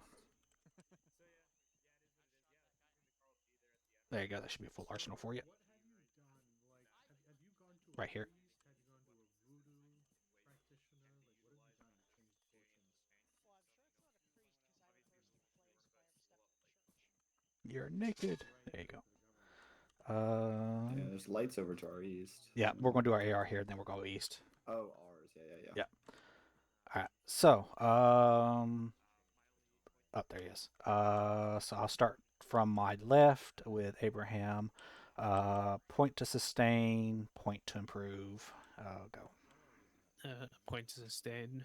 There you go. That should be a full arsenal for you. Right here. You're naked. There you go. Yeah, there's lights over to our east. Yeah, we're going to do our AR here, then we're going east. Oh, ours. Yeah. Yeah. All right. So, oh, there he is. So I'll start from my left with Abraham. Point to sustain, point to improve. Go. Point to sustain.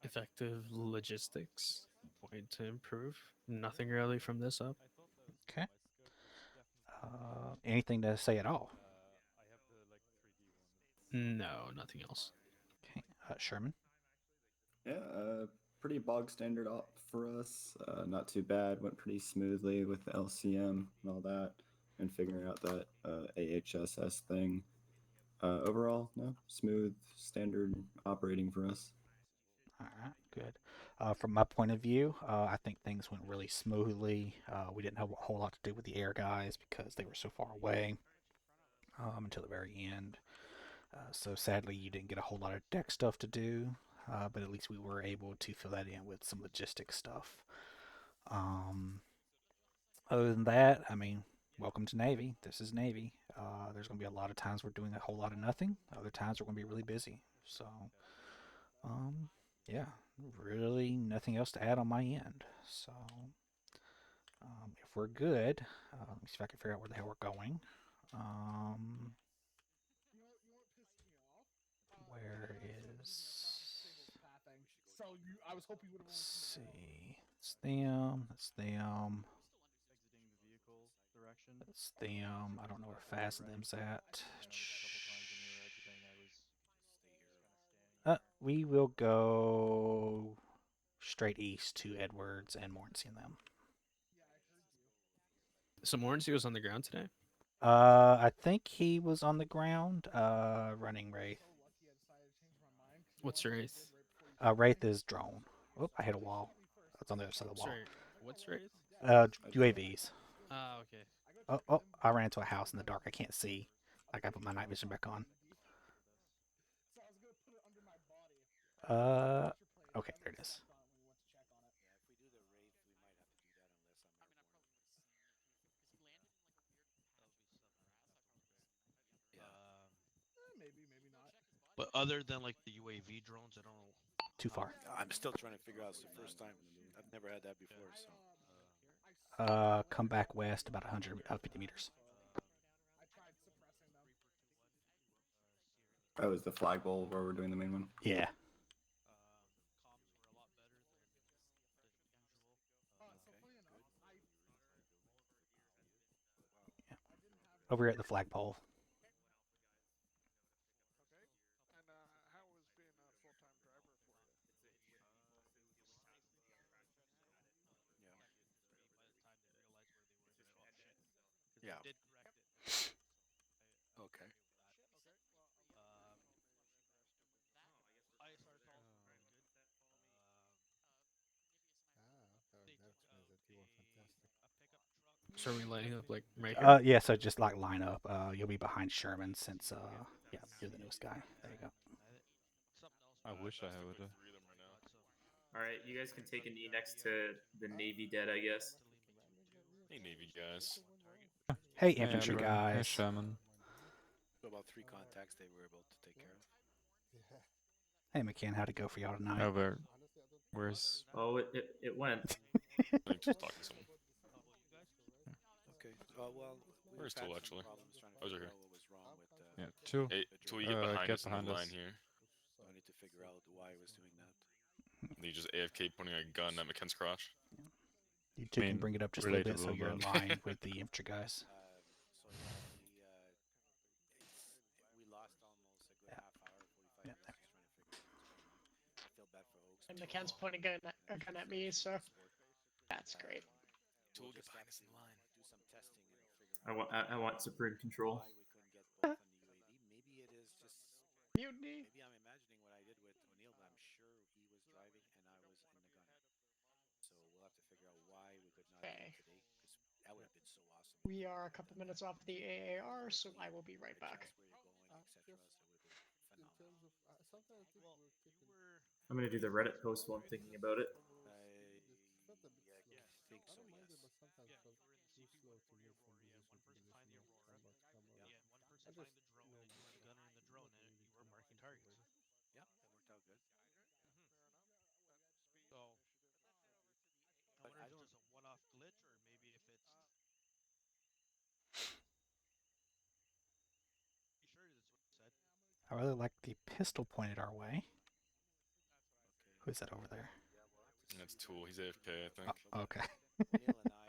Effective logistics. Point to improve. Nothing really from this up. Okay. Anything to say at all? No, nothing else. Okay. Sherman. Yeah, pretty bog standard op for us. Not too bad. Went pretty smoothly with the LCM and all that, and figuring out that AHSS thing. Overall, no, smooth, standard operating for us. All right, good. From my point of view, I think things went really smoothly. We didn't have a whole lot to do with the air guys because they were so far away until the very end. So sadly, you didn't get a whole lot of deck stuff to do, but at least we were able to fill that in with some logistic stuff. Other than that, I mean, welcome to Navy. This is Navy. There's going to be a lot of times we're doing a whole lot of nothing. Other times we're going to be really busy. So, yeah, really nothing else to add on my end. So, if we're good, let me see if I can figure out where the hell we're going. Where is? Let's see. It's them. That's them. That's them. I don't know where fast them's at. We will go straight east to Edwards and Mornsey and them. So Mornsey was on the ground today? I think he was on the ground, running Wraith. What's Wraith? Wraith is drone. Oh, I hit a wall. That's on the other side of the wall. Sorry, what's Wraith? UAVs. Ah, okay. Oh, I ran into a house in the dark. I can't see. Like, I put my night vision back on. Okay, there it is. But other than like the UAV drones, I don't know. Too far. I'm still trying to figure out. It's the first time. I've never had that before. So. Come back west about 150 meters. That was the flagpole where we're doing the main one. Yeah. Over here at the flagpole. Yeah. Okay. So are we lining up like right here? Yeah, so just like line up. You'll be behind Sherman since yeah, you're the newest guy. There you go. I wish I would have. All right, you guys can take a knee next to the Navy dead, I guess. Hey, Navy guys. Hey, infantry guys. Hey, Sherman. So about 3 contacts they were able to take care of. Hey, McCann, how'd it go for y'all tonight? Over. Where's? Oh, it went. I'm just talking to someone. Okay. Well, Where's Tool actually? I was right here. What was wrong with, Yeah, Tool. Hey, Tool, you get behind us in the line here. So I need to figure out why I was doing that. You just AFK pointing a gun at McKen's crotch. You two can bring it up just a little bit so you're in line with the infantry guys. So yeah, we lost almost a good half hour, 45 minutes, just trying to figure out what's going on. I feel bad for Oaks. And McKen's pointing a gun at me, so that's great. We'll just have to do some testing and figure I out. want I want supreme control. Why we couldn't get both on the UAV? Maybe it is just mutiny. Maybe I'm imagining what I did with O'Neill, but I'm sure he was driving and I was in the gun. So we'll have to figure out why we could not do it today, because that would have been so awesome. We are a couple minutes off the AAR, so I will be right back. Where you're going, etc. So it would have been phenomenal. I'm gonna do the Reddit post while I'm thinking about it. I think so, yes. Yeah, that worked out good. So, I wonder if it's just a one-off glitch or maybe if it's. You sure that's what you said? I really like the pistol pointed our way. Who's that over there? That's Tool. He's AFK, I think. Oh, okay.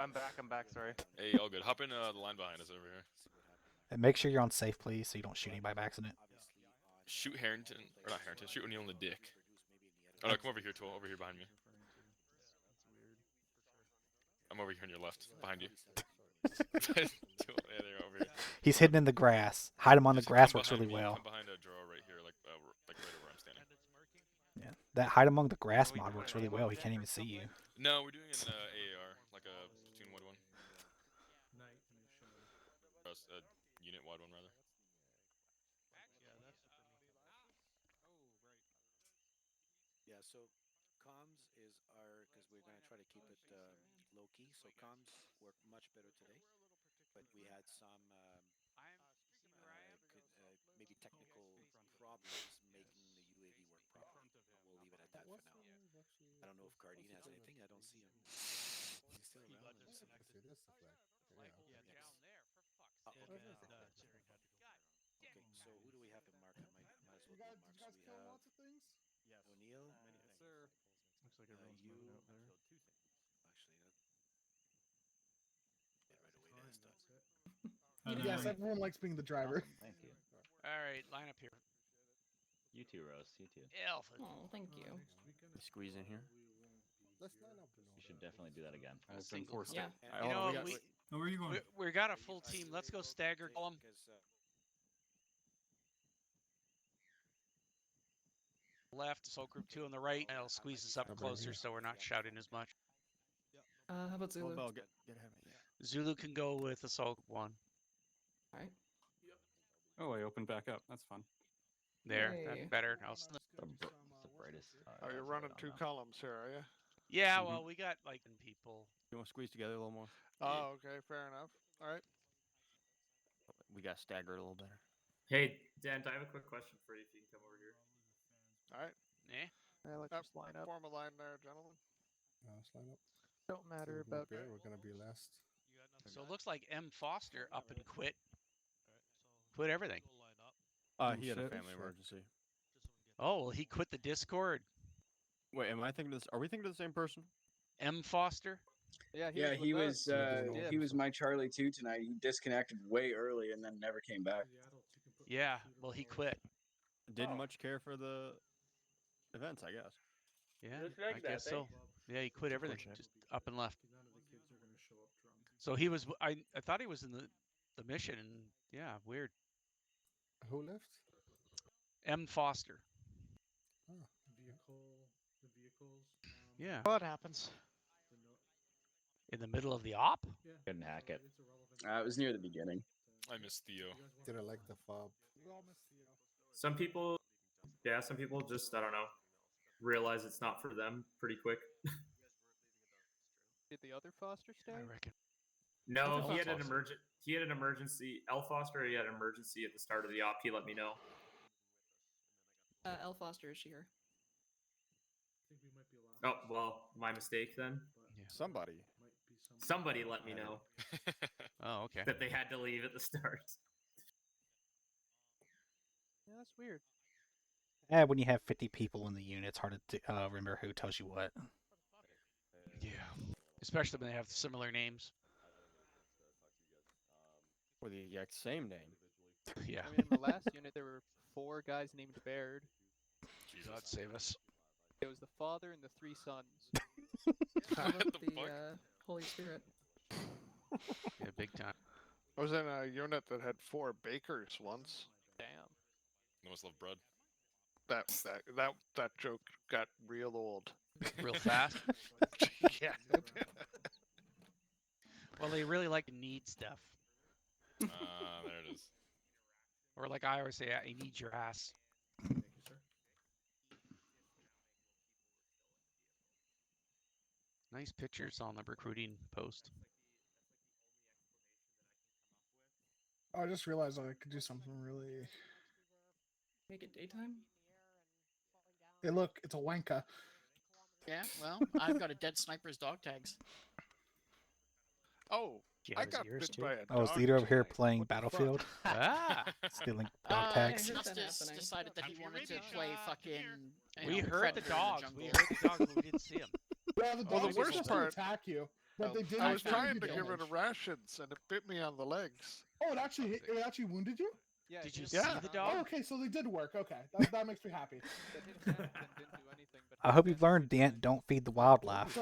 I'm back, sorry. Hey, all good. Hop in the line behind us over here. And make sure you're on safe, please, so you don't shoot anybody by accident. Shoot Harrington, or not Harrington, shoot O'Neill in the dick. Oh no, come over here, Tool, over here behind me. I'm over here on your left, behind you. Tool, yeah, they're over here. He's hidden in the grass. Hide him on the grass works really well. Come behind a drawer right here, like right where I'm standing. Yeah, that hide among the grass mod works really well. He can't even see you. No, we're doing an AAR, like a platoon-wide one. A unit-wide one, rather. Yeah, so comms is our, because we're going to try to keep it low-key, so comms work much better today, but we had some maybe technical problems making the UAV work properly. We'll leave it at that for now. I don't know if Guardian has anything. I don't see him. Is he still around? Down there, for fuck's sake. Okay, so who do we have to mark? I might as well go mark. So we have lots of things? Yes. O'Neill. Yes, sir. Looks like everyone's moving out there. Actually, that right away to stop. Yes, everyone likes being the driver. Awesome, thank you. All right, line up here. You too, Rose. You too. Alpha. Oh, thank you. Squeeze in here. Let's line up. You should definitely do that again. I've been forced. Yeah. You know, where are you going? We got a full team. Let's go stagger column. Left, assault group 2 on the right. I'll squeeze us up closer so we're not shouting as much. How about Zulu? Bell, get ahead of me. Zulu can go with assault 1. All right. Oh, I opened back up. That's fun. There, Yay. that's better. The brightest. Oh, you're running two columns here, are you? Yeah, well, we got like people. You want to squeeze together a little more? Oh, okay, fair enough. All right. We got staggered a little better. Hey, Dan, I have a quick question for you if you can come over here. All right. Eh? Let's just line up. Form a line there, gentlemen. Let's line up. Don't matter about that. We're gonna be last. So it looks like M. Foster up and quit. Quit everything. He had a family emergency. Oh, well, he quit the Discord. Wait, am I thinking this? Are we thinking of the same person? M. Foster? Yeah, he was my Charlie too tonight. He disconnected way early and then never came back. Yeah, well, he quit. Didn't much care for the events, I guess. Yeah, I guess so. Yeah, he quit everything, just up and left. So he was. I thought he was in the mission, and yeah, weird. Who left? M. Foster. Oh. The vehicles. Yeah. What happens? In the middle of the op? Couldn't hack it. It was near the beginning. I miss Theo. Did I like the fob? Some people just, I don't know, realize it's not for them pretty quick. Did the other Foster stay? I reckon. No, he had an emergency. L. Foster, he had an emergency at the start of the op. He let me know. L. Foster, is she here? Oh, well, my mistake then. Yeah. Somebody let me know Oh, okay. that they had to leave at the start. Yeah, that's weird. When you have 50 people in the unit, it's hard to remember who tells you what. Yeah. Especially when they have similar names. Or the exact same name. Yeah. I mean, in the last unit, there were 4 guys named Baird. God save us. It was the father and the 3 sons. How about the Holy Spirit? Yeah, big time. I was in a unit that had 4 bakers once. Damn. They must love bread. That joke got real old. Real fast? Yeah. Well, they really like to knead stuff. There it is. Or like I always say, I need your ass. Thank you, sir. Nice pictures on the recruiting post. I just realized I could do something really. Make it daytime? Hey, look, it's a wanka. Yeah, well, I've got a dead sniper's dog tags. Oh, I got bit by a Oh, is dog Leader over here today. playing What the fuck? Battlefield? Stealing dog tags. Justice decided that he wanted to play fucking. We heard Predator the dogs. In the We jungle. heard the dogs, but we didn't see them. Yeah, the Well, dogs the were worst supposed part- to attack you, but they didn't. I was trying do to give it damage. a rations, and it bit me on the legs. Oh, it actually wounded you? Yeah, Did you Yeah. see the dog? Oh, okay, so they did work. Okay, that makes me happy. didn't do anything, but I hope you've learned, Dant, don't feed the wildlife.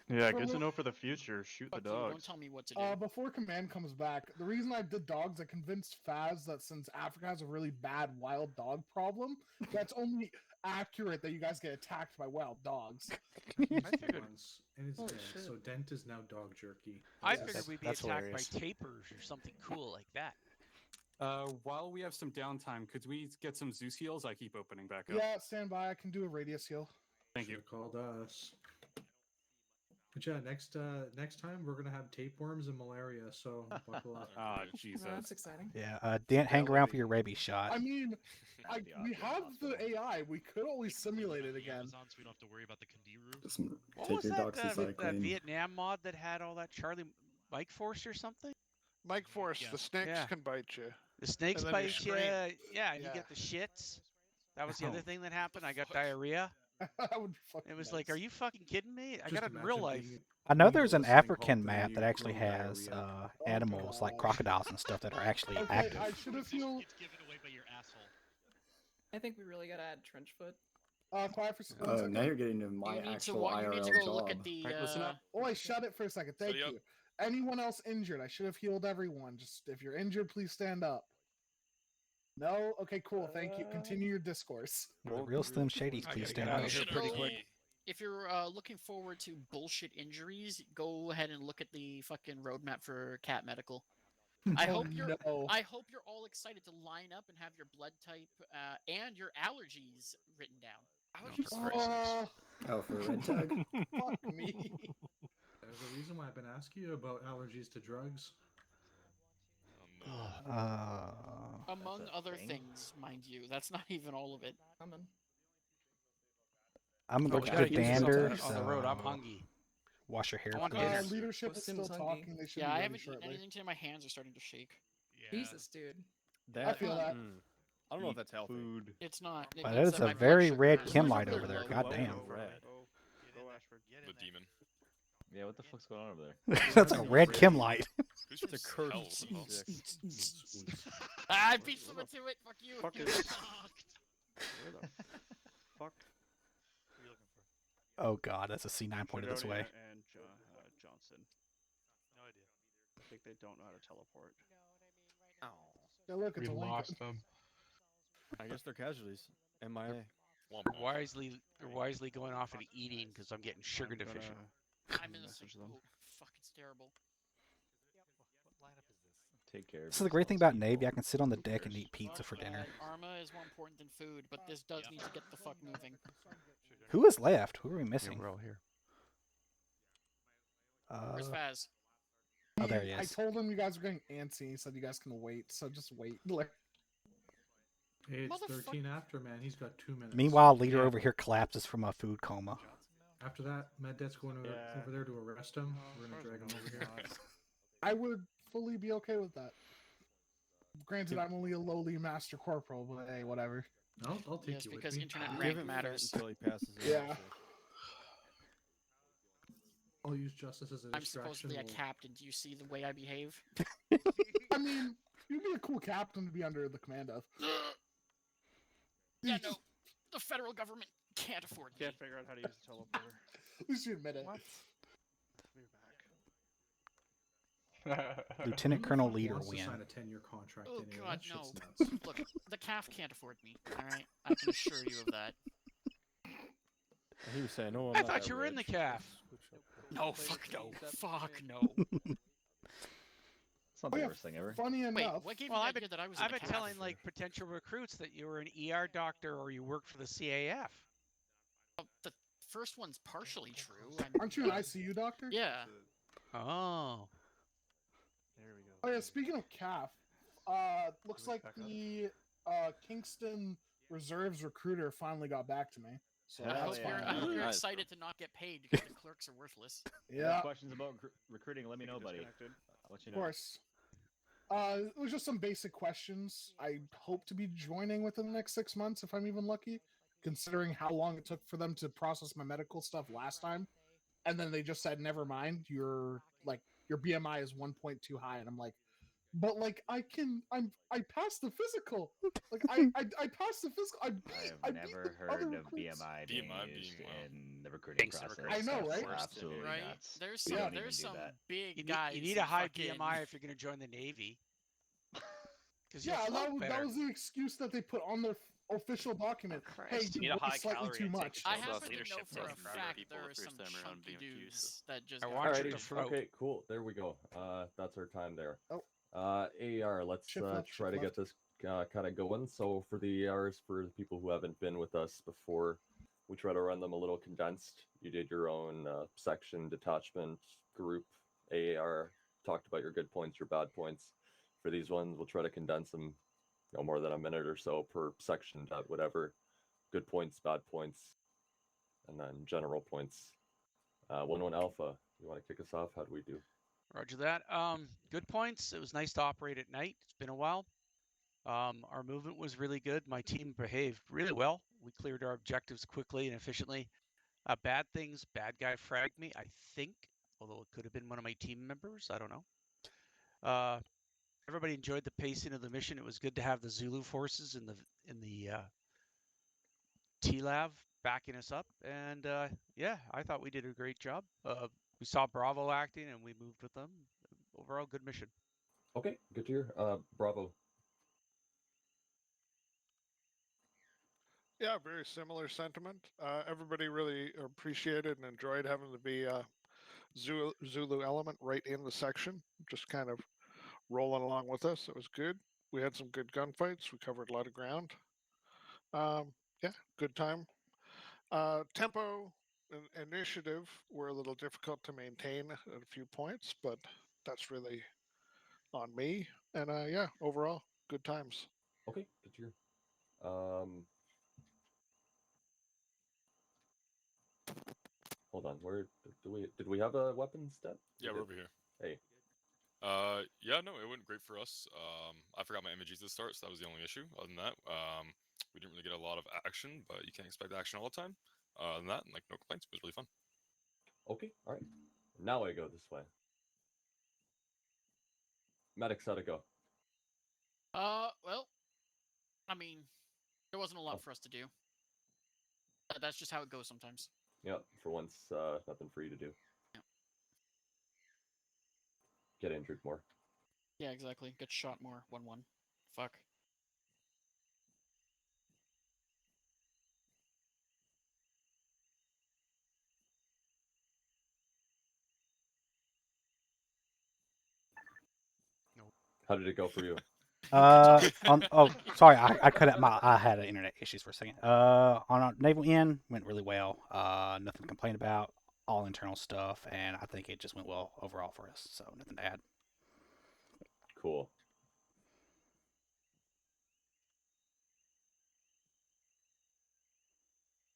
Yeah, For good to me- know for the future. Shoot the Fuck you, don't dogs. tell me what to do. Before Command comes back, the reason I did dogs, I convinced Faz that since Africa has a really bad wild dog problem, that's only accurate that you guys get attacked by wild dogs. Once, and it's Holy dead. shit. So Dent is now dog jerky. I Yes. figured we'd be That's attacked hilarious. by tapers or something cool like that. While we have some downtime, could we get some Zeus heals? I keep opening back up. Yeah, stand by. I can do a radius heal. Thank you. Should've called us. But yeah, next time we're gonna have tapeworms and malaria. So buckle up. Ah, Well, Jesus. that's exciting. Yeah, Dant, hang around for your rabies shot. I mean, we have the AI. We could always simulate it again. So we don't have to worry about the Kandiru. Just What take was your that, doxycycline. that Vietnam mod that had all that Charlie Mike Force or something? Mike Force, Yeah. the snakes Yeah. can bite you. The snakes And then you bite you. scream. Yeah, and you Yeah. get the shits. That was the Oh. other thing that happened. I got diarrhea. That would be fucking It was nice. like, are you fucking kidding me? I Just got it in real imagine life. being- I know being there's an this thing called African the map that actually Negro has diarrhea. animals like gosh. crocodiles and stuff that are actually Okay, active. I should have healed. It's given away by your asshole. I think we really gotta add trench foot. Quiet for one Oh, second. now you're getting into my You need to actual wa- you need IRL to go job. look at the. Right, listen up. Oh, I shut it for a second. Thank Steady up. you. Anyone else injured? I should have healed everyone. Just if you're injured, please stand up. No? Okay, cool. Thank you. Continue your discourse. The real Slim Shadys, I please gotta get stand out up. of here pretty quick. If you're looking forward to bullshit injuries, go ahead and look at the fucking roadmap for Cat Medical. I Oh, hope you're. no. I hope you're all excited to line up and have your blood type and your allergies written down. Oh, for a red tag? Fuck me. There's a reason why I've been asking you about allergies to drugs. Among other things, mind you. That's not even all of it. Coming. I'm Oh, allergic we gotta to use this dander, on the road. I'm so hungry. wash your hair, I want please. dinner. Leadership is Sim's still hungry. talking. They should Yeah, be I ready haven't eaten shortly. anything today. My hands are starting to shake. Yeah. Jesus, dude. I feel that. I don't know if that's healthy. Food. It's not. It Wow, means that is my a blood very sugar red is chem much light further over there. low. God damn. Red. The demon. Yeah, what the fuck's going on over there? That's a red chem light. Who's It's a from curse. hell? Oh. I beat someone to it. Fuck you. Fuck it. Where the fuck? What are you looking for? Oh god, that's a C9 pointed this way. Fredonia and Johnson. No idea. I think they don't know how to teleport. Yeah, look, it's We a link. lost them. I guess they're casualties. MIA. They're wisely going off and eating because I'm getting sugar deficient. I'm in the Message same them. boat. Fuck, it's terrible. What lineup is this? Take care. This is the great thing about Navy. I can sit on the deck and eat pizza for dinner. Arma is more important than food, but this does need to get the fuck moving. Who is left? Who are we Yeah, missing? we're all here. Where's Faz? Oh, there he I is. told him you guys were getting antsy. He said you guys can wait, so just wait. Like, Hey, it's Motherfuck- 13 after, man. He's got 2 minutes. Meanwhile, leader over here collapses from a food coma. After that, Meddet's going over there to arrest him. We're gonna drag him over here. I would fully be okay with that. Granted, I'm only a lowly master corporal, but hey, whatever. I'll take Yes, you with because me. internet Give rank him matters. until he passes it. Yeah. I'll use justice as a I'm distraction. supposedly a captain. Do you see the way I behave? I mean, you'd be a cool captain to be under the command of. Yeah, no. The federal government can't afford me. Can't figure out how to use the teleporter. At least you admit it. What? Lieutenant Who the Colonel fuck Leader wants to win. sign a 10-year contract Oh anyway? God, That no! shit's nuts. Look, the calf can't afford me. All right, I can assure you of that. He was saying, "Oh, I'm I not thought that you were in the rich. calf. No, fuck no, fuck no. It's not the worst thing ever. Funny enough. Wait, what gave you the I've idea been, that I was I've in the been calf? telling like potential recruits that you were an ER doctor or you worked for the CAF. The first one's partially true. Aren't you an ICU doctor? Yeah. Oh. There we go. Oh yeah. Speaking of calf, looks like the Kingston Reserves recruiter finally got back to me. So I hope you're Nice, excited to not get paid because the clerks are worthless. If you have questions about recruiting, let me know, buddy. I'll let you know. Of course. It was just some basic questions. I hope to be joining within the next 6 months if I'm even lucky, considering how long it took for them to process my medical stuff last time. And then they just said, "Never mind, your BMI is 1.2 high," and I'm like, "But like I passed the physical. Like I passed the physical. I have never heard of BMI being used in the recruiting process. I know, right? That's absolutely Right? nuts. There's We some don't even there's do some that. big guys. You need a high fucking... BMI if you're going to join the Navy. Yeah, that was the excuse that they put on their official document. Hey, You need a high slightly calorie too intake much. to I fill those happen to know leadership for a roles for other fact people there the are some first time around chunky being dudes that just I got watched hired. it Okay, cool. There we go. That's our time there. Oh. AR, let's Shift left, try shift to get this kind of going. So for the ARs, for the people who haven't been with us before, we try to run them a little condensed. You did your own section, detachment, group, AAR, talked about your good points, your bad points. For these ones, we'll try to condense them no more than a minute or so per section, whatever. Good points, bad points, and then general points. 1-1 Alpha, you want to kick us off? How do we do? Roger that. Good points. It was nice to operate at night. It's been a while. Our movement was really good. My team behaved really well. We cleared our objectives quickly and efficiently. Bad things, bad guy fragged me, I think, although it could have been one of my team members. I don't know. Everybody enjoyed the pacing of the mission. It was good to have the Zulu forces in the TLAV backing us up, and yeah, I thought we did a great job. We saw Bravo acting, and we moved with them. Overall, good mission. Okay, good to hear. Bravo. Yeah, very similar sentiment. Everybody really appreciated and enjoyed having to be a Zulu element right in the section, just kind of rolling along with us. It was good. We had some good gunfights. We covered a lot of ground. Yeah, good time. Tempo and initiative were a little difficult to maintain at a few points, but that's really on me. And yeah, overall, good times. Okay, good to hear. Hold on. Where did we have a weapon step? Yeah, we're over here. Hey. Yeah, no, it went great for us. I forgot my images at the start, so that was the only issue. Other than that, we didn't really get a lot of action, but you can't expect action all the time. Other than that, like, no complaints. It was really fun. Okay, all right. Now I go this way. Medics, how'd it go? Well, I mean, there wasn't a lot for us to do. That's just how it goes sometimes. Yeah, for once, nothing for you to do. Yeah. Get injured more. Yeah, exactly. Get shot more. 1-1. Fuck. How did it go for you? Sorry, I cut out I had internet issues for a second. On our naval end, went really well. Nothing to complain about. All internal stuff, and I think it just went well overall for us. So nothing to add. Cool.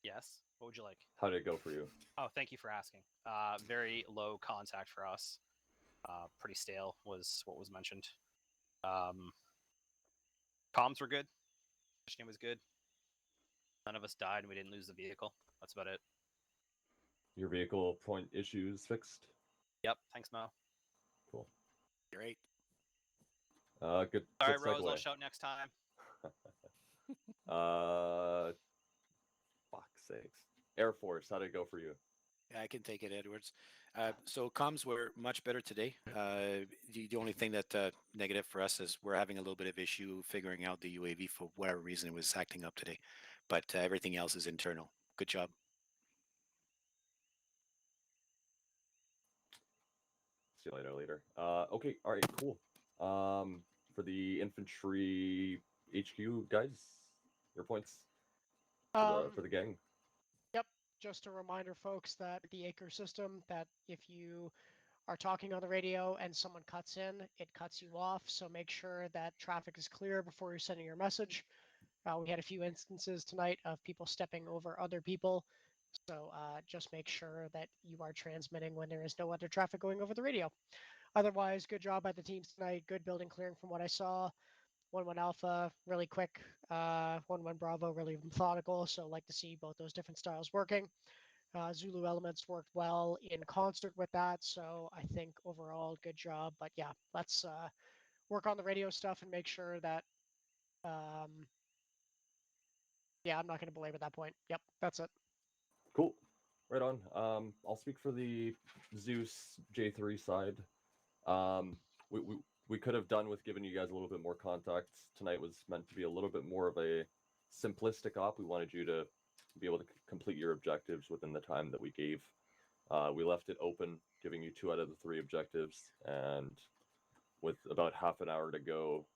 Yes. What would you like? How did it go for you? Oh, thank you for asking. Very low contact for us. Pretty stale was what was mentioned. Comms were good. Positioning was good. None of us died, and we didn't lose the vehicle. That's about it. Your vehicle point issues fixed? Yep. Thanks, Mo. Cool. Great. Good. Sorry, good Rose. I'll segue. shout next time. Fuck's sakes. Air Force, how'd it go for you? Yeah, I can take it, Edwards. So comms were much better today. The only thing that negative for us is we're having a little bit of issue figuring out the UAV for whatever reason it was acting up today, but everything else is internal. Good job. See you later. Okay, all right, cool. For the infantry HQ guys, your points for the gang. Yep. Just a reminder, folks, that the Acre system, that if you are talking on the radio and someone cuts in, it cuts you off. So make sure that traffic is clear before you're sending your message. We had a few instances tonight of people stepping over other people. So just make sure that you are transmitting when there is no other traffic going over the radio. Otherwise, good job by the teams tonight. Good building clearing from what I saw. 1-1 Alpha, really quick. 1-1 Bravo, really methodical. So like to see both those different styles working. Zulu elements worked well in concert with that. So I think overall, good job. But yeah, let's work on the radio stuff and make sure that yeah, I'm not going to belabor that point. Yep, that's it. Cool. Right on. I'll speak for the Zeus J3 side. We could have done with giving you guys a little bit more context. Tonight was meant to be a little bit more of a simplistic op. We wanted you to be able to complete your objectives within the time that we gave. We left it open, giving you 2 out of the 3 objectives, and with about half an hour to go,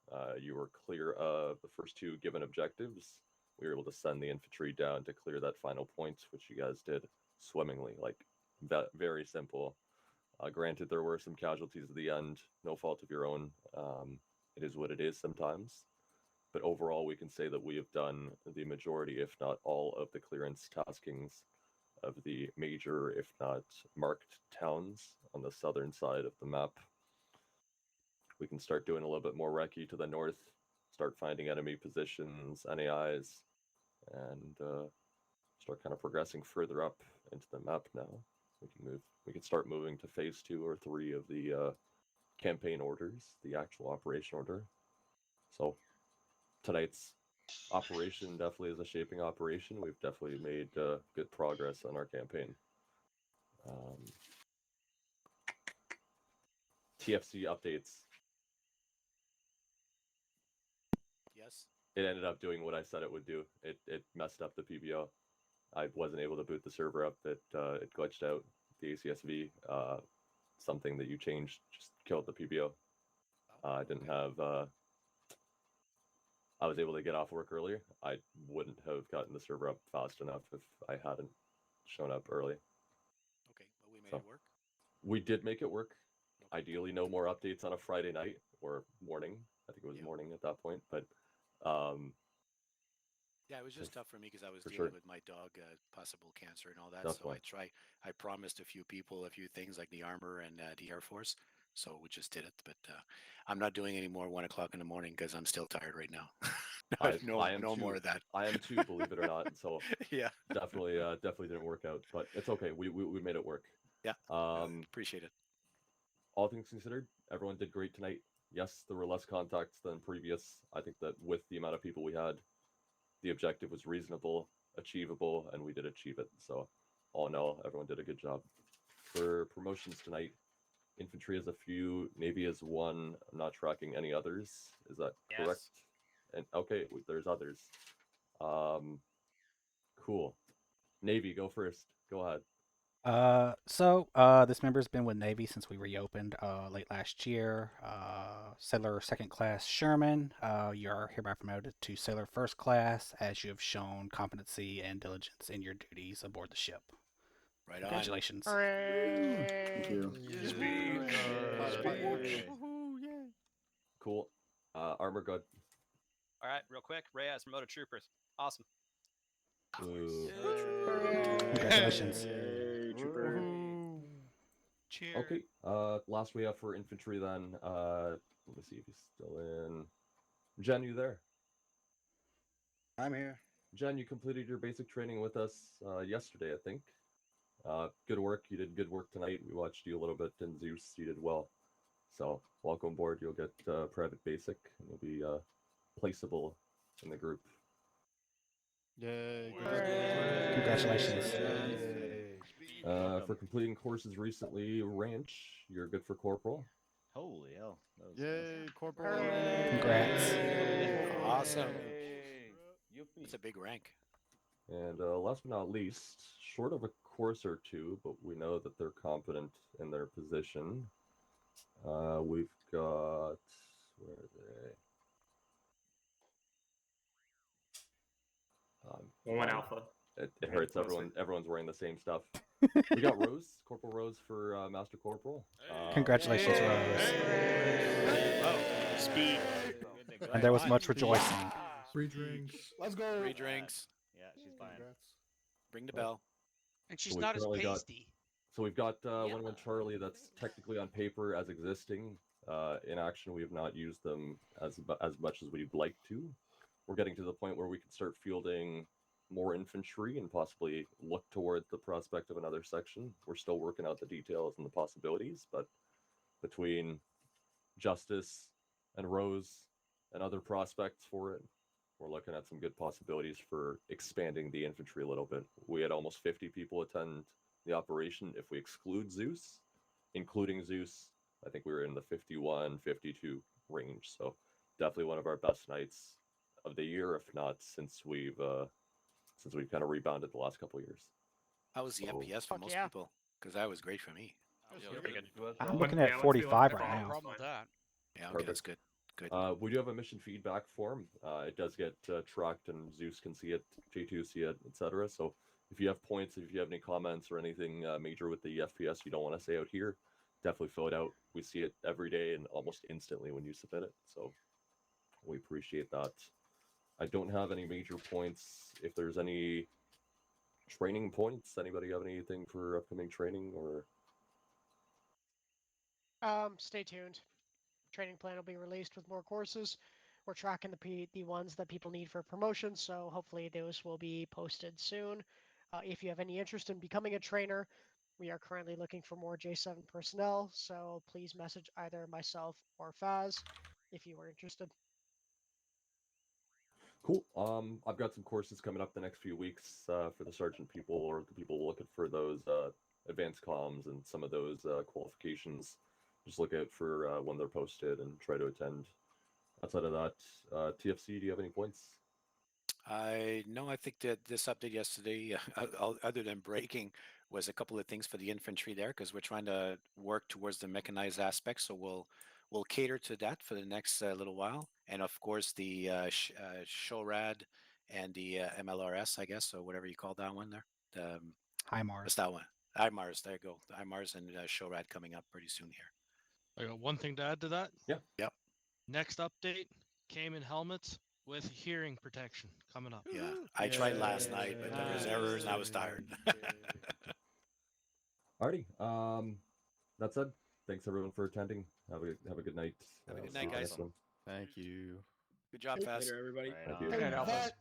you were clear of the first 2 given objectives. We were able to send the infantry down to clear that final point, which you guys did swimmingly. Like, very simple. Granted, there were some casualties at the end, no fault of your own. It is what it is sometimes. But overall, we can say that we have done the majority, if not all, of the clearance taskings of the major, if not marked towns on the southern side of the map. We can start doing a little bit more recce to the north, start finding enemy positions, NAIs, and start kind of progressing further up into the map now. We can start moving to phase 2 or 3 of the campaign orders, the actual operation order. So tonight's operation definitely is a shaping operation. We've definitely made good progress on our campaign. TFC updates. Yes. It ended up doing what I said it would do. It messed up the PBO. I wasn't able to boot the server up. It glitched out the ACSV. Something that you changed just killed the PBO. I didn't have. I was able to get off work earlier. I wouldn't have gotten the server up fast enough if I hadn't shown up early. Okay, but we made it work. We did make it work. Ideally, no more updates on a Friday night or morning. I think it was morning at that point, but yeah, it was just tough for me because I was for dealing sure. with my dog, possible cancer and all that. Definitely. So I promised a few people a few things like the armor and the Air Force. So we just did it. But I'm not doing any more 1 o'clock in the morning because I'm still tired right now. I am no too, more of that. I am too, believe it or not. So yeah, definitely didn't work out, but it's okay. We made it work. Yeah. Appreciate it. All things considered, everyone did great tonight. Yes, there were less contacts than previous. I think that with the amount of people we had, the objective was reasonable, achievable, and we did achieve it. So all in all, everyone did a good job. For promotions tonight, infantry has a few, Navy has 1. I'm not tracking any others. Is that correct? And okay, there's others. Cool. Navy, go first. Go ahead. This member's been with Navy since we reopened late last year. Sailor Second Class Sherman, you're hereby promoted to Sailor First Class as you have shown competency and diligence in your duties aboard the ship. Right on. Congratulations. Thank you. Cool. Armor good. All right, real quick. Reyes promoted troopers. Awesome. Congratulations. Cheers. Okay. Last we have for infantry then. Let me see if he's still in. Jen, you there? I'm here. Jen, you completed your basic training with us yesterday, I think. Good work. You did good work tonight. We watched you a little bit, and Zeus, you did well. So welcome aboard. You'll get private basic, and you'll be placeable in the group. Yay! Congratulations. For completing courses recently, Ranch, you're good for corporal. Holy hell! That was Yay, corporal! Congrats. Awesome. That's a big rank. And last but not least, short of a course or two, but we know that they're competent in their position. We've got, where are they? One alpha. It hurts. Everyone's wearing the same stuff. We got Rose, Corporal Rose for Master Corporal. Congratulations, Rose. Speed. And there was much rejoicing. Free drinks. Let's go. Free drinks. Yeah, she's fine. Bring the bell. And she's So not as we've currently pasty. So we've got 1-1 Charlie that's technically on paper as existing. In action, we have not used them as much as we'd like to. We're getting to the point where we can start fielding more infantry and possibly look toward the prospect of another section. We're still working out the details and the possibilities, but between Justice and Rose and other prospects for it, we're looking at some good possibilities for expanding the infantry a little bit. We had almost 50 people attend the operation. If we exclude Zeus, including Zeus, I think we were in the 51, 52 range. So definitely one of our best nights of the year, if not since we've kind of rebounded the last couple of years. How was the FPS for most people? Because that was great for me. I'm looking at 45 right now. Problem with that. Yeah, okay, Perfect. that's good. Good. We do have a mission feedback form. It does get tracked, and Zeus can see it, J2 see it, etc. So if you have points, if you have any comments or anything major with the FPS you don't want to say out here, definitely fill it out. We see it every day and almost instantly when you submit it. So we appreciate that. I don't have any major points. If there's any training points, anybody have anything for upcoming training or? Stay tuned. Training plan will be released with more courses. We're tracking the ones that people need for promotion, so hopefully those will be posted soon. If you have any interest in becoming a trainer, we are currently looking for more J7 personnel, so please message either myself or Faz if you are interested. Cool. I've got some courses coming up the next few weeks for the sergeant people or the people looking for those advanced comms and some of those qualifications. Just look out for when they're posted and try to attend. Outside of that, TFC, do you have any points? No, I think that this update yesterday, other than breaking, was a couple of things for the infantry there because we're trying to work towards the mechanized aspect. So we'll cater to that for the next little while, and of course the SHORAD and the MLRS, I guess, or whatever you call that one there. HIMARS. What's that one? HIMARS. There you go. The HIMARS and SHORAD coming up pretty soon here. I got one thing to add to that. Yeah. Yep. Next update, Cayman helmets with hearing protection coming up. Yeah, I tried last night, but there was errors and I was tired. Alrighty. That said, thanks everyone for attending. Have a good night. Have a good night, guys. Thank you. Good job, Fast. Later, everybody. Thank you. Hey, that